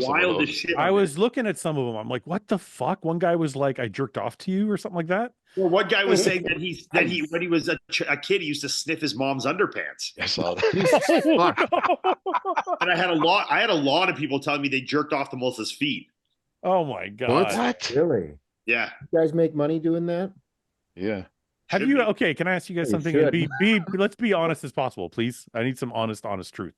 Speaker 4: wildest shit.
Speaker 2: I was looking at some of them. I'm like, what the fuck? One guy was like, I jerked off to you or something like that.
Speaker 4: Well, one guy was saying that when he was a kid, he used to sniff his mom's underpants.
Speaker 5: I saw that.
Speaker 4: And I had a lot of people telling me they jerked off to Melissa's feet.
Speaker 2: Oh my god!
Speaker 5: What?
Speaker 1: Really?
Speaker 4: Yeah.
Speaker 1: You guys make money doing that?
Speaker 5: Yeah.
Speaker 2: Have you? Okay, can I ask you guys something? Let's be honest as possible, please. I need some honest truth.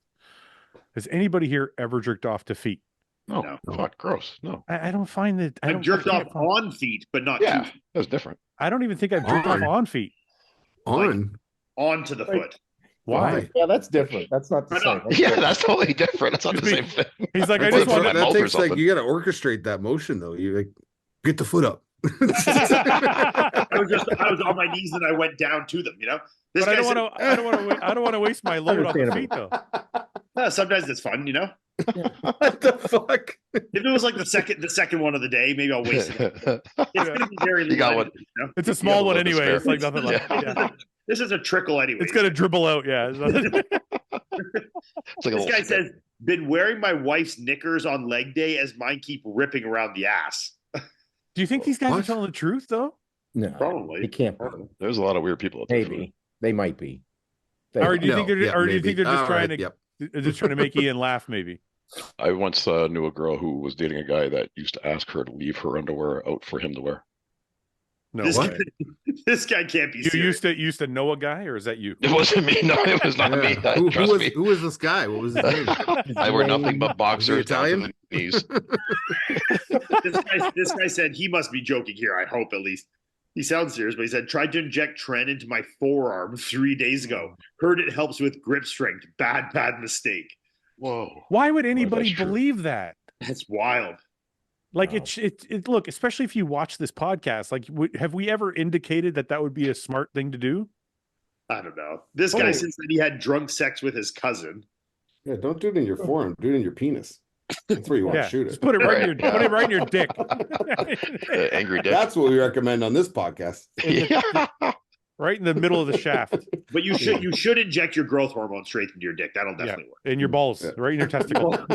Speaker 2: Has anybody here ever jerked off to feet?
Speaker 5: No. Fuck, gross. No.
Speaker 2: I don't find that.
Speaker 4: I've jerked off on feet, but not
Speaker 5: yeah,
Speaker 4: to feet.
Speaker 5: That's different.
Speaker 2: I don't even think I've jerked off on feet.
Speaker 4: Onto the foot.
Speaker 2: Why?
Speaker 1: Yeah, that's different. That's not the same.
Speaker 5: Yeah, that's totally different. It's not the same thing.
Speaker 2: He's like, I just want
Speaker 3: that takes like you got to orchestrate that motion though. You like get the foot up.
Speaker 4: I was on my knees and I went down to them. You know.
Speaker 2: But I don't want to waste my load on the feet though.
Speaker 4: Sometimes it's fun, you know.
Speaker 3: What the fuck?
Speaker 4: If it was like the second one of the day, maybe I'll waste it. It's gonna be very.
Speaker 5: You got one.
Speaker 4: You know?
Speaker 2: It's a small one anyway. It's like nothing like. Yeah.
Speaker 4: This is a trickle anyway.
Speaker 2: It's gonna dribble out. Yeah.
Speaker 4: This guy says, "Been wearing my wife's knickers on leg day as mine keep ripping around the ass."
Speaker 2: Do you think these guys are telling the truth though?
Speaker 1: No,
Speaker 4: probably.
Speaker 1: It can't be.
Speaker 5: There's a lot of weird people out there.
Speaker 1: Maybe they might be.
Speaker 2: Or do you think they're just trying to just trying to make Ian laugh? Maybe.
Speaker 5: I once knew a girl who was dating a guy that used to ask her to leave her underwear out for him to wear.
Speaker 2: No
Speaker 4: This
Speaker 2: way.
Speaker 4: guy, this guy can't be
Speaker 2: You
Speaker 4: serious.
Speaker 2: used to know a guy, or is that you?
Speaker 5: It wasn't me. No, it was not me. Trust me.
Speaker 3: Who was this guy? What was his name?
Speaker 5: I wear nothing but
Speaker 3: Was he
Speaker 5: boxers down to
Speaker 3: Italian?
Speaker 5: the knees.
Speaker 4: This guy said he must be joking here. I hope at least. He sounds serious, but he said, tried to inject Tren into my forearm 3 days ago. Heard it helps with grip strength. Bad mistake.
Speaker 5: Whoa.
Speaker 2: Why would anybody
Speaker 5: that's true.
Speaker 2: believe that?
Speaker 4: That's wild.
Speaker 2: Like
Speaker 1: Wow.
Speaker 2: it look, especially if you watch this podcast, like have we ever indicated that that would be a smart thing to do?
Speaker 4: I don't know. This guy says that he had drunk sex with his cousin.
Speaker 3: Yeah, don't do it in your forearm. Do it in your penis. That's where you want
Speaker 2: Yeah,
Speaker 3: to shoot
Speaker 2: just
Speaker 3: it.
Speaker 2: put it right in your put it right in your dick.
Speaker 5: Angry dick.
Speaker 3: That's what we recommend on this podcast.
Speaker 5: Yeah.
Speaker 2: Right in the middle of the shaft.
Speaker 4: But you should inject your growth hormone straight into your dick. That'll definitely
Speaker 2: In your balls, right in your testicle.
Speaker 4: work.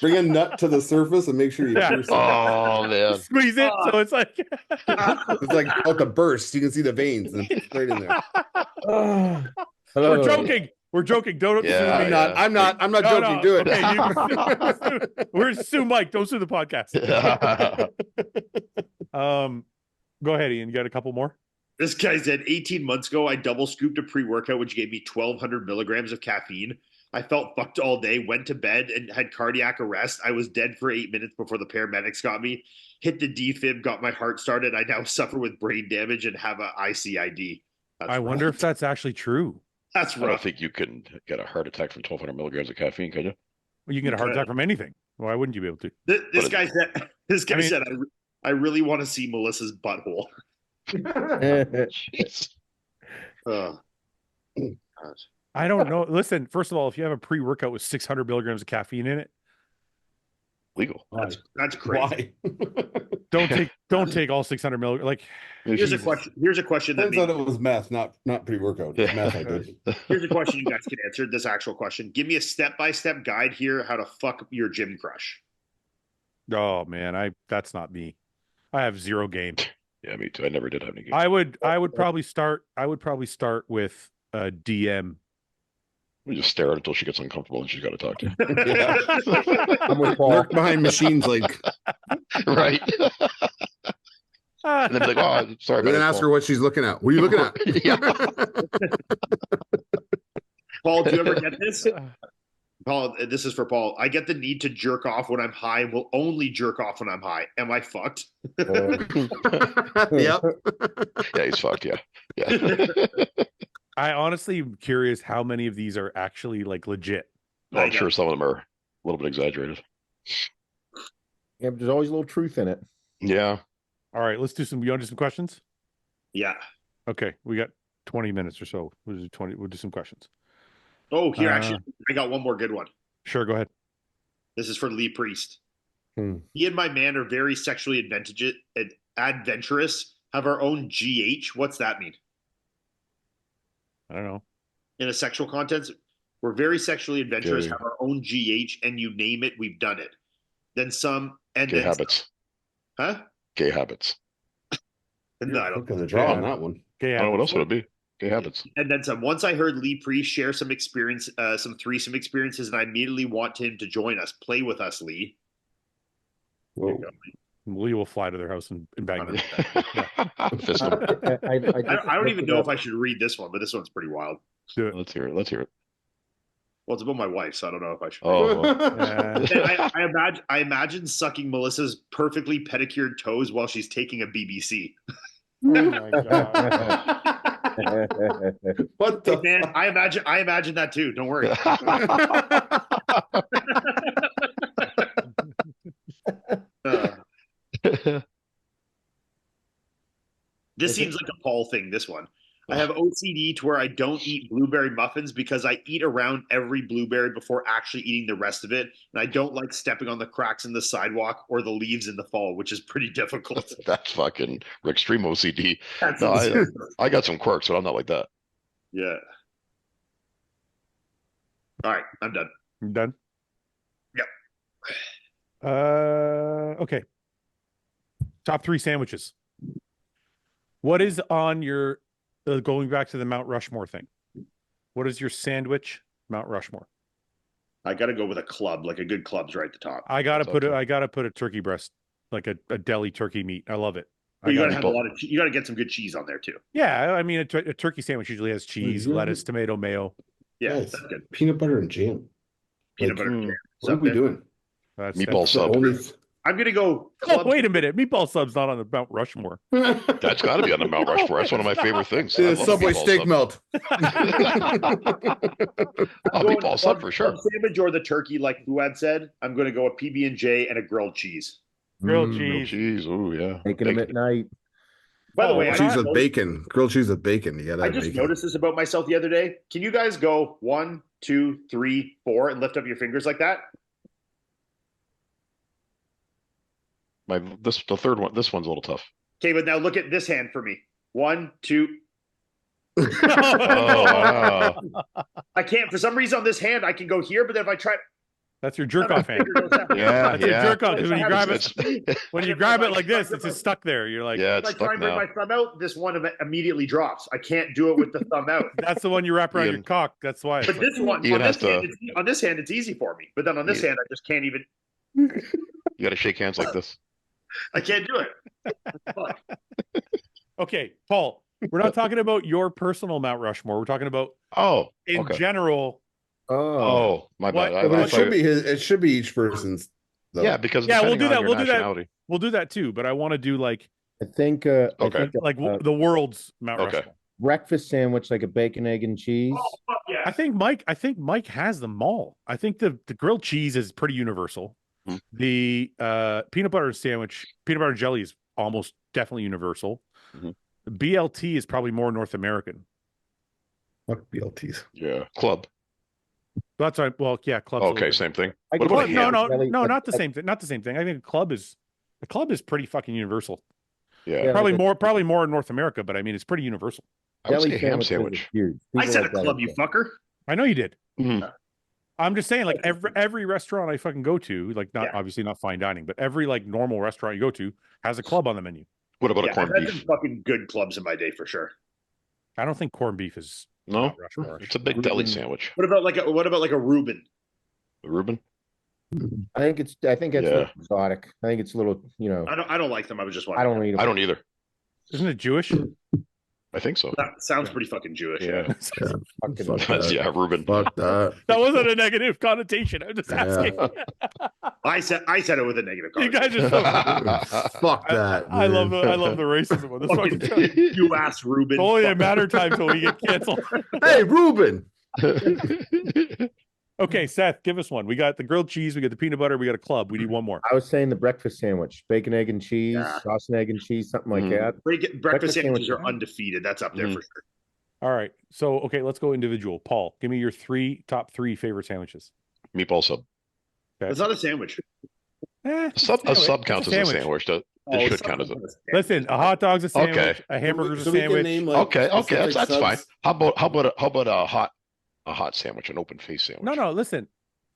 Speaker 3: Bring a nut to the surface and make sure you
Speaker 2: Yeah.
Speaker 3: pierce it.
Speaker 5: Oh man.
Speaker 2: Squeeze it, so it's like
Speaker 3: It's like out the burst. You can see the veins and right in there.
Speaker 2: we're joking. We're joking. Don't
Speaker 5: Yeah,
Speaker 2: sue me.
Speaker 5: yeah.
Speaker 3: I'm not
Speaker 2: No,
Speaker 3: joking. Do it.
Speaker 2: Okay, we're sue Mike. Don't sue the podcast. Go ahead, Ian. You got a couple more?
Speaker 4: This guy said 18 months ago, I double scooped a pre-workout, which gave me 1,200 milligrams of caffeine. I felt fucked all day, went to bed and had cardiac arrest. I was dead for 8 minutes before the paramedics got me. Hit the defib, got my heart started. I now suffer with brain damage and have a ICID.
Speaker 2: I wonder if that's actually true.
Speaker 4: That's
Speaker 5: I don't
Speaker 4: rough.
Speaker 5: think you can get a heart attack from 1,200 milligrams of caffeine, can you?
Speaker 2: Well, you can get a heart attack from anything. Why wouldn't you be able to?
Speaker 4: This guy said,
Speaker 2: I mean-
Speaker 4: I really want to see Melissa's butthole.
Speaker 5: Jeez.
Speaker 4: God.
Speaker 2: I don't know. Listen, first of all, if you have a pre-workout with 600 milligrams of caffeine in it,
Speaker 5: Legal.
Speaker 4: That's crazy.
Speaker 3: Why?
Speaker 2: don't take all 600 milligrams. Like,
Speaker 4: Here's a question. Here's a question that
Speaker 3: Turns out it was meth, not pre-workout. It's meth I did.
Speaker 4: here's a question you guys can answer. This actual question. Give me a step-by-step guide here how to fuck your gym crush.
Speaker 2: oh man, that's not me. I have zero game.
Speaker 5: Yeah, me too. I never did have any games.
Speaker 2: I would probably start with a DM.
Speaker 5: We just stare at her until she gets uncomfortable and she's got to talk to you.
Speaker 1: I'm with Paul.
Speaker 3: Lurk behind machines like.
Speaker 5: Right. And then be like, oh, sorry.
Speaker 3: And then ask her what she's looking at. What are you looking at?
Speaker 5: Yeah.
Speaker 4: Paul, do you ever get this? Paul, this is for Paul. I get the need to jerk off when I'm high and will only jerk off when I'm high. Am I fucked?
Speaker 3: Yep.
Speaker 5: Yeah, he's fucked. Yeah. Yeah.
Speaker 2: I honestly am curious how many of these are actually like legit.
Speaker 5: Well, I'm sure some of them are a little bit exaggerated.
Speaker 1: Yeah, but there's always a little truth in it.
Speaker 5: Yeah.
Speaker 2: All right, let's do some. You want to do some questions?
Speaker 4: Yeah.
Speaker 2: Okay, we got 20 minutes or so. We'll do some questions.
Speaker 4: Oh, here, actually, I got one more good one.
Speaker 2: Sure, go ahead.
Speaker 4: This is for Lee Priest.
Speaker 1: Hmm.
Speaker 4: Me and my man are very sexually adventurous, have our own GH. What's that mean?
Speaker 2: I don't know.
Speaker 4: In a sexual context, we're very sexually adventurous,
Speaker 5: Gay.
Speaker 4: have our own GH, and you name it, we've done it. Then some, and
Speaker 5: Gay
Speaker 4: then
Speaker 5: habits.
Speaker 4: Huh?
Speaker 5: Gay habits.
Speaker 4: No, I don't.
Speaker 3: Look at the draw on that one.
Speaker 2: Okay,
Speaker 5: I don't know what else would it be. Gay habits.
Speaker 4: And then some. Once I heard Lee Priest share some experience, some threesome experiences, and I immediately want him to join us. Play with us, Lee.
Speaker 3: Whoa.
Speaker 2: Lee will fly to their house and bang them.
Speaker 5: Fist him.
Speaker 4: I don't even know if I should read this one, but this one's pretty wild.
Speaker 2: Do it.
Speaker 5: Let's hear it. Let's hear it.
Speaker 4: Well, it's about my wife, so I don't know if I should.
Speaker 5: Oh,
Speaker 2: Yeah.
Speaker 4: I imagine sucking Melissa's perfectly pedicured toes while she's taking a BBC.
Speaker 2: Oh my god.
Speaker 3: What the?
Speaker 4: Man, I imagine that too. Don't worry. This seems like a Paul thing, this one. I have OCD to where I don't eat blueberry muffins because I eat around every blueberry before actually eating the rest of it. And I don't like stepping on the cracks in the sidewalk or the leaves in the fall, which is pretty difficult.
Speaker 5: That's fucking extreme OCD.
Speaker 4: That's
Speaker 5: No,
Speaker 4: insane.
Speaker 5: I got some quirks, but I'm not like that.
Speaker 4: Yeah. All right, I'm done.
Speaker 2: You done?
Speaker 4: Yep.
Speaker 2: Okay. Top 3 sandwiches. What is on your going back to the Mount Rushmore thing? What is your sandwich Mount Rushmore?
Speaker 4: I got to go with a club, like a good club's right at the top.
Speaker 2: I gotta
Speaker 5: That's
Speaker 2: put
Speaker 5: okay.
Speaker 2: I gotta put a turkey breast, like a deli turkey meat. I love it.
Speaker 4: But you got to
Speaker 2: gotta-
Speaker 4: have a lot of. You got to get some good cheese on there too.
Speaker 2: Yeah, I mean a turkey sandwich usually has cheese,
Speaker 3: you
Speaker 2: lettuce, tomato, mayo.
Speaker 4: Yeah,
Speaker 3: Guys,
Speaker 4: that's good.
Speaker 3: peanut butter and jam.
Speaker 4: Peanut
Speaker 3: Like,
Speaker 4: butter.
Speaker 5: mm,
Speaker 4: jam.
Speaker 3: What are we doing?
Speaker 2: That's
Speaker 5: Meatball
Speaker 3: That's the
Speaker 5: sub.
Speaker 3: only.
Speaker 4: I'm gonna go.
Speaker 2: Oh,
Speaker 4: Club.
Speaker 2: wait a minute. Meatball sub's not on the Mount Rushmore.
Speaker 5: That's got to be on the Mount Rushmore. That's one of my favorite things. I
Speaker 3: The
Speaker 5: love
Speaker 3: Subway
Speaker 5: meatball
Speaker 3: steak
Speaker 5: sub.
Speaker 3: melt.
Speaker 5: Oh,
Speaker 4: Going
Speaker 5: meatball sub
Speaker 4: club-
Speaker 5: for sure.
Speaker 4: club sandwich or the turkey, like Fouad said. I'm going to go a PB&J and a grilled cheese.
Speaker 2: Grilled
Speaker 5: Grilled
Speaker 2: cheese.
Speaker 5: cheese. Oh yeah.
Speaker 1: Making them at night.
Speaker 4: By the
Speaker 2: Oh,
Speaker 4: way,
Speaker 2: we're
Speaker 4: I
Speaker 3: Cheese
Speaker 2: not-
Speaker 4: just,
Speaker 3: with bacon. Grilled cheese with bacon. You gotta
Speaker 4: I
Speaker 3: have
Speaker 4: just
Speaker 3: bacon.
Speaker 4: noticed this about myself the other day. Can you guys go 1, 2, 3, 4 and lift up your fingers like that?
Speaker 5: The third one. This one's a little tough.
Speaker 4: Okay, but now look at this hand for me. 1, 2.
Speaker 5: Oh wow.
Speaker 4: I can't. For some reason on this hand, I can go here, but then if I try,
Speaker 2: That's your jerk off hand.
Speaker 5: Yeah,
Speaker 2: That's your
Speaker 5: yeah.
Speaker 2: jerk off. 'Cause when you grab
Speaker 5: It's-
Speaker 2: it, when you grab it like this, it's just stuck there. You're like,
Speaker 5: yeah,
Speaker 4: If
Speaker 5: it's
Speaker 4: I try
Speaker 5: stuck
Speaker 4: and bring
Speaker 5: now.
Speaker 4: my thumb out, this one immediately drops. I can't do it with the thumb out.
Speaker 2: that's the one you wrap around your
Speaker 5: Ian.
Speaker 2: cock. That's why. It's
Speaker 4: But
Speaker 2: like,
Speaker 4: this one,
Speaker 5: Ian
Speaker 4: on
Speaker 5: has
Speaker 4: this, hand,
Speaker 5: to-
Speaker 4: on this hand, it's easy for me. But then on this
Speaker 5: Ian-
Speaker 4: hand, I just can't even.
Speaker 5: You got to shake hands like this.
Speaker 4: I can't do it. Fuck.
Speaker 2: okay, Paul, we're not talking about your personal Mount Rushmore. We're talking about
Speaker 5: Oh,
Speaker 2: in
Speaker 5: okay.
Speaker 2: general.
Speaker 1: Oh,
Speaker 5: Oh, my
Speaker 2: What-
Speaker 5: bad.
Speaker 3: But
Speaker 5: I
Speaker 3: it
Speaker 5: thought
Speaker 3: should
Speaker 5: you-
Speaker 3: be his. It should be each person's. Though.
Speaker 5: Yeah, because
Speaker 2: Yeah, we'll
Speaker 5: depending
Speaker 2: do
Speaker 5: on
Speaker 2: that.
Speaker 5: your
Speaker 2: We'll do that.
Speaker 5: nationality-
Speaker 2: We'll do that too. But I want to do like
Speaker 1: I think
Speaker 5: Okay.
Speaker 2: the world's Mount
Speaker 5: Okay.
Speaker 2: Rushmore.
Speaker 1: breakfast sandwich, like a bacon, egg, and cheese.
Speaker 4: Oh, fuck yeah.
Speaker 2: I think Mike has them all. I think the grilled cheese is pretty universal.
Speaker 5: Hmm.
Speaker 2: The peanut butter sandwich, peanut butter and jelly is almost definitely universal.
Speaker 5: Mhm.
Speaker 2: The BLT is probably more North American.
Speaker 3: Fuck BLTs.
Speaker 5: Yeah, club.
Speaker 2: That's right. Well, yeah, club's a little
Speaker 5: Okay,
Speaker 2: different.
Speaker 5: same thing.
Speaker 1: I
Speaker 5: What
Speaker 1: could
Speaker 5: about
Speaker 1: put
Speaker 2: Well, no,
Speaker 5: ham?
Speaker 2: no,
Speaker 1: jelly,
Speaker 2: no,
Speaker 1: but
Speaker 2: not the
Speaker 1: I-
Speaker 2: same thing. Not the same thing. I think the club is pretty fucking universal.
Speaker 5: Yeah,
Speaker 1: Yeah.
Speaker 2: Probably
Speaker 1: like a-
Speaker 2: probably more in North America, but I mean it's pretty universal.
Speaker 5: I would
Speaker 1: Deli
Speaker 5: say ham
Speaker 1: sandwiches are
Speaker 5: sandwich.
Speaker 1: huge.
Speaker 4: I
Speaker 1: People
Speaker 4: said a
Speaker 1: like deli
Speaker 4: club, you
Speaker 1: sandwiches.
Speaker 4: fucker.
Speaker 2: I know you did.
Speaker 5: Mhm.
Speaker 2: I'm just saying, like every restaurant I fucking go to, like not
Speaker 4: Yeah.
Speaker 2: obviously not fine dining, but every like normal restaurant you go to has a club on the menu.
Speaker 5: What about a
Speaker 4: Yeah,
Speaker 5: corned
Speaker 4: I've had some
Speaker 5: beef?
Speaker 4: fucking good clubs in my day for sure.
Speaker 2: I don't think corned beef is
Speaker 5: No,
Speaker 2: Mount Rushmore.
Speaker 5: it's a big deli
Speaker 1: Reuben.
Speaker 5: sandwich.
Speaker 4: What about like a Reuben?
Speaker 5: Reuben.
Speaker 1: I think it's a
Speaker 5: Yeah.
Speaker 1: little exotic. I think it's a little,
Speaker 4: I don't like them. I was just
Speaker 1: I
Speaker 4: wondering.
Speaker 1: don't eat them.
Speaker 5: I don't either.
Speaker 2: Isn't it Jewish?
Speaker 5: I think so.
Speaker 4: That sounds pretty fucking Jewish.
Speaker 5: Yeah.
Speaker 1: Fucking-
Speaker 3: Fuck that.
Speaker 5: Yeah, Reuben.
Speaker 3: Fuck that.
Speaker 2: That wasn't a negative connotation. I'm just
Speaker 3: Yeah.
Speaker 2: asking.
Speaker 4: I said it with a negative.
Speaker 2: You
Speaker 4: connotation.
Speaker 2: guys are so.
Speaker 3: Fuck that.
Speaker 2: I love
Speaker 3: man.
Speaker 2: the racism of this fucking show.
Speaker 4: You ass Reuben.
Speaker 2: It's only a
Speaker 4: Fuck.
Speaker 2: matter of time till we get canceled.
Speaker 3: Hey, Ruben.
Speaker 2: Okay, Seth, give us one. We got the grilled cheese, we got the peanut butter, we got a club. We need one more.
Speaker 1: I was saying the breakfast sandwich, bacon, egg, and cheese,
Speaker 4: Yeah.
Speaker 1: sauce and egg and cheese, something like
Speaker 5: Mhm.
Speaker 1: that.
Speaker 4: Breakfast
Speaker 1: Breakfast
Speaker 4: sandwiches are
Speaker 1: sandwiches.
Speaker 4: undefeated. That's up there
Speaker 5: Mhm.
Speaker 4: for sure.
Speaker 2: All right. So okay, let's go individual. Paul, give me your top three favorite sandwiches.
Speaker 5: Meatball sub.
Speaker 2: Okay.
Speaker 4: It's not a sandwich.
Speaker 5: A
Speaker 2: It's
Speaker 5: sub
Speaker 2: sandwich.
Speaker 5: counts
Speaker 2: It's
Speaker 5: as a sandwich. It
Speaker 4: Oh,
Speaker 5: should
Speaker 4: it's
Speaker 5: count as a.
Speaker 4: not sandwich.
Speaker 2: Listen, a hot dog's a sandwich,
Speaker 5: Okay.
Speaker 2: a hamburger's
Speaker 3: So
Speaker 2: a
Speaker 3: we can
Speaker 2: sandwich.
Speaker 3: name, like,
Speaker 5: Okay,
Speaker 3: specific
Speaker 5: that's fine.
Speaker 3: subs.
Speaker 5: How about a hot sandwich, an open face sandwich?
Speaker 2: No, listen.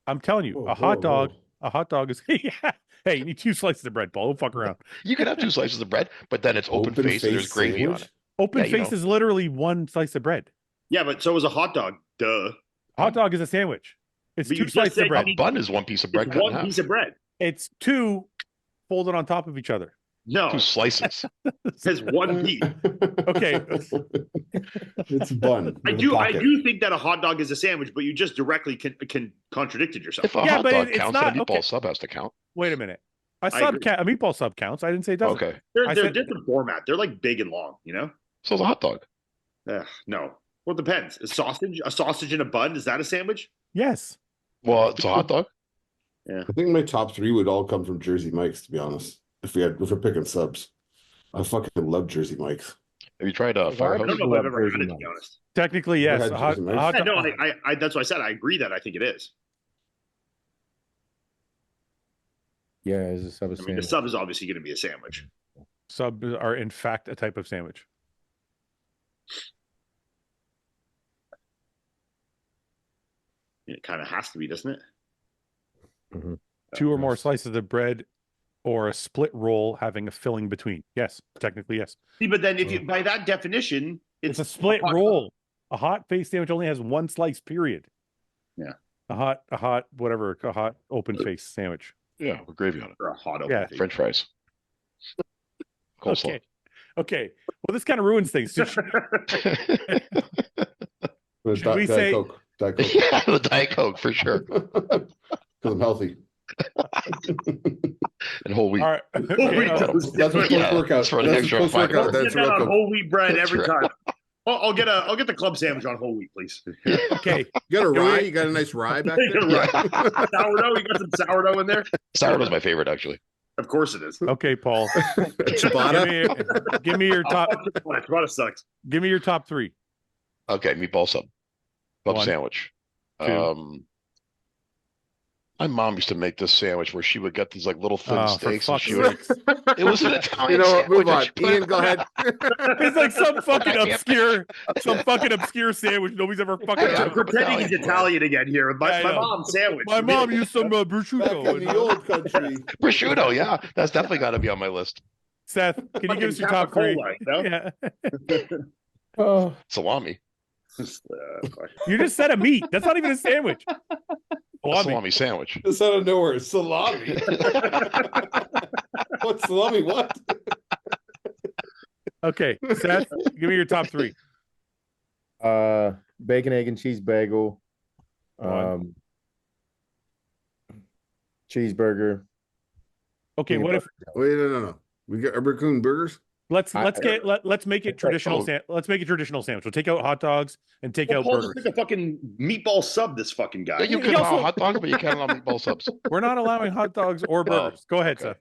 Speaker 2: I'm telling you,
Speaker 3: Whoa,
Speaker 2: a hot
Speaker 3: whoa,
Speaker 2: dog.
Speaker 3: whoa.
Speaker 2: A hot dog is yeah. Hey, you need 2 slices of bread, Paul. Don't fuck around.
Speaker 5: You can have 2 slices of bread, but then it's open face and there's gravy on
Speaker 3: sandwich?
Speaker 5: it.
Speaker 2: Open
Speaker 5: Yeah, you
Speaker 2: face
Speaker 5: know.
Speaker 2: is literally 1 slice of bread.
Speaker 4: Yeah, but so is a hot dog. Duh.
Speaker 2: Hot dog is a sandwich. It's
Speaker 4: But you
Speaker 2: 2
Speaker 4: just
Speaker 2: slices
Speaker 4: said
Speaker 2: of bread.
Speaker 4: you
Speaker 5: A bun is 1 piece of bread
Speaker 4: It's
Speaker 5: cut in
Speaker 4: one
Speaker 5: half.
Speaker 4: piece of bread.
Speaker 2: It's 2 folded on top of each other.
Speaker 4: No,
Speaker 5: 2 slices.
Speaker 4: it's one piece.
Speaker 2: Okay.
Speaker 3: It's bun.
Speaker 4: I
Speaker 3: with a
Speaker 4: do
Speaker 3: pocket.
Speaker 4: think that a hot dog is a sandwich, but you just directly can contradicted yourself.
Speaker 5: If a
Speaker 2: Yeah,
Speaker 5: hot
Speaker 2: but
Speaker 5: dog
Speaker 2: it's
Speaker 5: counts,
Speaker 2: not-
Speaker 5: then a meatball
Speaker 2: okay.
Speaker 5: sub has to count.
Speaker 2: Wait a minute. A
Speaker 4: agree.
Speaker 2: meatball sub counts. I didn't say it doesn't.
Speaker 5: Okay,
Speaker 4: They're
Speaker 2: I
Speaker 4: they're
Speaker 2: said-
Speaker 4: different format. They're like big and long.
Speaker 5: so it's a hot dog.
Speaker 4: No. Well, it depends. A sausage in a bun, is that a sandwich?
Speaker 2: Yes.
Speaker 5: Well, it's a hot dog.
Speaker 3: I think my top 3 would all come from Jersey Mike's, to be honest. If we're picking subs, I fucking love Jersey Mike's.
Speaker 5: Have you tried
Speaker 1: Why
Speaker 4: I
Speaker 5: Firehouse?
Speaker 4: don't know if
Speaker 1: Love
Speaker 4: I've ever had
Speaker 1: Jersey
Speaker 4: it, to be
Speaker 1: Mike's.
Speaker 4: honest.
Speaker 2: Technically,
Speaker 3: You
Speaker 2: yes.
Speaker 3: had
Speaker 2: A hot,
Speaker 3: Jersey
Speaker 2: a
Speaker 3: Mike's?
Speaker 2: hot
Speaker 4: Yeah,
Speaker 2: dog.
Speaker 4: no, I that's why I said I agree that I think it is.
Speaker 1: Yeah, it's a sub
Speaker 4: I mean, the
Speaker 1: sandwich.
Speaker 4: sub is obviously going to be a sandwich.
Speaker 2: Sub are in fact a type of sandwich.
Speaker 4: It kind of has to be, doesn't it?
Speaker 2: 2 or more slices of bread or a split roll having a filling between. Yes, technically, yes.
Speaker 4: See, but then if you by that definition,
Speaker 2: It's a split
Speaker 4: hot dog.
Speaker 2: roll. A hot face sandwich only has 1 slice, period. A hot, whatever, a hot open face sandwich.
Speaker 5: Yeah, with gravy on it.
Speaker 4: Or a hot open
Speaker 2: Yeah.
Speaker 4: face.
Speaker 5: French fries. Coleslaw.
Speaker 2: Okay. Okay. Well, this kind of ruins things. Should we say-
Speaker 3: Coke. Diet Coke.
Speaker 5: Yeah, the Diet Coke for sure.
Speaker 3: Because I'm healthy.
Speaker 5: And whole wheat.
Speaker 2: all right.
Speaker 4: Whole wheat
Speaker 2: Okay,
Speaker 4: toast.
Speaker 3: That's what
Speaker 5: Yeah,
Speaker 3: post-workout.
Speaker 5: that's for the
Speaker 3: That's
Speaker 5: extra
Speaker 3: post-workout.
Speaker 5: fiber.
Speaker 3: That's
Speaker 4: Get that
Speaker 3: real
Speaker 4: on
Speaker 3: Coke.
Speaker 4: whole wheat bread
Speaker 5: That's
Speaker 4: every
Speaker 5: right.
Speaker 4: time. I'll get the club sandwich on whole wheat, please.
Speaker 2: okay.
Speaker 3: You got a
Speaker 2: Can
Speaker 3: rye?
Speaker 2: we-
Speaker 3: You got a nice rye back
Speaker 4: You're
Speaker 3: there?
Speaker 4: right. Sourdough, you got some sourdough in there?
Speaker 5: Sourdough's my favorite, actually.
Speaker 4: Of course it is.
Speaker 2: Okay, Paul.
Speaker 3: Ciabatta?
Speaker 2: Give me your top.
Speaker 4: Ciabatta sucks.
Speaker 2: Give me your top 3.
Speaker 5: Okay, meatball sub. Club
Speaker 2: 1,
Speaker 5: sandwich.
Speaker 2: 2.
Speaker 5: My mom used to make this sandwich where she would get these like little thin
Speaker 2: Oh, for
Speaker 5: steaks and
Speaker 2: fuck's
Speaker 5: she would.
Speaker 2: sake.
Speaker 5: It was an Italian
Speaker 3: You know what? Move
Speaker 5: sandwich.
Speaker 3: on.
Speaker 5: She put it
Speaker 3: Ian, go ahead.
Speaker 2: It's like some fucking
Speaker 5: I can't-
Speaker 2: obscure sandwich nobody's ever fucking
Speaker 5: Hey,
Speaker 2: heard
Speaker 4: I'm
Speaker 2: of.
Speaker 4: pretending he's Italian again here.
Speaker 2: Yeah,
Speaker 4: My
Speaker 2: I know.
Speaker 4: mom's sandwich.
Speaker 2: My mom used some
Speaker 3: Back
Speaker 2: prosciutto.
Speaker 3: in the old country.
Speaker 5: Prosciutto, yeah, that's definitely got to be on my list.
Speaker 2: Seth, can you give us your top 3?
Speaker 4: No?
Speaker 2: Yeah.
Speaker 1: Oh,
Speaker 5: Salami.
Speaker 2: You just said a meat. That's not even a sandwich.
Speaker 5: A salami sandwich.
Speaker 3: It's out of nowhere. Salami. What salami? What?
Speaker 2: Okay, Seth, give me your top 3.
Speaker 1: bacon, egg, and cheese bagel.
Speaker 2: One.
Speaker 1: Cheeseburger.
Speaker 2: Okay,
Speaker 1: peanut
Speaker 2: what if
Speaker 1: butter.
Speaker 3: Wait, no. We got raccoon burgers.
Speaker 2: let's
Speaker 1: I-
Speaker 2: let's make it traditional. Let's make it traditional sandwich. We'll take out hot dogs and take
Speaker 4: Well,
Speaker 2: out
Speaker 4: Paul
Speaker 2: burgers.
Speaker 4: just took a fucking meatball sub, this fucking guy.
Speaker 5: Yeah, you
Speaker 2: He
Speaker 5: can allow
Speaker 2: also-
Speaker 5: hot dogs, but you can't allow meatball subs.
Speaker 2: We're not allowing hot dogs or burgers. Go ahead,
Speaker 5: okay.
Speaker 2: Seth.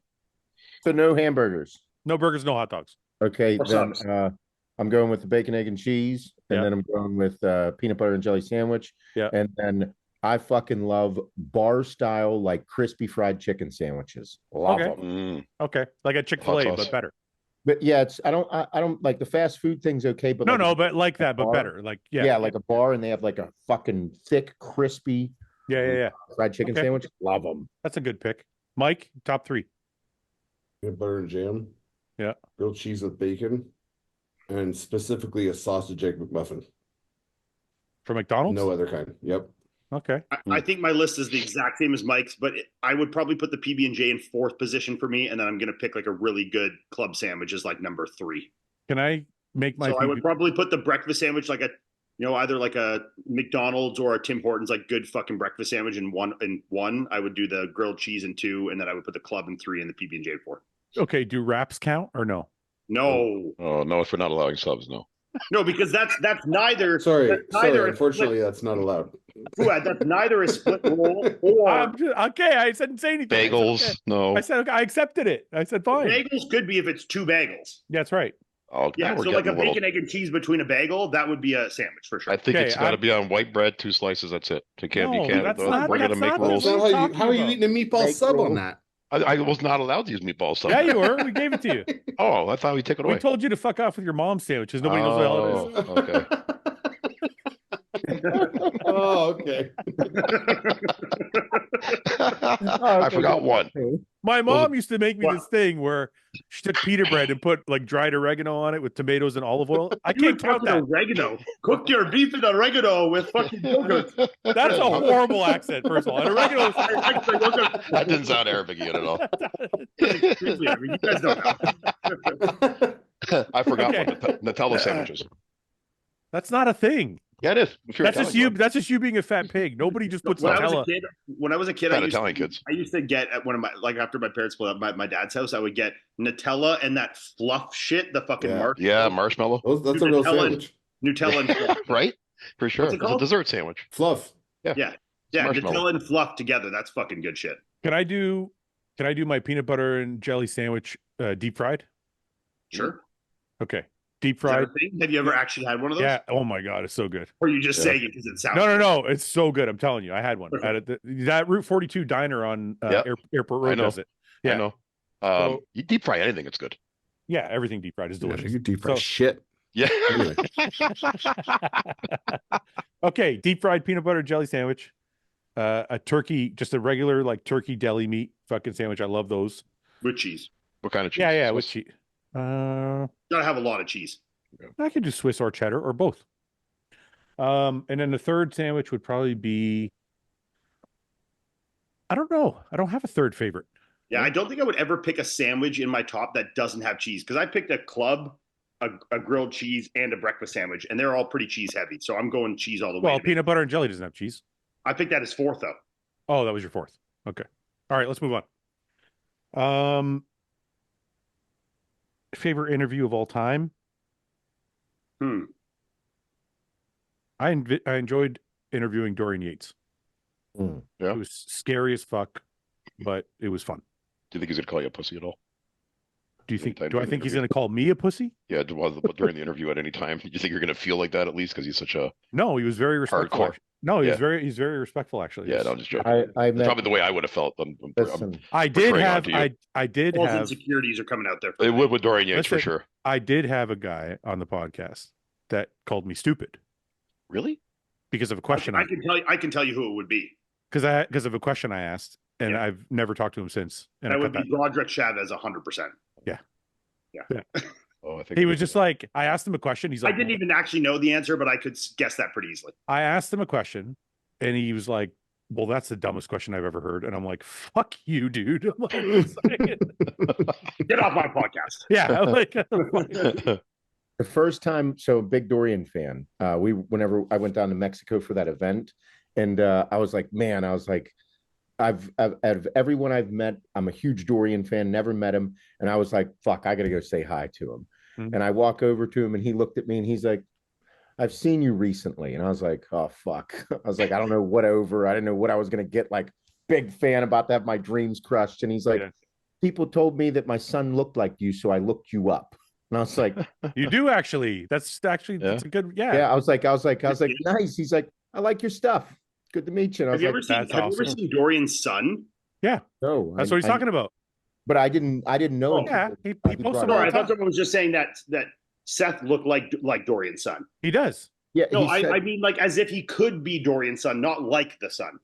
Speaker 1: So no hamburgers.
Speaker 2: No burgers, no hot dogs.
Speaker 1: Okay,
Speaker 4: Or
Speaker 1: then
Speaker 4: subs.
Speaker 1: I'm going with the bacon, egg, and cheese, and
Speaker 2: Yeah.
Speaker 1: then I'm going with peanut butter and jelly sandwich.
Speaker 2: Yeah.
Speaker 1: And then I fucking love bar style, like crispy fried chicken sandwiches. Love
Speaker 2: Okay.
Speaker 1: them.
Speaker 5: Mm,
Speaker 2: Okay, like a Chick-fil-A,
Speaker 5: sauce.
Speaker 2: but better.
Speaker 1: But yeah, I don't like the fast food thing's okay, but like
Speaker 2: No, but like that, but
Speaker 1: bar.
Speaker 2: better. Like
Speaker 1: yeah, like a bar, and they have like a fucking thick, crispy
Speaker 2: yeah.
Speaker 1: fried chicken
Speaker 2: Okay.
Speaker 1: sandwich. Love them.
Speaker 2: That's a good pick. Mike, top 3.
Speaker 3: Peanut butter and jam.
Speaker 2: Yeah.
Speaker 3: Grilled cheese with bacon. And specifically a sausage egg McMuffin.
Speaker 2: For McDonald's?
Speaker 3: No other kind. Yep.
Speaker 2: Okay.
Speaker 4: I think my list is the exact same as Mike's, but I would probably put the PB&J in 4th position for me, and then I'm going to pick like a really good club sandwich as like number 3.
Speaker 2: Can I make my
Speaker 4: So I would probably put the breakfast sandwich like either like a McDonald's or a Tim Hortons, like good fucking breakfast sandwich in one. I would do the grilled cheese in 2, and then I would put the club in 3 and the PB&J in 4.
Speaker 2: Okay, do wraps count or no?
Speaker 4: No,
Speaker 5: oh no, if we're not allowing subs, no.
Speaker 4: no, because that's neither.
Speaker 3: Sorry.
Speaker 4: That's neither a
Speaker 3: Unfortunately, that's not allowed.
Speaker 4: Fuad, that's neither a split roll or
Speaker 2: Okay, I didn't say anything. I said,
Speaker 5: Bagels,
Speaker 2: okay.
Speaker 5: no.
Speaker 2: I said okay, I accepted it. I said fine.
Speaker 4: bagels could be if it's 2 bagels.
Speaker 2: That's right.
Speaker 5: Oh,
Speaker 4: Yeah,
Speaker 5: now we're
Speaker 4: so like a
Speaker 5: getting little.
Speaker 4: bacon, egg, and cheese between a bagel, that would be a sandwich for sure.
Speaker 5: I think
Speaker 2: Okay,
Speaker 5: it's got to
Speaker 2: I'm-
Speaker 5: be on white bread, 2 slices. That's it. You can't.
Speaker 2: No,
Speaker 5: you can't.
Speaker 2: that's
Speaker 5: We're
Speaker 2: not-
Speaker 5: going to
Speaker 2: that's
Speaker 5: make
Speaker 2: not-
Speaker 5: rules.
Speaker 2: that's not-
Speaker 3: How are you eating a meatball
Speaker 1: Egg
Speaker 3: sub
Speaker 1: roll.
Speaker 3: on that?
Speaker 5: I was not allowed to use meatball sub.
Speaker 2: Yeah, you were. We gave it to you.
Speaker 5: Oh, I thought we take it
Speaker 2: We
Speaker 5: away.
Speaker 2: told you to fuck off with your mom's sandwiches. Nobody knows what the hell it is.
Speaker 5: Okay.
Speaker 3: Oh, okay.
Speaker 5: I forgot one.
Speaker 2: My
Speaker 5: Well,
Speaker 2: mom used to make me
Speaker 4: What?
Speaker 2: this thing where she took pita bread and put like dried oregano on it with tomatoes and olive oil. I
Speaker 4: You
Speaker 2: can't
Speaker 4: were
Speaker 2: count
Speaker 4: talking
Speaker 2: that.
Speaker 4: oregano. Cook your beef in oregano with fucking yogurt.
Speaker 2: That's a horrible accent, first of all. And oregano is
Speaker 5: That didn't sound Arabic at all.
Speaker 4: Seriously, I mean, you guys don't know.
Speaker 5: I forgot
Speaker 2: Okay.
Speaker 5: one. Nutella sandwiches.
Speaker 2: that's not a thing.
Speaker 5: Yeah, it is. If you're
Speaker 2: That's just
Speaker 5: Italian,
Speaker 2: you. That's just you being a fat pig. Nobody just puts
Speaker 4: When I was a
Speaker 2: Nutella.
Speaker 4: kid,
Speaker 5: Fat
Speaker 4: I
Speaker 5: Italian kids.
Speaker 4: used to get at one of my, like after my parents split up my dad's house, I would get Nutella and that fluff shit, the fucking
Speaker 3: Yeah.
Speaker 4: marshmallow.
Speaker 5: Yeah, marshmallow.
Speaker 3: That's a real
Speaker 4: Nutella.
Speaker 3: sandwich.
Speaker 4: Nutella and fluff.
Speaker 5: Right? For sure.
Speaker 4: What's it
Speaker 5: It's a
Speaker 4: called?
Speaker 5: dessert sandwich.
Speaker 3: Fluff.
Speaker 4: Yeah,
Speaker 5: marshmallow.
Speaker 4: Nutella and fluff together. That's fucking good shit.
Speaker 2: Can I do my peanut butter and jelly sandwich deep fried?
Speaker 4: Sure.
Speaker 2: Okay, deep
Speaker 4: Is that a
Speaker 2: fried.
Speaker 4: thing? Have you ever actually had one of those?
Speaker 2: Yeah. Oh my god, it's so good.
Speaker 4: Or are you just
Speaker 5: Yeah.
Speaker 4: saying it because it sounds
Speaker 2: No. It's so good. I'm telling you, I had one. At that Route 42 diner on
Speaker 5: Yep.
Speaker 2: Airport
Speaker 5: I
Speaker 2: Road
Speaker 5: know.
Speaker 2: does it.
Speaker 5: I
Speaker 2: Yeah.
Speaker 5: know.
Speaker 2: So-
Speaker 5: You deep fry anything, it's good.
Speaker 2: Yeah, everything deep fried is
Speaker 3: Yeah,
Speaker 2: delicious.
Speaker 3: you deep fry
Speaker 2: So-
Speaker 3: shit.
Speaker 5: Yeah.
Speaker 3: Anyway.
Speaker 2: Okay, deep fried peanut butter jelly sandwich. A turkey, just a regular like turkey deli meat fucking sandwich. I love those.
Speaker 4: with cheese.
Speaker 5: What kind of cheese?
Speaker 2: Yeah, with
Speaker 5: Swiss?
Speaker 2: cheese. I
Speaker 4: Gotta have a lot of cheese.
Speaker 2: could do Swiss or cheddar or both. And then the third sandwich would probably be I don't know. I don't have a third favorite.
Speaker 4: Yeah, I don't think I would ever pick a sandwich in my top that doesn't have cheese, because I picked a club, a grilled cheese, and a breakfast sandwich, and they're all pretty cheese heavy. So I'm going cheese all the way.
Speaker 2: Well, peanut butter and jelly doesn't have cheese.
Speaker 4: I picked that as fourth though.
Speaker 2: Oh, that was your fourth. Okay. All right, let's move on. Favorite interview of all time? I enjoyed interviewing Dorian Yates.
Speaker 5: Yeah.
Speaker 2: It was scary as fuck, but it was fun.
Speaker 5: Do you think he's gonna call you a pussy at all?
Speaker 2: Do I think he's going to call me a pussy?
Speaker 5: Yeah, during the interview at any time. Do you think you're going to feel like that at least because he's such a
Speaker 2: No, he was very respectful.
Speaker 5: hardcore?
Speaker 2: No, he's very respectful actually.
Speaker 5: Yeah, no, I'm just joking. That's probably the way I would have felt.
Speaker 2: I did have
Speaker 4: All insecurities are coming out there.
Speaker 5: It would with Dorian Yates for sure.
Speaker 2: I did have a guy on the podcast that called me stupid.
Speaker 5: Really?
Speaker 2: Because of a question.
Speaker 4: I can tell you who it would be.
Speaker 2: Because of a question I asked, and I've never talked to him since. And
Speaker 4: that would be Roderick Chavez 100%.
Speaker 2: Yeah.
Speaker 5: Oh, I think
Speaker 2: he was just like, I asked him a question. He's like,
Speaker 4: I didn't even actually know the answer, but I could guess that pretty easily.
Speaker 2: I asked him a question, and he was like, well, that's the dumbest question I've ever heard. And I'm like, fuck you, dude. Like,
Speaker 4: get off my podcast.
Speaker 2: Yeah. Like,
Speaker 1: the first time, so big Dorian fan. Whenever I went down to Mexico for that event, and I was like, I've out of everyone I've met, I'm a huge Dorian fan, never met him. And I was like, fuck, I got to go say hi to him. And I walk over to him and he looked at me and he's like, I've seen you recently. And I was like, oh, fuck. I was like, I don't know what over. I didn't know what I was going to get. Like, big fan, about to have my dreams crushed. And he's like, people told me that my son looked like you, so I looked you up. And I was like,
Speaker 2: you do actually. That's a good,
Speaker 1: Yeah, I was like, nice. He's like, I like your stuff. Good to meet you. And
Speaker 4: have you ever seen Dorian's son?
Speaker 2: Yeah.
Speaker 1: No,
Speaker 2: that's what he's talking about.
Speaker 1: But I didn't know.
Speaker 2: Yeah, he posted.
Speaker 4: I thought someone was just saying that Seth looked like Dorian's son.
Speaker 2: He does.
Speaker 1: Yeah.
Speaker 4: No, I mean like as if he could be Dorian's son, not like the son.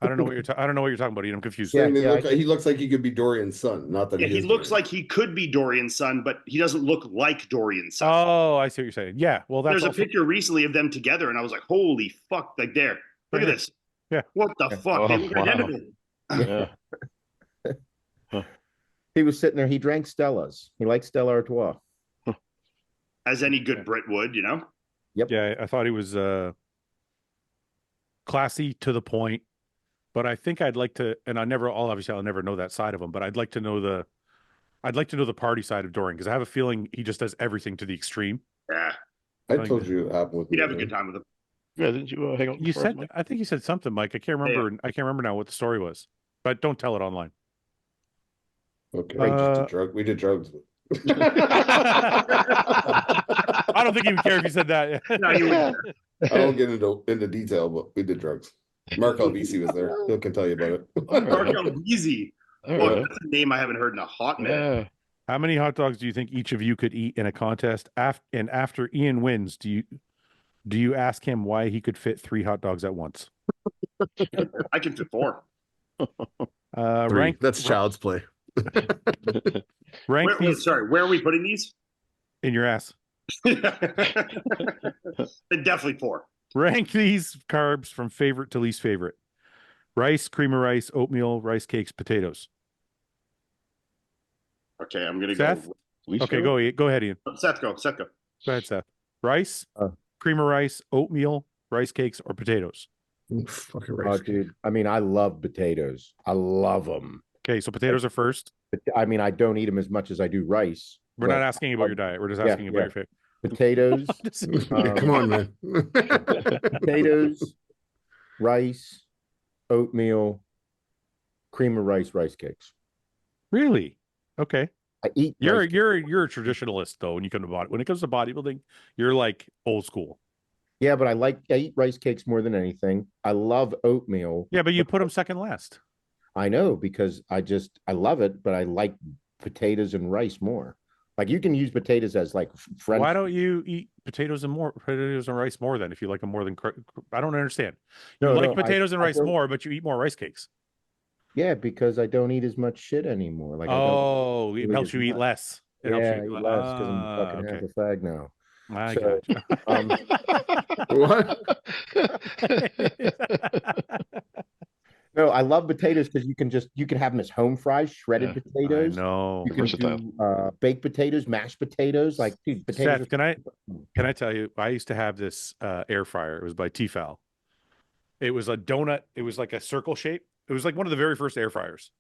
Speaker 2: I don't know what you're talking about. I'm confused.
Speaker 3: Yeah, he looks like he could be Dorian's son. Not that
Speaker 4: he looks like he could be Dorian's son, but he doesn't look like Dorian's son.
Speaker 2: Oh, I see what you're saying. Yeah. Well,
Speaker 4: there's a picture recently of them together, and I was like, holy fuck! Like there, look at this.
Speaker 2: Yeah.
Speaker 4: What the fuck? They look identical.
Speaker 1: Yeah. He was sitting there. He drank Stella's. He liked Stella Artois.
Speaker 4: As any good Brit would, you know?
Speaker 1: Yep.
Speaker 2: Yeah, I thought he was classy, to the point. But I think I'd like to, and I'll never know that side of him, but I'd like to know the party side of Dorian, because I have a feeling he just does everything to the extreme.
Speaker 4: Yeah.
Speaker 3: I told you it happened with me.
Speaker 4: You'd have a good time with him.
Speaker 5: Yeah, didn't you hang out?
Speaker 2: You said, I think you said something, Mike. I can't remember. Yeah. I can't remember now what the story was, but don't tell it online.
Speaker 3: Okay. We did drugs.
Speaker 2: I don't think he would care if you said that.
Speaker 4: No, you wouldn't.
Speaker 3: I don't get into detail, but we did drugs. Mark Alvisi was there. He can tell you about it.
Speaker 4: Mark Alvisi. Oh, that's a name I haven't heard in a hot minute.
Speaker 5: Yeah.
Speaker 2: How many hot dogs do you think each of you could eat in a contest? And after Iain wins, do you ask him why he could fit 3 hot dogs at once?
Speaker 4: I can fit 4.
Speaker 6: That's child's play.
Speaker 2: Where
Speaker 4: are we putting these?
Speaker 2: In your ass.
Speaker 4: Definitely 4.
Speaker 2: Rank these carbs from favorite to least favorite. Rice, cream of rice, oatmeal, rice cakes, potatoes.
Speaker 4: Okay, I'm gonna
Speaker 2: Seth?
Speaker 4: go.
Speaker 2: Okay, go ahead, Iain.
Speaker 4: Seth, go.
Speaker 2: Go ahead, Seth. Rice, cream of rice, oatmeal, rice cakes, or potatoes.
Speaker 3: Fucking rice.
Speaker 1: Dude. I mean, I love potatoes. I love them.
Speaker 2: Okay, so potatoes are first.
Speaker 1: I mean, I don't eat them as much as I do rice.
Speaker 2: We're not asking about your diet. We're just asking about your favorite.
Speaker 1: Potatoes.
Speaker 3: Come on, man.
Speaker 1: Potatoes, rice, oatmeal, cream of rice cakes.
Speaker 2: Really? Okay.
Speaker 1: I eat.
Speaker 2: You're a traditionalist though. When you come to when it comes to bodybuilding, you're like old school.
Speaker 1: Yeah, but I eat rice cakes more than anything. I love oatmeal.
Speaker 2: Yeah, but you put them second last.
Speaker 1: I know, because I love it, but I like potatoes and rice more. Like, you can use potatoes as like French.
Speaker 2: Why don't you eat potatoes and rice more then? If you like them more than, I don't understand. You like potatoes and rice more, but you eat more rice cakes.
Speaker 1: Yeah, because I don't eat as much shit anymore. Like,
Speaker 2: it helps you eat less.
Speaker 1: It helps you eat less because I'm fucking half a fag now.
Speaker 3: What?
Speaker 1: No, I love potatoes because you can have them as home fries, shredded
Speaker 5: Yeah,
Speaker 1: potatoes.
Speaker 2: I know.
Speaker 1: You can
Speaker 5: Versatile.
Speaker 1: do baked potatoes, mashed potatoes. Like, dude, potatoes.
Speaker 2: Seth, can I tell you? I used to have this air fryer. It was by Tefal. It was a donut. It was like a circle shape. It was like one of the very first air fryers.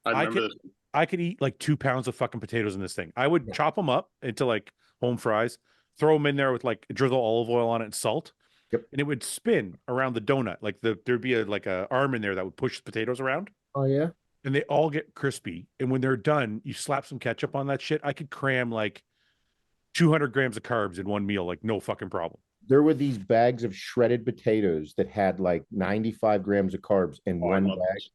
Speaker 4: I remember this.
Speaker 2: I could eat like 2 pounds of fucking potatoes in this thing. I would chop them up into like home fries, throw them in there with like drizzle olive oil on it and salt.
Speaker 1: Yep.
Speaker 2: And it would spin around the donut. Like there'd be a arm in there that would push the potatoes around.
Speaker 1: Oh yeah.
Speaker 2: And they all get crispy. And when they're done, you slap some ketchup on that shit. I could cram like 200 grams of carbs in one meal, like no fucking problem.
Speaker 1: There were these bags of shredded potatoes that had like 95 grams of carbs in one
Speaker 4: love
Speaker 1: bag.
Speaker 4: those.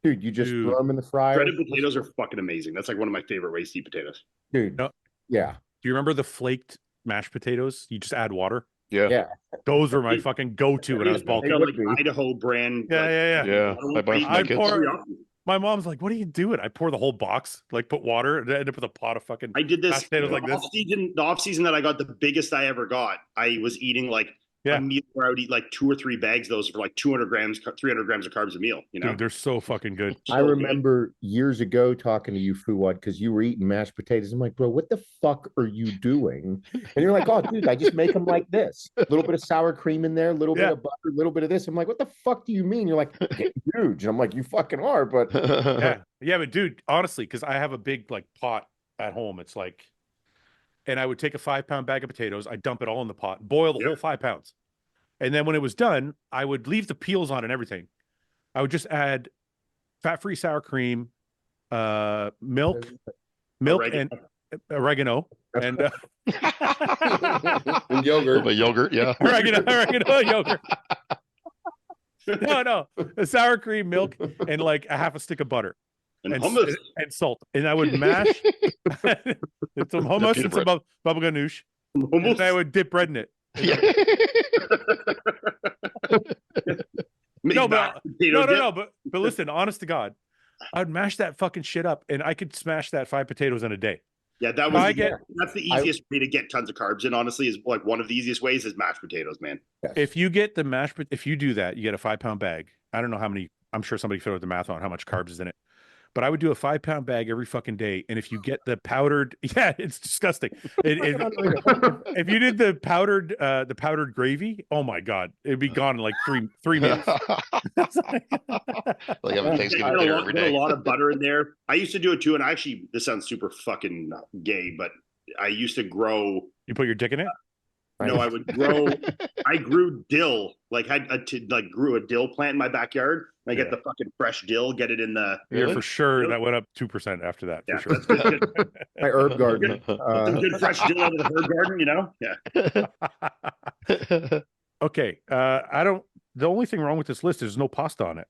Speaker 1: Dude, you just
Speaker 2: Dude.
Speaker 1: throw them in the fryer.
Speaker 4: Shredded potatoes are fucking amazing. That's like one of my favorite ways to eat potatoes.
Speaker 1: Dude.
Speaker 2: No.
Speaker 1: Yeah.
Speaker 2: Do you remember the flaked mashed potatoes? You just add water.
Speaker 5: Yeah.
Speaker 1: Yeah.
Speaker 2: Those were my fucking go-to when I was
Speaker 4: They
Speaker 2: bulking.
Speaker 4: got,
Speaker 1: would
Speaker 4: like
Speaker 1: be.
Speaker 4: Idaho brand.
Speaker 2: Yeah,
Speaker 4: like,
Speaker 2: yeah.
Speaker 5: Yeah. I buy for my
Speaker 2: I
Speaker 5: kids.
Speaker 2: pour- My mom's like, "What are you doing?" I pour the whole box, like put water, and I end up with a pot of fucking.
Speaker 4: I did this
Speaker 2: Mashed potatoes like this.
Speaker 4: the off season that I got the biggest I ever got. I was eating like
Speaker 2: Yeah.
Speaker 4: a meal where I would eat like 2 or 3 bags of those for like 200 grams, 300 grams of carbs a meal. You know,
Speaker 2: Dude, they're so fucking good.
Speaker 1: I remember years ago talking to you, Fouad, because you were eating mashed potatoes. I'm like, bro, what the fuck are you doing? And you're like, oh, dude, I just make them like this. A little bit of sour cream in there, a little bit of butter, a little bit of this. I'm like, what the fuck do you mean? You're like, "Getting huge." And I'm like, you fucking are, but
Speaker 2: Yeah, but dude, honestly, because I have a big like pot at home. It's like, and I would take a 5-pound bag of potatoes, I dump it all in the pot, boil the whole 5 pounds. And then when it was done, I would leave the peels on and everything. I would just add fat-free sour cream, milk, and oregano, and
Speaker 3: And yogurt.
Speaker 5: The yogurt, yeah.
Speaker 2: oregano, yogurt. No, the sour cream, milk, and like a half a stick of butter
Speaker 4: and hummus.
Speaker 2: and salt. And I would mash some hummus and some baba ganoush. And I would dip bread in it.
Speaker 5: Yeah.
Speaker 2: No, but listen, honest to God, I'd mash that fucking shit up, and I could smash that 5 potatoes in a day.
Speaker 4: Yeah, that's the easiest way to get tons of carbs in. Honestly, is like one of the easiest ways is mashed potatoes, man.
Speaker 2: If you get the if you do that, you get a 5-pound bag. I don't know how many. I'm sure somebody figured out the math on how much carbs is in it. But I would do a 5-pound bag every fucking day. And if you get the powdered, yeah, it's disgusting. If you did the powdered gravy, oh my God, it'd be gone in like three minutes.
Speaker 5: Like having Thanksgiving dinner every day.
Speaker 4: A lot of butter in there. I used to do it too, and actually, this sounds super fucking gay, but I used to grow.
Speaker 2: You put your dick in it?
Speaker 4: No, I would grow. I grew dill, like grew a dill plant in my backyard. And I get the fucking fresh dill, get it in the.
Speaker 2: Yeah, for sure. That went up 2% after that.
Speaker 4: Yeah,
Speaker 2: for sure.
Speaker 4: that's good.
Speaker 1: my herb garden.
Speaker 4: Some good fresh dill out of the herb garden, you know. Yeah.
Speaker 2: Okay. The only thing wrong with this list is no pasta on it.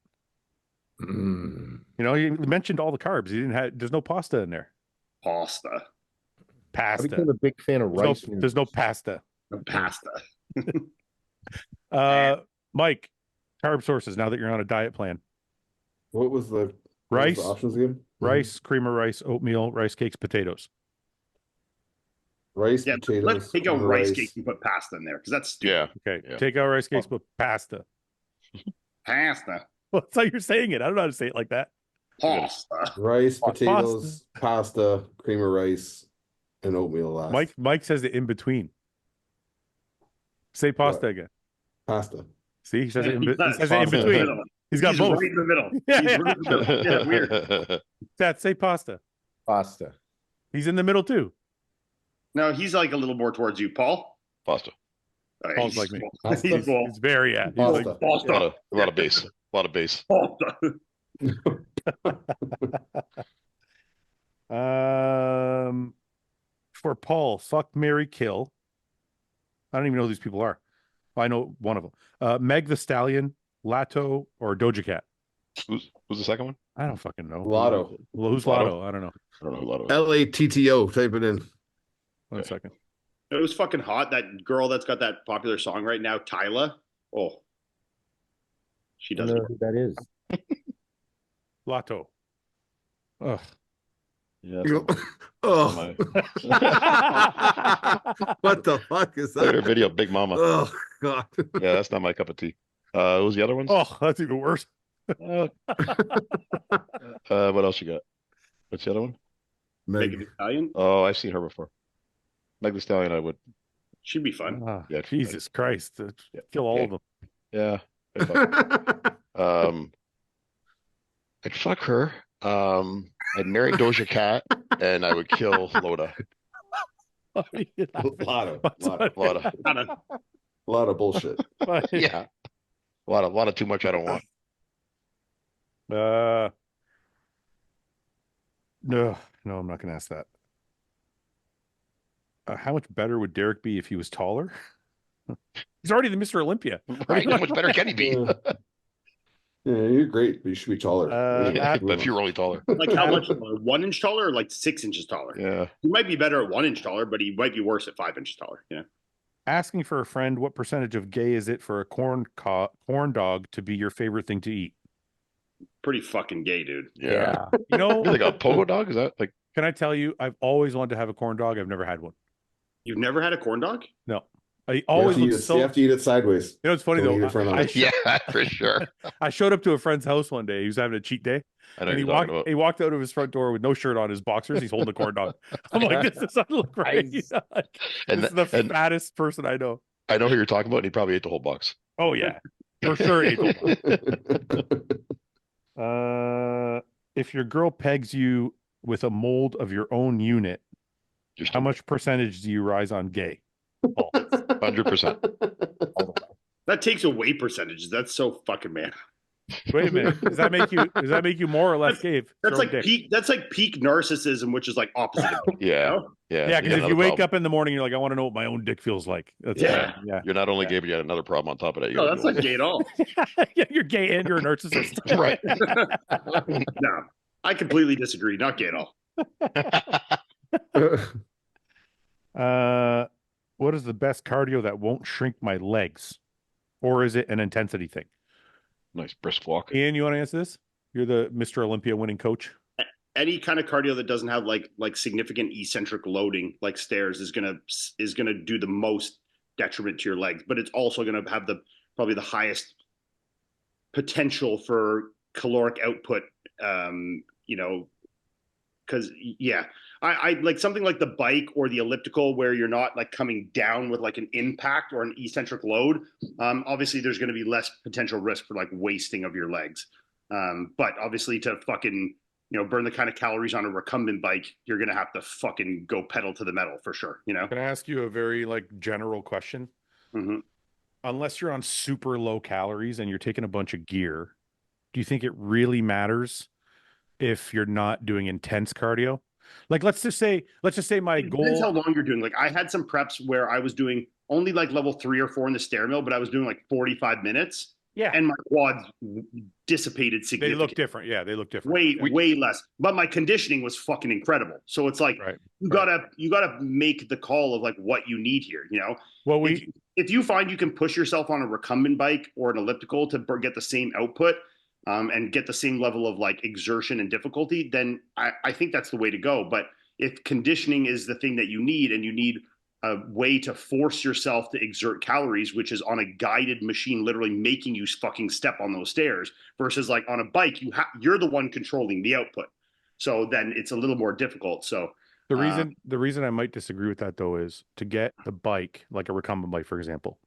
Speaker 1: Mm.
Speaker 2: You know, you mentioned all the carbs. There's no pasta in there.
Speaker 4: Pasta.
Speaker 1: I became a big fan of rice.
Speaker 2: There's no pasta.
Speaker 4: No pasta.
Speaker 2: Mike, carb sources now that you're on a diet plan.
Speaker 3: What was the
Speaker 2: Rice,
Speaker 3: options again?
Speaker 2: rice, cream of rice, oatmeal, rice cakes, potatoes.
Speaker 3: Rice,
Speaker 4: Yeah,
Speaker 3: potatoes.
Speaker 4: let's take out rice cakes and put pasta in there because that's stupid.
Speaker 5: Yeah.
Speaker 2: Okay,
Speaker 5: Yeah.
Speaker 2: take out rice cakes, but pasta.
Speaker 4: Pasta.
Speaker 2: Well, that's how you're saying it. I don't know how to say it like that.
Speaker 4: Pasta.
Speaker 3: Rice, potatoes, pasta, cream of rice, and oatmeal last.
Speaker 2: Mike says the in between. Say pasta
Speaker 3: What?
Speaker 2: again.
Speaker 3: Pasta.
Speaker 2: See, he says it in,
Speaker 4: He's not
Speaker 2: he says it in
Speaker 3: pasta.
Speaker 2: between. He's got both.
Speaker 4: right in the middle.
Speaker 2: Yeah,
Speaker 4: He's
Speaker 2: yeah.
Speaker 4: right in the middle. Yeah, weird.
Speaker 2: Dad, say pasta.
Speaker 1: Pasta.
Speaker 2: He's in the middle too.
Speaker 4: No, he's like a little more towards you, Paul.
Speaker 5: Pasta.
Speaker 2: Paul's like me.
Speaker 3: Pasta.
Speaker 4: He's Paul.
Speaker 2: He's very He's like,
Speaker 3: Pasta.
Speaker 4: Pasta.
Speaker 5: A lot of base. A lot of base.
Speaker 4: Pasta.
Speaker 2: For Paul, fuck, marry, kill. I don't even know who these people are. I know one of them. Meg the Stallion, Lato, or Doja Cat.
Speaker 5: Who's the second one?
Speaker 2: I don't fucking know.
Speaker 3: Lotto.
Speaker 2: Who's
Speaker 5: Lotto?
Speaker 2: Lotto? I don't know.
Speaker 5: I don't know who Lotto is.
Speaker 3: LATTO. Type it in.
Speaker 2: One second.
Speaker 4: It was fucking hot. That girl that's got that popular song right now, Tyla. Oh, she
Speaker 1: I don't
Speaker 4: doesn't.
Speaker 1: know who that is.
Speaker 2: Lotto. Ugh.
Speaker 5: Yeah.
Speaker 3: Oh, what the fuck is
Speaker 5: Later
Speaker 3: that?
Speaker 5: video, Big Mama.
Speaker 3: Oh God.
Speaker 5: Yeah, that's not my cup of tea. What was the other ones?
Speaker 2: Oh, that's even worse.
Speaker 5: Uh, what else you got? What's the other one?
Speaker 4: Megan
Speaker 3: Meg.
Speaker 4: Thee Stallion
Speaker 5: Oh, I've seen her before. Meg Thee Stallion, I would.
Speaker 4: should be fun.
Speaker 5: Yeah,
Speaker 2: Jesus Christ. Kill all
Speaker 5: okay.
Speaker 2: of them.
Speaker 5: Yeah. I'd fuck, I'd fuck her. I'd marry Doja Cat, and I would kill Loda.
Speaker 3: A lot of bullshit.
Speaker 5: Yeah, a lot of too much I don't want.
Speaker 2: No, I'm not going to ask that. How much better would Derek be if he was taller? He's already the Mr. Olympia.
Speaker 5: Right? How much better can he be?
Speaker 3: Yeah, you're great, but you should be taller.
Speaker 5: Yeah, but if you're really taller.
Speaker 4: Like how much taller? 1 inch taller or like 6 inches taller?
Speaker 5: Yeah.
Speaker 4: He might be better at 1 inch taller, but he might be worse at 5 inches taller. You know.
Speaker 2: Asking for a friend, what percentage of gay is it for a corn dog to be your favorite thing to eat?
Speaker 4: Pretty fucking gay, dude.
Speaker 5: Yeah.
Speaker 2: You know,
Speaker 5: Like a pogo dog? Is that like?
Speaker 2: can I tell you, I've always wanted to have a corn dog. I've never had one.
Speaker 4: You've never had a corn dog?
Speaker 2: No. I always look so.
Speaker 3: You have to eat it sideways.
Speaker 2: You know, it's funny
Speaker 3: Don't eat
Speaker 2: though.
Speaker 3: it front on.
Speaker 5: Yeah, for sure.
Speaker 2: I showed up to a friend's house one day. He was having a cheat day.
Speaker 5: I know
Speaker 2: And
Speaker 5: what you're talking about.
Speaker 2: he walked out of his front door with no shirt on, his boxers. He's holding a corn dog. I'm like, this doesn't look right. Like,
Speaker 5: And
Speaker 2: this is the
Speaker 5: and-
Speaker 2: fattest person I know.
Speaker 5: I know who you're talking about, and he probably ate the whole box.
Speaker 2: Oh yeah, for sure. He ate the whole- if your girl pegs you with a mold of your own unit, how much percentage do you rise on gay?
Speaker 5: 100%.
Speaker 4: That takes away percentages. That's so fucking man.
Speaker 2: Wait a minute. Does that make you more or less gay?
Speaker 4: That's like peak. That's like peak narcissism, which is like opposite. Of it,
Speaker 5: Yeah.
Speaker 4: you know?
Speaker 5: Yeah.
Speaker 2: Yeah,
Speaker 5: you
Speaker 2: because
Speaker 5: got
Speaker 2: if you
Speaker 5: another
Speaker 2: wake
Speaker 5: problem.
Speaker 2: up in the morning, you're like, I want to know what my own dick feels like. That's
Speaker 4: Yeah.
Speaker 2: yeah.
Speaker 5: You're not only gay, but you got another problem on top of that. You
Speaker 4: No,
Speaker 5: gotta
Speaker 4: that's
Speaker 5: deal
Speaker 4: not gay at all.
Speaker 2: Yeah, you're gay and you're a narcissist.
Speaker 5: with. Right.
Speaker 4: No, I completely disagree. Not gay at all.
Speaker 2: What is the best cardio that won't shrink my legs? Or is it an intensity thing?
Speaker 5: Nice brisk walk.
Speaker 2: Ian, you want to answer this? You're the Mr. Olympia winning coach.
Speaker 4: Any kind of cardio that doesn't have like significant eccentric loading, like stairs, is gonna do the most detriment to your legs. But it's also gonna have probably the highest potential for caloric output. You know, because yeah, I like something like the bike or the elliptical where you're not like coming down with like an impact or an eccentric load. Obviously there's going to be less potential risk for like wasting of your legs. But obviously to fucking, you know, burn the kind of calories on a recumbent bike, you're going to have to fucking go pedal to the metal for sure. You know?
Speaker 2: Can I ask you a very like general question?
Speaker 4: Mm-hmm.
Speaker 2: Unless you're on super low calories and you're taking a bunch of gear, do you think it really matters if you're not doing intense cardio? Like, let's just say my
Speaker 4: It depends how
Speaker 2: goal.
Speaker 4: long you're doing. Like I had some preps where I was doing only like level 3 or 4 in the stair mill, but I was doing like 45 minutes.
Speaker 2: Yeah,
Speaker 4: And my quads dissipated
Speaker 2: they
Speaker 4: significantly.
Speaker 2: look different. Yeah, they look different.
Speaker 4: Way less. But my conditioning was fucking incredible. So it's like
Speaker 2: Right.
Speaker 4: you gotta make the call of like what you need here. You know,
Speaker 2: Well,
Speaker 4: if you find you can push yourself on a recumbent bike or an elliptical to get the same output and get the same level of like exertion and difficulty, then I think that's the way to go. But if conditioning is the thing that you need, and you need a way to force yourself to exert calories, which is on a guided machine, literally making you fucking step on those stairs, versus like on a bike, you're the one controlling the output. So then it's a little more difficult. So
Speaker 2: the reason I might disagree with that though is to get the bike, like a recumbent bike, for example,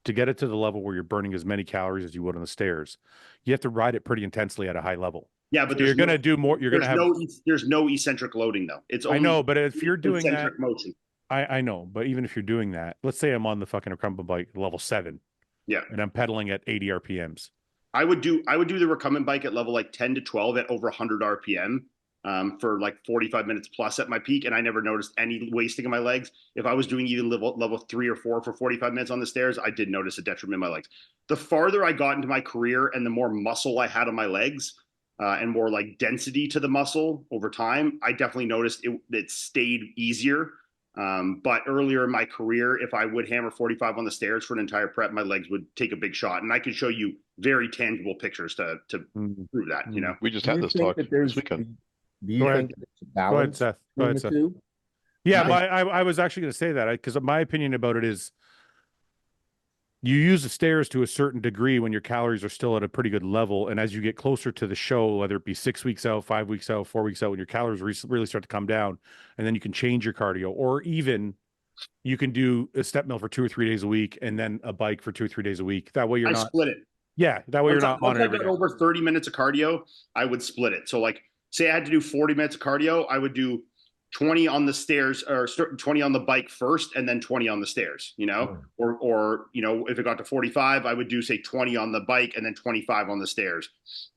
Speaker 2: to get it to the level where you're burning as many calories as you would on the stairs, you have to ride it pretty intensely at a high level.
Speaker 4: yeah, but
Speaker 2: So you're going to do more. You're going to have.
Speaker 4: There's no eccentric loading though. It's only
Speaker 2: I know, but if you're doing that,
Speaker 4: eccentric motion.
Speaker 2: I know, but even if you're doing that, let's say I'm on the fucking recumbent bike level 7.
Speaker 4: Yeah.
Speaker 2: And I'm pedaling at 80 RPMs.
Speaker 4: I would do the recumbent bike at level like 10 to 12 at over 100 RPM for like 45 minutes plus at my peak, and I never noticed any wasting of my legs. If I was doing even level 3 or 4 for 45 minutes on the stairs, I did notice a detriment in my legs. The farther I got into my career and the more muscle I had on my legs and more like density to the muscle over time, I definitely noticed it stayed easier. But earlier in my career, if I would hammer 45 on the stairs for an entire prep, my legs would take a big shot. And I can show you very tangible pictures to prove that, you know.
Speaker 5: We just
Speaker 1: Do
Speaker 5: had
Speaker 1: you
Speaker 5: this
Speaker 1: think
Speaker 5: talk
Speaker 1: that there's-
Speaker 5: this weekend.
Speaker 1: Do you
Speaker 2: Go ahead.
Speaker 1: think that it's a
Speaker 2: Go ahead,
Speaker 1: balance
Speaker 2: Seth. Go
Speaker 1: between
Speaker 2: ahead,
Speaker 1: the
Speaker 2: Seth.
Speaker 1: two?
Speaker 2: Yeah,
Speaker 1: Nice.
Speaker 2: I was actually going to say that because my opinion about it is you use the stairs to a certain degree when your calories are still at a pretty good level. And as you get closer to the show, whether it be 6 weeks out, 5 weeks out, 4 weeks out, when your calories really start to come down, and then you can change your cardio, or even you can do a step mill for 2 or 3 days a week and then a bike for 2 or 3 days a week. That way you're
Speaker 4: I
Speaker 2: not
Speaker 4: split it.
Speaker 2: Yeah, that way you're not on it
Speaker 4: I
Speaker 2: every
Speaker 4: got
Speaker 2: day.
Speaker 4: over 30 minutes of cardio, I would split it. So like say I had to do 40 minutes of cardio, I would do 20 on the stairs or 20 on the bike first and then 20 on the stairs, you know, or, you know, if it got to 45, I would do say 20 on the bike and then 25 on the stairs.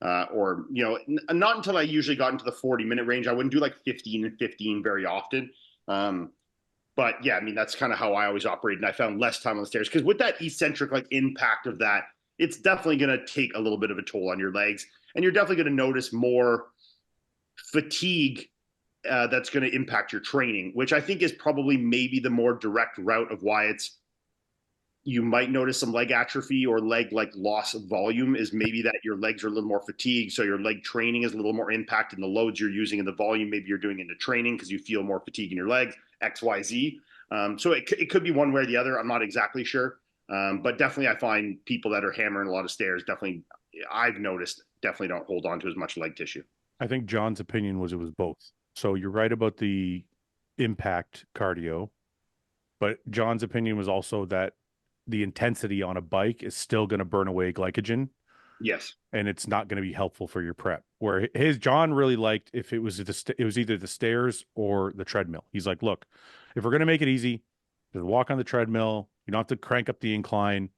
Speaker 4: Or, you know, not until I usually got into the 40-minute range. I wouldn't do like 15 and 15 very often. But yeah, I mean, that's kind of how I always operate. And I found less time on the stairs because with that eccentric like impact of that, it's definitely going to take a little bit of a toll on your legs. And you're definitely going to notice more fatigue that's going to impact your training, which I think is probably maybe the more direct route of why you might notice some leg atrophy or leg like loss of volume is maybe that your legs are a little more fatigued. So your leg training is a little more impacted in the loads you're using in the volume. Maybe you're doing into training because you feel more fatigue in your legs, X, Y, Z. So it could be one way or the other. I'm not exactly sure. But definitely I find people that are hammering a lot of stairs, definitely I've noticed definitely don't hold on to as much leg tissue.
Speaker 2: I think John's opinion was it was both. So you're right about the impact cardio, but John's opinion was also that the intensity on a bike is still going to burn away glycogen.
Speaker 4: Yes.
Speaker 2: And it's not going to be helpful for your prep. Where John really liked if it was either the stairs or the treadmill. He's like, look, if we're going to make it easy, just walk on the treadmill. You don't have to crank up the incline.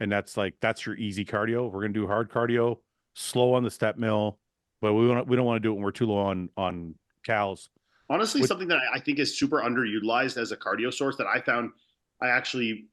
Speaker 2: And that's your easy cardio. If we're going to do hard cardio, slow on the step mill, but we don't want to do it when we're too low on cals.
Speaker 4: Honestly, something that I think is super underutilized as a cardio source that I found I actually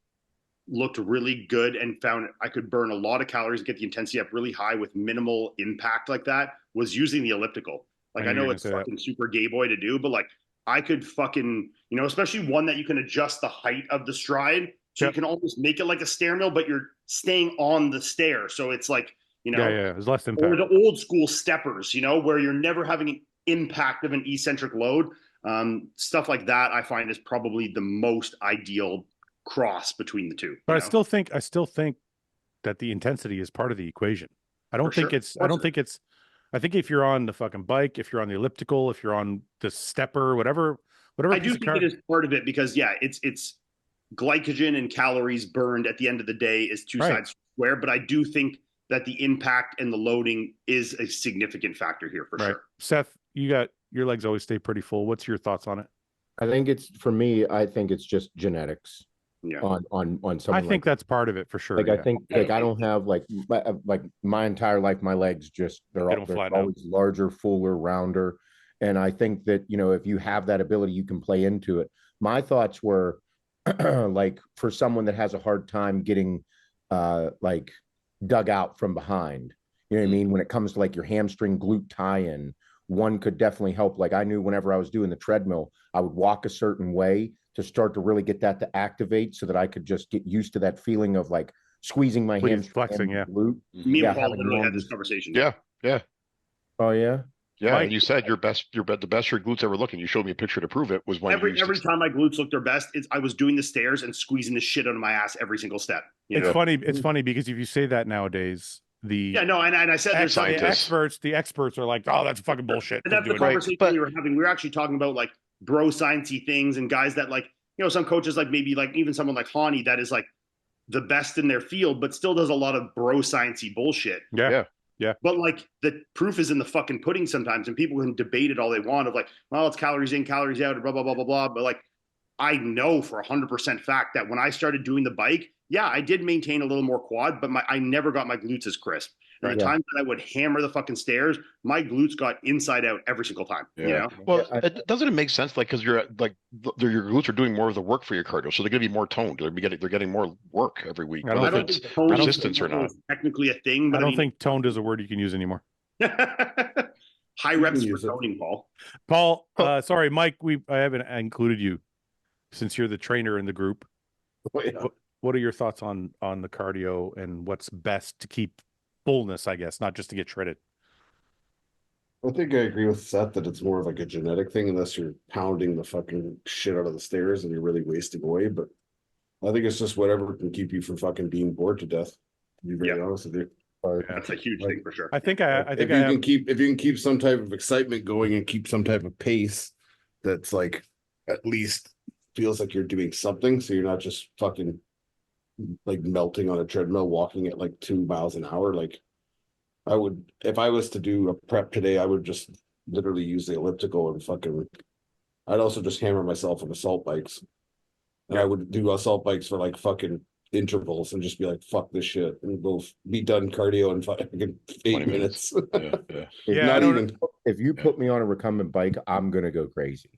Speaker 4: looked really good and found I could burn a lot of calories and get the intensity up really high with minimal impact like that was using the elliptical. Like I know it's fucking super gay boy to do, but like I could fucking, you know, especially one that you can adjust the height of the stride. So you can almost make it like a stair mill, but you're staying on the stair. So it's like, you know,
Speaker 2: there's less impact.
Speaker 4: Or the old school steppers, you know, where you're never having an impact of an eccentric load. Stuff like that I find is probably the most ideal cross between the two.
Speaker 2: But I still think that the intensity is part of the equation. I think if you're on the fucking bike, if you're on the elliptical, if you're on the stepper, whatever
Speaker 4: I do think it is part of it because it's glycogen and calories burned at the end of the day is two sides square, but I do think that the impact and the loading is a significant factor here for sure.
Speaker 2: Seth, you got your legs always stay pretty full. What's your thoughts on it?
Speaker 1: I think I think it's just genetics.
Speaker 4: Yeah.
Speaker 1: On something.
Speaker 2: I think that's part of it for sure.
Speaker 1: Like I think like I don't have like my entire life, my legs just they're always larger, fuller, rounder. And I think that, you know, if you have that ability, you can play into it. My thoughts were like for someone that has a hard time getting like dug out from behind, you know what I mean? When it comes to like your hamstring glute tie-in, one could definitely help. Like I knew whenever I was doing the treadmill, I would walk a certain way to start to really get that to activate so that I could just get used to that feeling of like squeezing my hamstring
Speaker 2: flexing,
Speaker 1: glute.
Speaker 4: Me and Paul literally had this conversation.
Speaker 5: Yeah.
Speaker 1: Oh yeah.
Speaker 5: Yeah, and you said the best your glutes ever looking. You showed me a picture to prove it. Was when
Speaker 4: every time my glutes looked their best, I was doing the stairs and squeezing the shit out of my ass every single step.
Speaker 2: It's funny because if you say that nowadays, and
Speaker 4: I said there's
Speaker 2: the experts are like, oh, that's fucking bullshit.
Speaker 4: And that's the conversation we were having. We were actually talking about like bro sciencey things and guys that like, you know, some coaches like maybe like even someone like Hani that is like the best in their field, but still does a lot of bro sciencey bullshit.
Speaker 2: Yeah.
Speaker 4: But like the proof is in the fucking pudding sometimes, and people can debate it all they want of like, well, it's calories in, calories out, blah, blah, blah, blah, blah. But like, I know for 100% fact that when I started doing the bike, I did maintain a little more quad, but I never got my glutes as crisp. And the times that I would hammer the fucking stairs, my glutes got inside out every single time.
Speaker 5: Yeah.
Speaker 4: You know?
Speaker 5: Well, doesn't it make sense? Like, because you're like your glutes are doing more of the work for your cardio, so they're going to be more toned. They're getting more work every week.
Speaker 2: I don't
Speaker 5: think resistance or not.
Speaker 4: Technically a thing, but
Speaker 2: I don't think toned is a word you can use anymore.
Speaker 4: High reps for toning, Paul.
Speaker 2: Paul, sorry, Mike. I haven't included you since you're the trainer in the group. What are your thoughts on the cardio and what's best to keep fullness, I guess, not just to get shredded?
Speaker 3: I think I agree with Seth that it's more of like a genetic thing, unless you're pounding the fucking shit out of the stairs and you're really wasting away. But I think it's just whatever can keep you from fucking being bored to death. To be very honest with you.
Speaker 4: That's a huge thing for sure.
Speaker 2: I think
Speaker 3: if you can keep some type of excitement going and keep some type of pace that's like at least feels like you're doing something, so you're not just fucking like melting on a treadmill walking at like 2 miles an hour. Like I would, if I was to do a prep today, I would just literally use the elliptical and fucking I'd also just hammer myself on assault bikes. And I would do assault bikes for like fucking intervals and just be like, fuck this shit, and go be done cardio in fucking 8 minutes.
Speaker 1: If you put me on a recumbent bike, I'm gonna go crazy.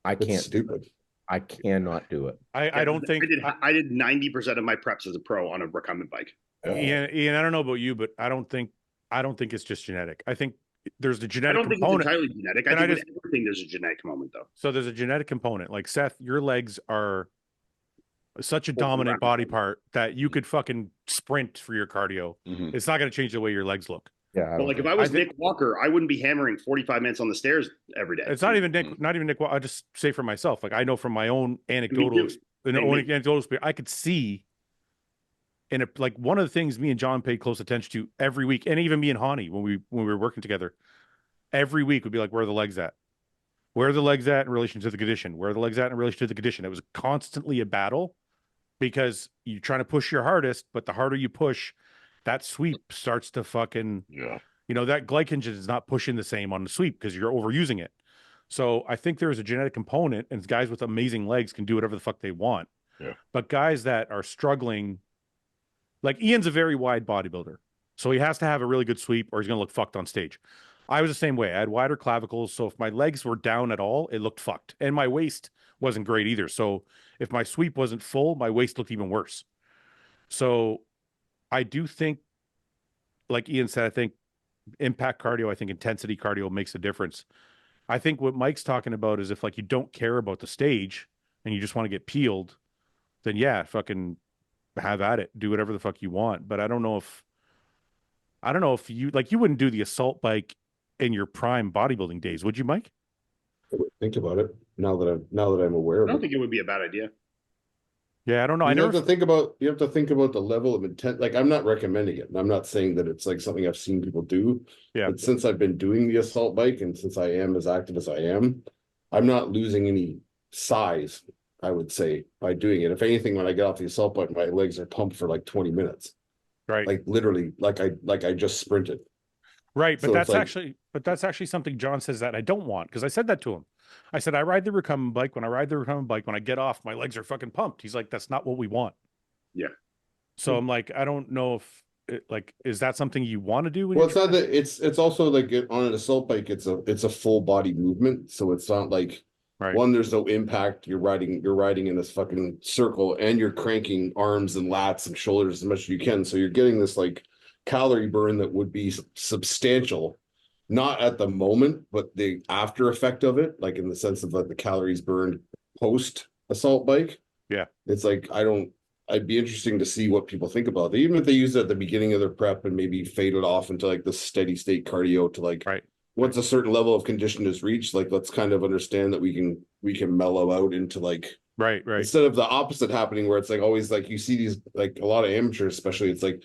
Speaker 1: I can't.
Speaker 3: Stupid.
Speaker 1: I cannot do it.
Speaker 2: I don't think
Speaker 4: I did 90% of my preps as a pro on a recumbent bike.
Speaker 2: Ian, I don't know about you, but I don't think it's just genetic. I think there's the genetic component.
Speaker 4: I don't think it's entirely genetic. I think with everything there's a genetic component though.
Speaker 2: So there's a genetic component. Like Seth, your legs are such a dominant body part that you could fucking sprint for your cardio. It's not going to change the way your legs look.
Speaker 1: Yeah.
Speaker 4: But like if I was Nick Walker, I wouldn't be hammering 45 minutes on the stairs every day.
Speaker 2: It's not even Nick Walker. I just say for myself, like I know from my own anecdotal experience, I could see like one of the things me and John paid close attention to every week, and even me and Hani when we were working together, every week would be like, where are the legs at? Where are the legs at in relation to the condition? Where are the legs at in relation to the condition? It was constantly a battle because you're trying to push your hardest, but the harder you push, that sweep starts to fucking, that glycogen is not pushing the same on the sweep because you're overusing it. So I think there's a genetic component, and guys with amazing legs can do whatever the fuck they want.
Speaker 5: Yeah.
Speaker 2: But guys that are struggling, like Ian's a very wide bodybuilder, so he has to have a really good sweep or he's going to look fucked on stage. I was the same way. I had wider clavicles, so if my legs were down at all, it looked fucked. And my waist wasn't great either. So if my sweep wasn't full, my waist looked even worse. So I do think, like Ian said, I think impact cardio, I think intensity cardio makes a difference. I think what Mike's talking about is if like you don't care about the stage and you just want to get peeled, then yeah, fucking have at it. Do whatever the fuck you want. But I don't know if you like, you wouldn't do the assault bike in your prime bodybuilding days, would you, Mike?
Speaker 3: I would think about it now that I'm aware of it.
Speaker 4: I don't think it would be a bad idea.
Speaker 2: Yeah, I don't know.
Speaker 3: You have to think about the level of intent. Like I'm not recommending it. And I'm not saying that it's like something I've seen people do.
Speaker 2: Yeah.
Speaker 3: But since I've been doing the assault bike and since I am as active as I am, I'm not losing any size, I would say, by doing it. If anything, when I get off the assault bike, my legs are pumped for like 20 minutes.
Speaker 2: Right.
Speaker 3: Like literally, like I just sprinted.
Speaker 2: Right. But
Speaker 3: so
Speaker 2: that's actually something John says that I don't want, because I said that to him. I said, I ride the recumbent bike. When I ride the recumbent bike, when I get off, my legs are fucking pumped. He's like, that's not what we want.
Speaker 4: Yeah.
Speaker 2: So I'm like, I don't know if is that something you want to do?
Speaker 3: Well, it's not that it's also like on an assault bike, it's a full body movement. So it's not like one, there's no impact. You're riding in this fucking circle and you're cranking arms and lats and shoulders as much as you can. So you're getting this like calorie burn that would be substantial. Not at the moment, but the after effect of it, like in the sense of like the calories burned post assault bike. Yeah. It's like, I'd be interesting to see what people think about it. Even if they use it at the beginning of their prep and maybe fade it off into like the steady state cardio to like, once a certain level of condition is reached, like, let's kind of understand that we can mellow out into like, instead of the opposite happening where it's like always like you see these, like a lot of amateurs, especially, it's like,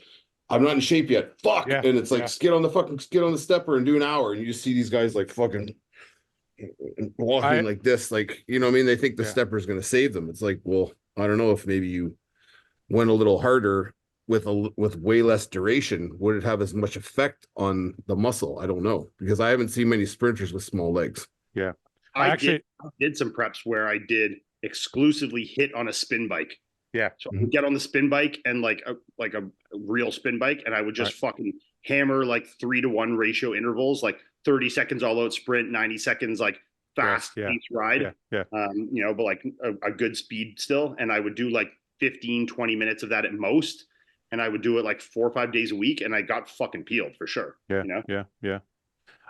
Speaker 3: I'm not in shape yet. Fuck. Yeah, and it's like, get on the stepper and do an hour. And you just see these guys like fucking walking like this. Like, you know what I mean? They think the stepper is going to save them. It's like, well, I don't know if maybe you went a little harder with way less duration. Would it have as much effect on the muscle? I don't know, because I haven't seen many sprinters with small legs.
Speaker 2: Yeah.
Speaker 4: I did some preps where I did exclusively hit on a spin bike.
Speaker 2: Yeah.
Speaker 4: So I would get on the spin bike and like a real spin bike, and I would just fucking hammer like 3-to-1 ratio intervals, like 30 seconds all out sprint, 90 seconds like fast pace ride.
Speaker 2: Yeah.
Speaker 4: But like a good speed still. And I would do like 15-20 minutes of that at most. And I would do it like 4 or 5 days a week, and I got fucking peeled for sure.
Speaker 2: Yeah. Yeah.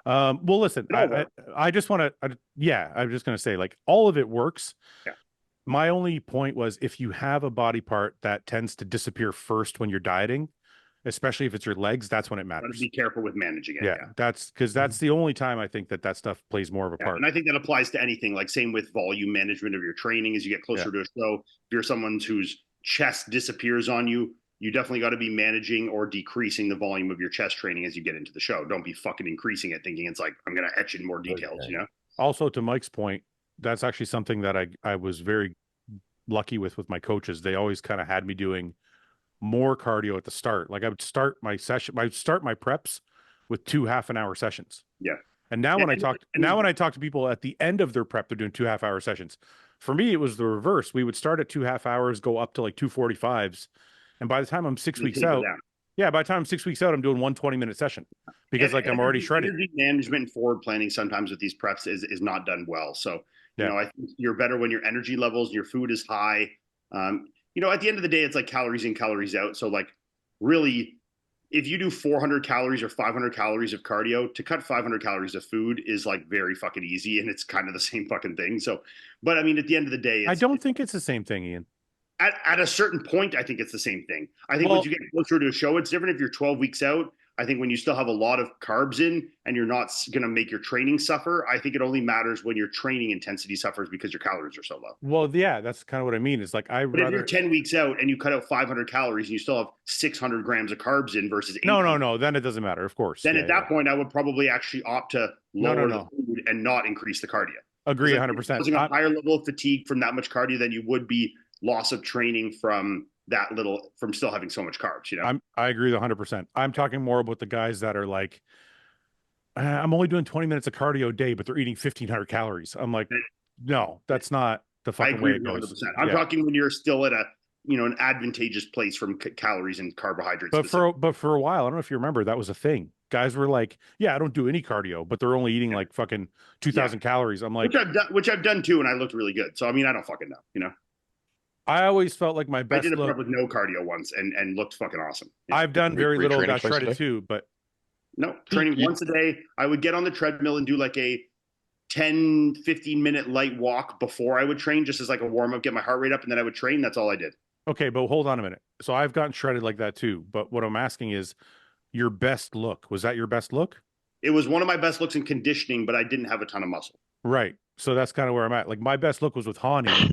Speaker 2: Well, listen, I just want to, I'm just going to say, like, all of it works. Yeah. My only point was, if you have a body part that tends to disappear first when you're dieting, especially if it's your legs, that's when it matters.
Speaker 4: Be careful with managing it.
Speaker 2: Yeah. That's because that's the only time I think that stuff plays more of a part.
Speaker 4: And I think that applies to anything, like same with volume management of your training as you get closer to a show. If you're someone who's chest disappears on you, you definitely got to be managing or decreasing the volume of your chest training as you get into the show. Don't be fucking increasing it thinking it's like, I'm going to etch in more details, you know?
Speaker 2: Also, to Mike's point, that's actually something that I was very lucky with my coaches. They always kind of had me doing more cardio at the start. Like I would start my preps with 2 half-an-hour sessions.
Speaker 4: Yeah.
Speaker 2: And now when I talk to people at the end of their prep, they're doing 2 half-hour sessions. For me, it was the reverse. We would start at 2 half hours, go up to like 2:45s. And by the time I'm 6 weeks out, by the time I'm 6 weeks out, I'm doing 1 20-minute session because I'm already shredded.
Speaker 4: Energy management and forward planning sometimes with these preps is not done well. So, you know, I think you're better when your energy levels, your food is high. You know, at the end of the day, it's like calories in, calories out. So like really, if you do 400 calories or 500 calories of cardio, to cut 500 calories of food is like very fucking easy. And it's kind of the same fucking thing. So, but I mean, at the end of the day,
Speaker 2: I don't think it's the same thing, Ian.
Speaker 4: At a certain point, I think it's the same thing. I think once you get closer to a show, it's different. If you're 12 weeks out, I think when you still have a lot of carbs in and you're not going to make your training suffer, I think it only matters when your training intensity suffers because your calories are so low.
Speaker 2: Well, yeah, that's kind of what I mean. It's like
Speaker 4: But if you're 10 weeks out and you cut out 500 calories and you still have 600 grams of carbs in versus 800,
Speaker 2: no, then it doesn't matter, of course.
Speaker 4: Then at that point, I would probably actually opt to lower the food and not increase the cardio.
Speaker 2: Agree 100%.
Speaker 4: Causing a higher level of fatigue from that much cardio than you would be loss of training from that little, from still having so much carbs, you know?
Speaker 2: I agree 100%. I'm talking more about the guys that are like, I'm only doing 20 minutes of cardio a day, but they're eating 1,500 calories. I'm like, no, that's not the fucking way it goes.
Speaker 4: 100%. I'm talking when you're still at a, you know, an advantageous place from calories and carbohydrates.
Speaker 2: But for a while, I don't know if you remember, that was a thing. Guys were like, yeah, I don't do any cardio, but they're only eating like fucking 2,000 calories. I'm like,
Speaker 4: which I've done too, and I looked really good. So I mean, I don't fucking know, you know.
Speaker 2: I always felt like my best.
Speaker 4: I did a prep with no cardio once and looked fucking awesome.
Speaker 2: Yeah. I've done very little, got shredded too, but
Speaker 4: no, training once a day. I would get on the treadmill and do like a 10, 15-minute light walk before I would train, just as like a warm up, get my heart rate up, and then I would train. That's all I did.
Speaker 2: Okay, but hold on a minute. So I've gotten shredded like that too. But what I'm asking is, your best look, was that your best look?
Speaker 4: It was one of my best looks in conditioning, but I didn't have a ton of muscle.
Speaker 2: Right. So that's kind of where I'm at. Like my best look was with Hani.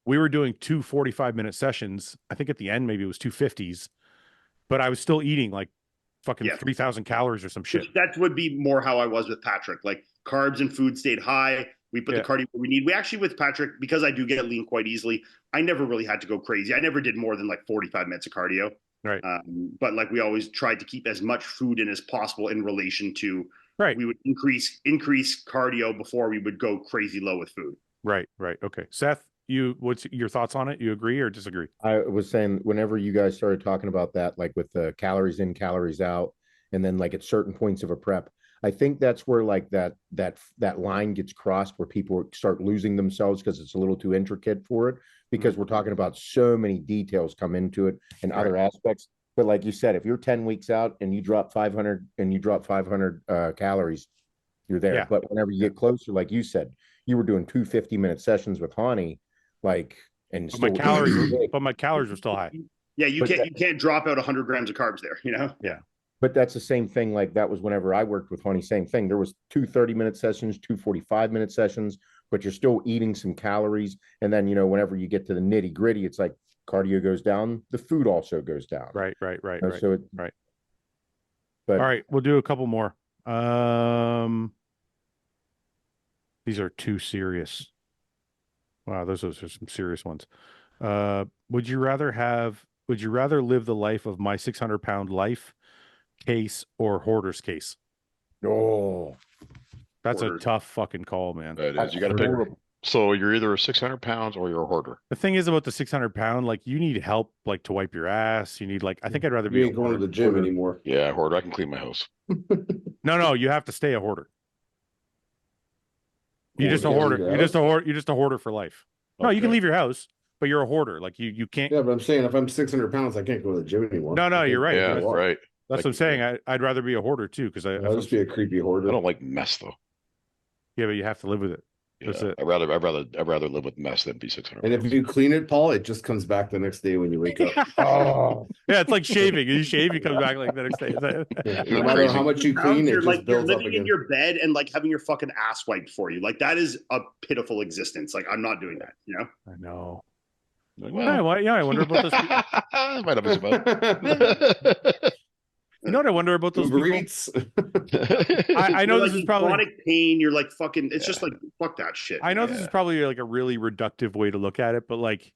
Speaker 2: We were doing 2 45-minute sessions. I think at the end, maybe it was 250s, but I was still eating like fucking 3,000 calories or some shit.
Speaker 4: That would be more how I was with Patrick. Like carbs and food stayed high. We put the cardio where we need. We actually, with Patrick, because I do get lean quite easily, I never really had to go crazy. I never did more than like 45 minutes of cardio.
Speaker 2: Right.
Speaker 4: But like we always tried to keep as much food in as possible in relation to, we would increase cardio before we would go crazy low with food.
Speaker 2: Right. Okay. Seth, what's your thoughts on it? You agree or disagree?
Speaker 1: I was saying whenever you guys started talking about that, like with the calories in, calories out, and then like at certain points of a prep, I think that's where like that line gets crossed where people start losing themselves because it's a little too intricate for it, because we're talking about so many details come into it and other aspects. But like you said, if you're 10 weeks out and you drop 500 calories, you're there. Yeah. But whenever you get closer, like you said, you were doing 2 50-minute sessions with Hani, like, and
Speaker 2: but my calories were still high.
Speaker 4: Yeah, you can't drop out 100 grams of carbs there, you know?
Speaker 2: Yeah.
Speaker 1: But that's the same thing. Like that was whenever I worked with Hani, same thing. There was 2 30-minute sessions, 2 45-minute sessions, but you're still eating some calories. And then, you know, whenever you get to the nitty gritty, it's like cardio goes down, the food also goes down.
Speaker 2: Right.
Speaker 1: So
Speaker 2: right.
Speaker 1: But
Speaker 2: all right, we'll do a couple more. These are too serious. Wow, those are some serious ones. Would you rather live the life of my 600-pound life case or Hoarders case?
Speaker 1: Oh,
Speaker 2: that's Hoarders. A tough fucking call, man.
Speaker 5: That is. You got to pick. So you're either 600 pounds or you're a hoarder.
Speaker 2: The thing is about the 600-pound, like you need help, like to wipe your ass. You need I think I'd rather
Speaker 3: be going to the gym anymore.
Speaker 5: Yeah, hoarder. I can clean my house.
Speaker 2: No, you have to stay a hoarder. You're just a hoarder. You're just a hoarder for life. Okay. No, you can leave your house, but you're a hoarder. Like you can't.
Speaker 3: Yeah, but I'm saying if I'm 600 pounds, I can't go to the gym anymore.
Speaker 2: No, you're right.
Speaker 5: Yeah, right.
Speaker 2: That's what I'm saying. I'd rather be a hoarder too, because
Speaker 3: I'll just be a creepy hoarder.
Speaker 5: I don't like mess though.
Speaker 2: Yeah, but you have to live with it. That's
Speaker 5: it. I'd rather live with mess than be 600.
Speaker 3: And if you clean it, Paul, it just comes back the next day when you wake up.
Speaker 2: Yeah, it's like shaving. You shave, it comes back like the next day.
Speaker 3: Yeah, no matter how much you clean, it just builds up again. You're living
Speaker 4: in your bed and like having your fucking ass wiped for you. Like that is a pitiful existence. Like I'm not doing that. You know.
Speaker 2: I know.
Speaker 5: Like,
Speaker 2: Yeah,
Speaker 5: well,
Speaker 2: I wonder about those.
Speaker 5: might have been about.
Speaker 2: You know what I wonder about those
Speaker 3: Uber
Speaker 2: people?
Speaker 3: Eats.
Speaker 2: I know
Speaker 4: You're,
Speaker 2: this
Speaker 4: like,
Speaker 2: is
Speaker 4: in
Speaker 2: probably.
Speaker 4: chronic pain. You're like fucking. It's
Speaker 5: Yeah.
Speaker 4: just like fuck that shit.
Speaker 2: I know
Speaker 4: man.
Speaker 2: this is probably like a really reductive way to look at it, but like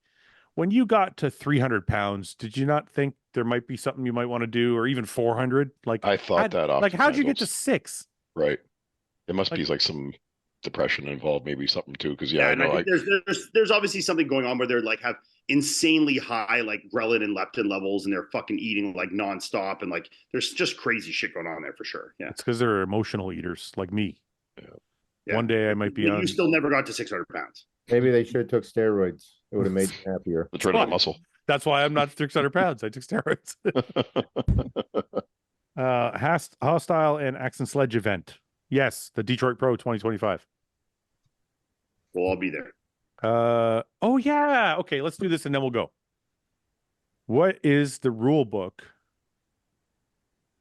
Speaker 2: when you got to 300 pounds, did you not think there might be something you might want to do, or even 400? Like
Speaker 5: I thought that
Speaker 2: like how'd you get to
Speaker 5: oftentimes.
Speaker 2: 6?
Speaker 5: Right. It must
Speaker 2: Like-
Speaker 5: be like some depression involved, maybe something too. Because
Speaker 4: Yeah,
Speaker 5: I
Speaker 4: and I
Speaker 5: know.
Speaker 4: think there's obviously something going on where they're like have insanely high like ghrelin and leptin levels, and they're fucking eating like nonstop, and like there's just crazy shit going on there for sure. Yeah,
Speaker 2: It's because they're emotional eaters like me.
Speaker 4: Yeah.
Speaker 2: One day I might be
Speaker 4: But
Speaker 2: on.
Speaker 4: you still never got to 600 pounds.
Speaker 1: Maybe they should have took steroids. It would have made you happier.
Speaker 5: the turn of the muscle.
Speaker 2: That's why I'm not 600 pounds. I took steroids. Hostile and Axe and Sledge event. Yes, the Detroit Pro 2025.
Speaker 4: We'll all be there.
Speaker 2: Oh yeah. Okay, let's do this and then we'll go. What is the rule book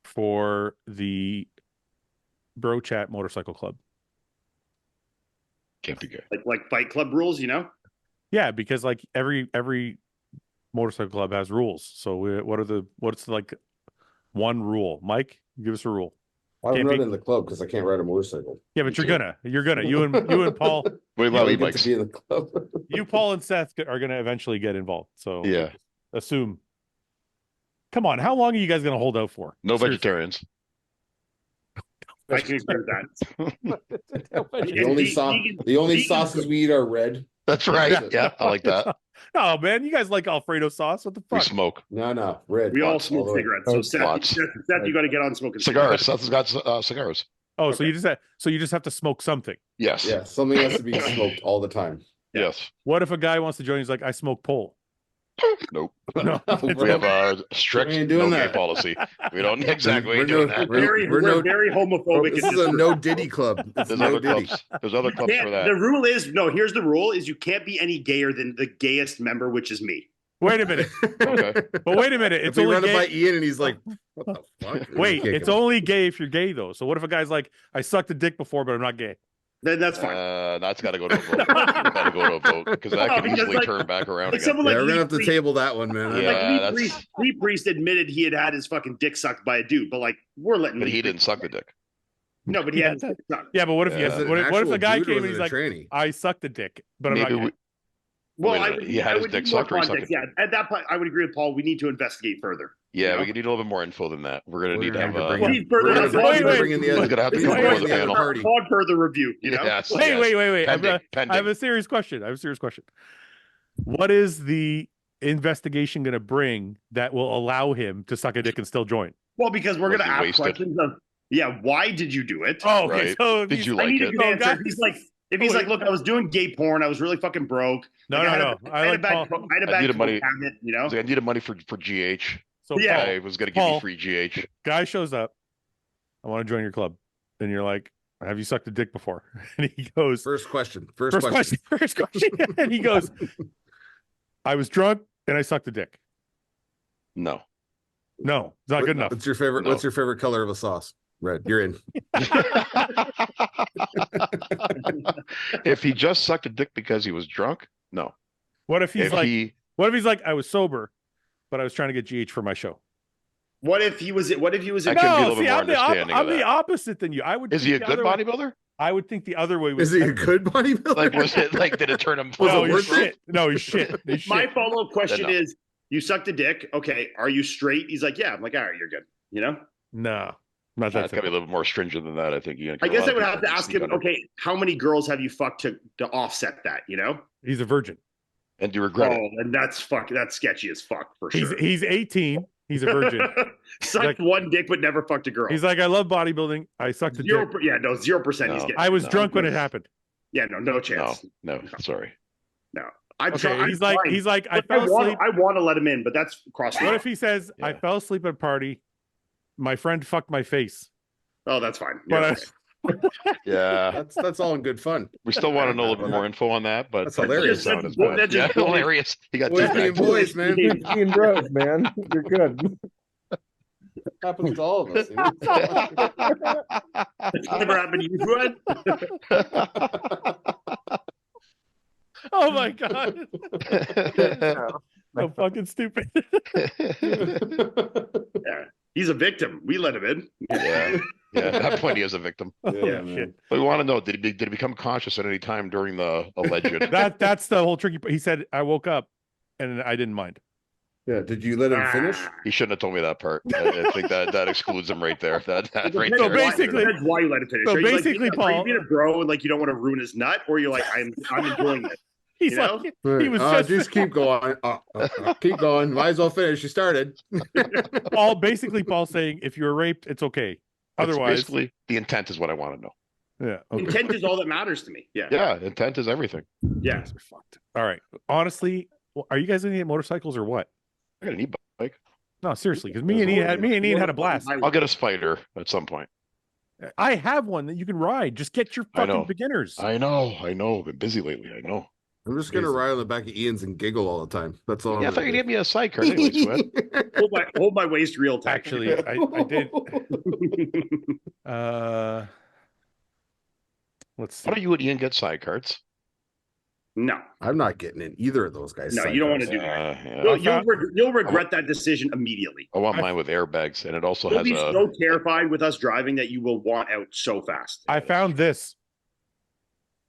Speaker 2: for the BroChat Motorcycle Club?
Speaker 5: Can't be good.
Speaker 4: Like Fight Club rules, you know?
Speaker 2: Yeah, because like every motorcycle club has rules. So what's like one rule? Mike, give us a rule.
Speaker 3: I'm
Speaker 2: Can't
Speaker 3: not
Speaker 2: be-
Speaker 3: in the club because I can't ride a motorcycle.
Speaker 2: Yeah, but you're gonna. You and Paul,
Speaker 5: We
Speaker 3: I
Speaker 5: love
Speaker 3: don't
Speaker 5: you,
Speaker 3: get
Speaker 5: Mike.
Speaker 3: to be in the club.
Speaker 2: you, Paul, and Seth are gonna eventually get involved. So
Speaker 5: Yeah.
Speaker 2: assume. Come on, how long are you guys gonna hold out for?
Speaker 5: No
Speaker 2: Seriously.
Speaker 5: vegetarians.
Speaker 4: I can agree with that.
Speaker 3: The only sauces we eat are red.
Speaker 5: That's right. Yeah, I like that.
Speaker 2: Oh man, you guys like Alfredo sauce? What the
Speaker 5: We
Speaker 2: fuck?
Speaker 5: smoke
Speaker 3: No, red.
Speaker 4: We all
Speaker 3: Lots
Speaker 4: smoke
Speaker 3: the way.
Speaker 4: cigarettes. So Seth,
Speaker 5: Lots.
Speaker 4: Seth, you got to get on smoking
Speaker 5: cigars. Seth has got cigars.
Speaker 2: Oh, so you just have to smoke something.
Speaker 5: Yes.
Speaker 3: Yeah, something has to be smoked all the time.
Speaker 5: Yes.
Speaker 2: What if a guy wants to join? He's like, I smoke pole.
Speaker 5: Nope.
Speaker 2: No,
Speaker 5: We have a strict
Speaker 3: We ain't doing
Speaker 5: no gay
Speaker 3: that.
Speaker 5: policy. We don't exactly
Speaker 3: We're
Speaker 5: ain't doing
Speaker 3: no-
Speaker 5: that.
Speaker 3: we're-
Speaker 4: We're very homophobic.
Speaker 3: This
Speaker 4: in
Speaker 3: is a
Speaker 4: group.
Speaker 3: no Diddy club. It's
Speaker 5: There's
Speaker 3: no
Speaker 5: other
Speaker 3: Diddy.
Speaker 5: clubs. There's other clubs for that.
Speaker 4: The rule is no. Here's the rule: is you can't be any gayer than the gayest member, which is me.
Speaker 2: wait a minute.
Speaker 5: Okay.
Speaker 2: But wait a minute.
Speaker 3: If
Speaker 2: It's
Speaker 3: we
Speaker 2: only
Speaker 3: run it by
Speaker 2: gay.
Speaker 3: Ian and he's like, what the fuck?
Speaker 2: Wait,
Speaker 3: Kick
Speaker 2: it's
Speaker 3: him.
Speaker 2: only gay if you're gay though. So what if a guy's like, I sucked a dick before, but I'm not gay?
Speaker 4: Then that's fine.
Speaker 5: That's got to go to a vote. Got to go to a vote because that
Speaker 4: Oh,
Speaker 5: can
Speaker 4: because,
Speaker 5: easily
Speaker 4: like-
Speaker 5: turn back around
Speaker 4: like
Speaker 5: again.
Speaker 4: someone
Speaker 3: Yeah,
Speaker 4: like
Speaker 3: we're gonna
Speaker 4: Lee
Speaker 3: have to
Speaker 4: Priest-
Speaker 3: table that one, man.
Speaker 5: Yeah.
Speaker 4: like
Speaker 5: that's-
Speaker 4: Lee Priest admitted he had his fucking dick sucked by a dude, but like we're letting.
Speaker 5: But
Speaker 4: Lee
Speaker 5: he
Speaker 4: Priest-
Speaker 5: didn't suck the dick.
Speaker 4: No, but he
Speaker 2: Yeah,
Speaker 4: had his dick sucked.
Speaker 2: Yeah, but what if he
Speaker 5: Yeah.
Speaker 2: has,
Speaker 3: Is it
Speaker 2: what,
Speaker 3: an
Speaker 2: if, what if the
Speaker 3: actual
Speaker 2: guy
Speaker 3: dude or
Speaker 2: came
Speaker 3: was
Speaker 2: and he's
Speaker 3: it a
Speaker 2: like,
Speaker 3: tranny?
Speaker 2: I sucked a dick, but I'm
Speaker 5: Maybe
Speaker 2: not gay.
Speaker 5: we,
Speaker 4: Well,
Speaker 5: Wait a
Speaker 4: I
Speaker 5: minute,
Speaker 4: would,
Speaker 5: he had
Speaker 4: I
Speaker 5: his
Speaker 4: would
Speaker 5: dick
Speaker 4: need more
Speaker 5: sucked or he sucked
Speaker 4: context. Yeah, at that point, I would agree with Paul. We need to investigate further.
Speaker 5: yeah,
Speaker 4: You
Speaker 5: we
Speaker 4: know?
Speaker 5: need a little bit more info than that. We're gonna
Speaker 3: We're
Speaker 5: need to
Speaker 3: gonna
Speaker 5: have
Speaker 3: have to
Speaker 5: a.
Speaker 3: bring
Speaker 4: Need further
Speaker 3: We're gonna
Speaker 2: Wait, wait.
Speaker 3: bring in the other.
Speaker 5: We're gonna have to
Speaker 3: we
Speaker 5: come
Speaker 3: need
Speaker 5: up
Speaker 3: to
Speaker 5: with
Speaker 3: bring
Speaker 5: a
Speaker 3: in the
Speaker 5: panel.
Speaker 3: other party.
Speaker 4: On further review, you know.
Speaker 5: Yes.
Speaker 2: Wait,
Speaker 5: yes.
Speaker 2: wait.
Speaker 5: Pending.
Speaker 2: I have a serious question. What is the investigation going to bring that will allow him to suck a dick and still join?
Speaker 4: Well, because we're
Speaker 5: Was
Speaker 4: gonna
Speaker 5: he
Speaker 4: ask
Speaker 5: wasted?
Speaker 4: questions of, yeah, why did you do it?
Speaker 2: Oh, okay.
Speaker 5: Right.
Speaker 2: So if
Speaker 5: Did
Speaker 2: he's-
Speaker 5: you
Speaker 4: I
Speaker 5: like
Speaker 4: need a
Speaker 5: it?
Speaker 4: good
Speaker 2: No,
Speaker 4: answer.
Speaker 2: guys.
Speaker 4: If he's
Speaker 2: Wait.
Speaker 4: like, look, I was doing gay porn. I was really fucking broke.
Speaker 2: No,
Speaker 4: Like,
Speaker 2: no.
Speaker 4: I had a
Speaker 2: like
Speaker 4: bad,
Speaker 2: Paul.
Speaker 4: I had a
Speaker 5: I
Speaker 4: bad
Speaker 5: needed money.
Speaker 4: cabinet, you know.
Speaker 5: I was like, I needed money for GH.
Speaker 2: So
Speaker 4: Yeah.
Speaker 2: Paul,
Speaker 5: I was gonna give
Speaker 2: Paul.
Speaker 5: you free GH.
Speaker 2: guy shows up. I want to join your club. And you're like, have you sucked a dick before? And he goes,
Speaker 3: First question.
Speaker 2: first question. And he goes, I was drunk and I sucked a dick.
Speaker 5: No.
Speaker 2: No, it's not good enough.
Speaker 3: What's your favorite?
Speaker 5: No.
Speaker 3: What's your favorite color of a sauce? Red. You're in.
Speaker 5: If he just sucked a dick because he was drunk, no.
Speaker 2: What if he's
Speaker 5: If
Speaker 2: like,
Speaker 5: he,
Speaker 2: what if he's like, I was sober, but I was trying to get GH for my show?
Speaker 4: What if he was? What if he was?
Speaker 5: I
Speaker 4: in-
Speaker 5: can be a
Speaker 2: No,
Speaker 5: little
Speaker 2: see,
Speaker 5: bit more
Speaker 2: I'm the
Speaker 5: understanding of
Speaker 2: I'm the
Speaker 5: that.
Speaker 2: opposite than you. I would.
Speaker 5: is
Speaker 2: think
Speaker 5: he a
Speaker 2: the
Speaker 5: good
Speaker 2: other way-
Speaker 5: bodybuilder?
Speaker 2: I would think the other way was.
Speaker 3: Is he a good bodybuilder?
Speaker 5: Like, was it like, did it turn him?
Speaker 3: Was
Speaker 2: No,
Speaker 3: it
Speaker 2: he's
Speaker 3: worth it?
Speaker 2: shit. No, he's shit. He's
Speaker 4: My
Speaker 2: shit.
Speaker 4: follow up question
Speaker 5: No.
Speaker 4: is: you sucked a dick. Okay, are you straight? He's like, yeah. I'm like, all right, you're good. You know.
Speaker 2: No, not that.
Speaker 5: It's gotta be a little bit more stringent than that, I think. Ian, 'cause
Speaker 4: I
Speaker 5: a
Speaker 4: guess
Speaker 5: lot
Speaker 4: I
Speaker 5: of
Speaker 4: would
Speaker 5: people
Speaker 4: have to
Speaker 5: just
Speaker 4: ask
Speaker 5: sneak
Speaker 4: him.
Speaker 5: under.
Speaker 4: Okay, how many girls have you fucked to offset that? You know.
Speaker 2: He's a virgin.
Speaker 5: And do you regret it?
Speaker 4: Oh, and that's sketchy as fuck for sure.
Speaker 2: He's 18. He's a virgin.
Speaker 4: Sucked
Speaker 2: Like-
Speaker 4: one dick but never fucked a girl.
Speaker 2: He's like, I love bodybuilding. I sucked a dick.
Speaker 4: 0%. Yeah, no, 0%. He's
Speaker 5: No.
Speaker 4: getting.
Speaker 2: I was
Speaker 5: No.
Speaker 2: drunk when it happened.
Speaker 4: Yeah, no chance.
Speaker 5: No, sorry.
Speaker 4: I'm
Speaker 2: Okay,
Speaker 4: trying.
Speaker 2: he's like, I
Speaker 4: Look,
Speaker 2: fell asleep.
Speaker 4: I want to let him in, but that's cross.
Speaker 2: What if he says, I
Speaker 5: Yeah.
Speaker 2: fell asleep at a party. My friend fucked my face.
Speaker 4: Oh, that's fine.
Speaker 2: But
Speaker 5: Yeah.
Speaker 3: That's all in good fun.
Speaker 5: We still want to know a little bit more info on that, but
Speaker 3: That's
Speaker 5: that
Speaker 3: hilarious.
Speaker 5: doesn't sound as
Speaker 4: Well,
Speaker 5: bad.
Speaker 4: that's
Speaker 5: Yeah,
Speaker 4: just boys.
Speaker 5: hilarious. He got
Speaker 3: Boys
Speaker 5: deep
Speaker 3: being
Speaker 5: back.
Speaker 3: boys, man.
Speaker 1: Team bros, man. You're good.
Speaker 3: Happens to all of us. you know?
Speaker 4: It's never happened to you, Fouad?
Speaker 2: oh my God. So fucking stupid.
Speaker 4: Yeah, he's a victim. We let him in.
Speaker 5: Yeah. At that point, he is a victim.
Speaker 2: Holy
Speaker 3: Yeah,
Speaker 2: shit.
Speaker 3: man.
Speaker 5: But we want to know, did he become conscious at any time during the alleged?
Speaker 2: That's the whole tricky part. He said, I woke up and I didn't mind.
Speaker 3: Yeah, did you let him finish?
Speaker 5: He shouldn't have told me that part. I think that excludes him right there. That right
Speaker 2: So
Speaker 5: there.
Speaker 2: basically-
Speaker 4: That's why you let him finish.
Speaker 2: So
Speaker 4: Are you
Speaker 2: basically,
Speaker 4: are
Speaker 2: Paul-
Speaker 4: you being a bro and like you don't want to ruin his nut, or you're like, I'm enjoying it.
Speaker 2: He's
Speaker 4: You know?
Speaker 2: like, he was
Speaker 3: just keep going. Keep going. Might as well finish. You started.
Speaker 2: Paul saying, if you were raped, it's okay.
Speaker 5: That's
Speaker 2: Otherwise,
Speaker 5: basically the intent is what I want to know.
Speaker 2: yeah. Okay.
Speaker 4: Intent is all that matters to me. Yeah.
Speaker 5: Yeah, intent is everything.
Speaker 4: Yeah.
Speaker 2: Guys are fucked. All right. Honestly, are you guys going to get motorcycles or what?
Speaker 5: I got an e-bike.
Speaker 2: No, seriously, because me and Ian had a blast.
Speaker 5: I'll get a spider at some point.
Speaker 2: I have one that you can ride. Just get your
Speaker 5: I know.
Speaker 2: fucking beginners.
Speaker 5: I know. Been busy lately. I know.
Speaker 3: I'm just gonna ride on the back of Ian's and giggle all the time. That's all.
Speaker 5: Yeah, I
Speaker 3: I'm
Speaker 5: thought you'd
Speaker 3: gonna
Speaker 5: give me a sidecar anyway, Sweat.
Speaker 4: Hold my waist real tight.
Speaker 2: Actually, I did. Let's see.
Speaker 5: Why don't you and Ian get sidecars?
Speaker 4: No,
Speaker 3: I'm not getting in either of those guys.
Speaker 4: no, you don't want to do that.
Speaker 5: Yeah.
Speaker 4: You'll regret that decision immediately.
Speaker 5: I want mine with airbags, and it also
Speaker 4: You'll
Speaker 5: has
Speaker 4: be
Speaker 5: a.
Speaker 4: so terrified with us driving that you will want out so fast.
Speaker 2: I found this.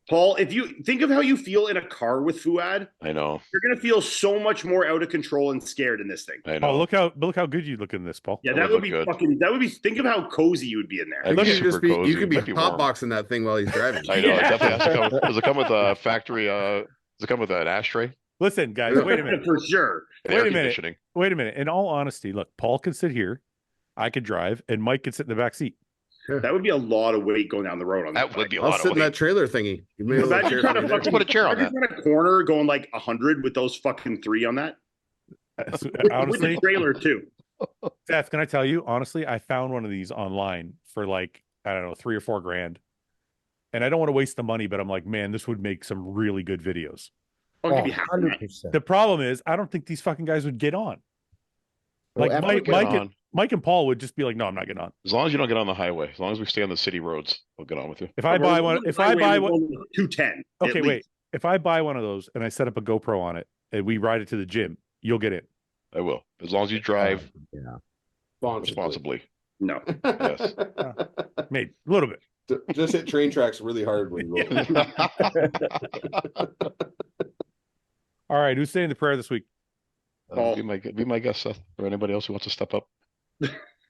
Speaker 4: Paul, if you think of how you feel in a car with Fouad,
Speaker 5: I know.
Speaker 4: you're gonna feel so much more out of control and scared in this thing.
Speaker 5: I know.
Speaker 2: Oh, look how good you look in this, Paul.
Speaker 4: Yeah,
Speaker 5: That
Speaker 4: that
Speaker 5: would
Speaker 4: would be
Speaker 5: look good.
Speaker 4: fucking. That would be. Think of how cozy you would be in there.
Speaker 5: I'd
Speaker 3: You
Speaker 5: be
Speaker 3: could just
Speaker 5: super
Speaker 3: be.
Speaker 5: cozy.
Speaker 3: You could be
Speaker 5: Might warm.
Speaker 3: hotboxing that thing while he's driving.
Speaker 5: I know. It definitely has to come. Does it come with a factory? Does it come with an ashtray?
Speaker 2: Listen, guys, wait a minute.
Speaker 4: For sure.
Speaker 5: And
Speaker 2: Wait
Speaker 5: air
Speaker 2: a minute.
Speaker 5: conditioning?
Speaker 2: Wait a minute. In all honesty, look, Paul can sit here, I could drive, and Mike could sit in the back seat.
Speaker 4: That would be a lot of weight going down the road on
Speaker 5: That would be a
Speaker 3: I'll
Speaker 5: lot
Speaker 3: sit
Speaker 5: of
Speaker 3: in
Speaker 5: weight.
Speaker 3: that trailer thingy. You made a little
Speaker 4: Imagine
Speaker 3: chair
Speaker 4: trying
Speaker 3: for
Speaker 4: to
Speaker 3: me there.
Speaker 4: fucking
Speaker 5: Put a chair on
Speaker 4: imagine trying to corner going like 100 with those fucking 3 on that. With
Speaker 2: Honestly,
Speaker 4: the trailer too.
Speaker 2: Seth, can I tell you, honestly, I found one of these online for like, I don't know, 3 or 4 grand. And I don't want to waste the money, but I'm like, man, this would make some really good videos.
Speaker 4: I'll give you half of that.
Speaker 1: 100%.
Speaker 2: The problem is, I don't think these fucking guys would get on.
Speaker 1: Well,
Speaker 2: Like
Speaker 1: after
Speaker 2: Mike and Paul would just be like, no, I'm not getting on.
Speaker 5: As long as you don't get on the highway, as long as we stay on the city roads, we'll get on with you.
Speaker 2: If I buy one, if I buy one,
Speaker 4: 210.
Speaker 2: okay, wait. If I buy one of those and I set up a GoPro on it and we ride it to the gym, you'll get in.
Speaker 5: I will, as long as you drive
Speaker 1: Yeah.
Speaker 5: responsibly.
Speaker 4: No.
Speaker 5: Yes.
Speaker 2: Maybe a little bit.
Speaker 3: Just hit train tracks really hard when you go.
Speaker 2: All right, who's saying the prayer this week?
Speaker 5: Be my guest, Seth, or anybody else who wants to step up.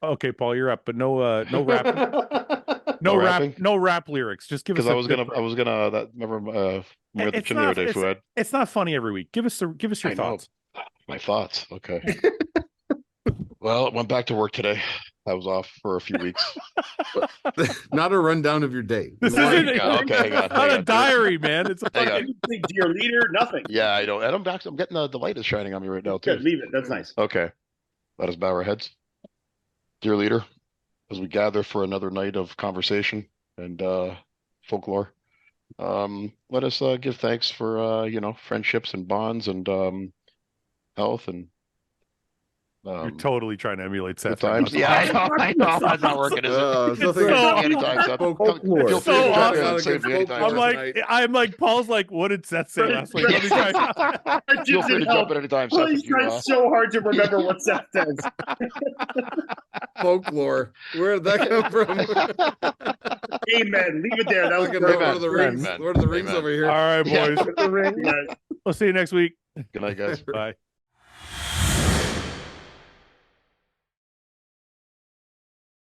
Speaker 2: Okay, Paul, you're up, but no rap,
Speaker 5: No rapping?
Speaker 2: no rap lyrics. Just give us.
Speaker 5: Because I was gonna that remember we were at the
Speaker 2: It's
Speaker 5: gym the
Speaker 2: not-
Speaker 5: other day, Fouad.
Speaker 2: It's not funny every week. Give us your
Speaker 5: I know.
Speaker 2: thoughts.
Speaker 5: My thoughts. Okay. Well, went back to work today. I was off for a few weeks.
Speaker 3: Not a rundown of your day.
Speaker 2: This
Speaker 5: Hang
Speaker 2: isn't
Speaker 5: on, okay, hang on,
Speaker 2: it's not
Speaker 5: hang
Speaker 2: a
Speaker 5: on.
Speaker 2: diary, man. It's a
Speaker 5: Hang
Speaker 2: fucking.
Speaker 5: on.
Speaker 4: Dear leader, nothing.
Speaker 5: Yeah, I know. And I'm getting the light is shining on me right now too.
Speaker 4: Good, leave it. That's nice.
Speaker 5: Okay. Let us bow our heads. Dear leader, as we gather for another night of conversation and folklore, let us give thanks for friendships and bonds and health and
Speaker 2: You're totally trying to emulate Seth.
Speaker 5: good times. Yeah, I know. It's not working, is it?
Speaker 3: It's nothing
Speaker 2: so-
Speaker 3: like
Speaker 5: Anytime, Seth.
Speaker 1: Folklore.
Speaker 5: Feel free
Speaker 2: So
Speaker 5: to jump in
Speaker 2: awesome.
Speaker 5: and save me anytime, Seth.
Speaker 2: I'm like, Paul's like, what did Seth say last week? Let me try.
Speaker 5: Feel free to jump in anytime, Seth.
Speaker 4: He's
Speaker 5: if you,
Speaker 4: trying so hard to remember what Seth says.
Speaker 3: folklore. Where did that come from?
Speaker 4: Amen. Leave it there. That was
Speaker 3: Look at
Speaker 4: great.
Speaker 3: Lord of the Rings.
Speaker 5: Amen.
Speaker 3: Lord of the Rings
Speaker 5: Amen.
Speaker 3: over here.
Speaker 2: All right, boys.
Speaker 4: Yeah.
Speaker 2: We'll see you next week.
Speaker 5: Good night, guys.
Speaker 2: Bye.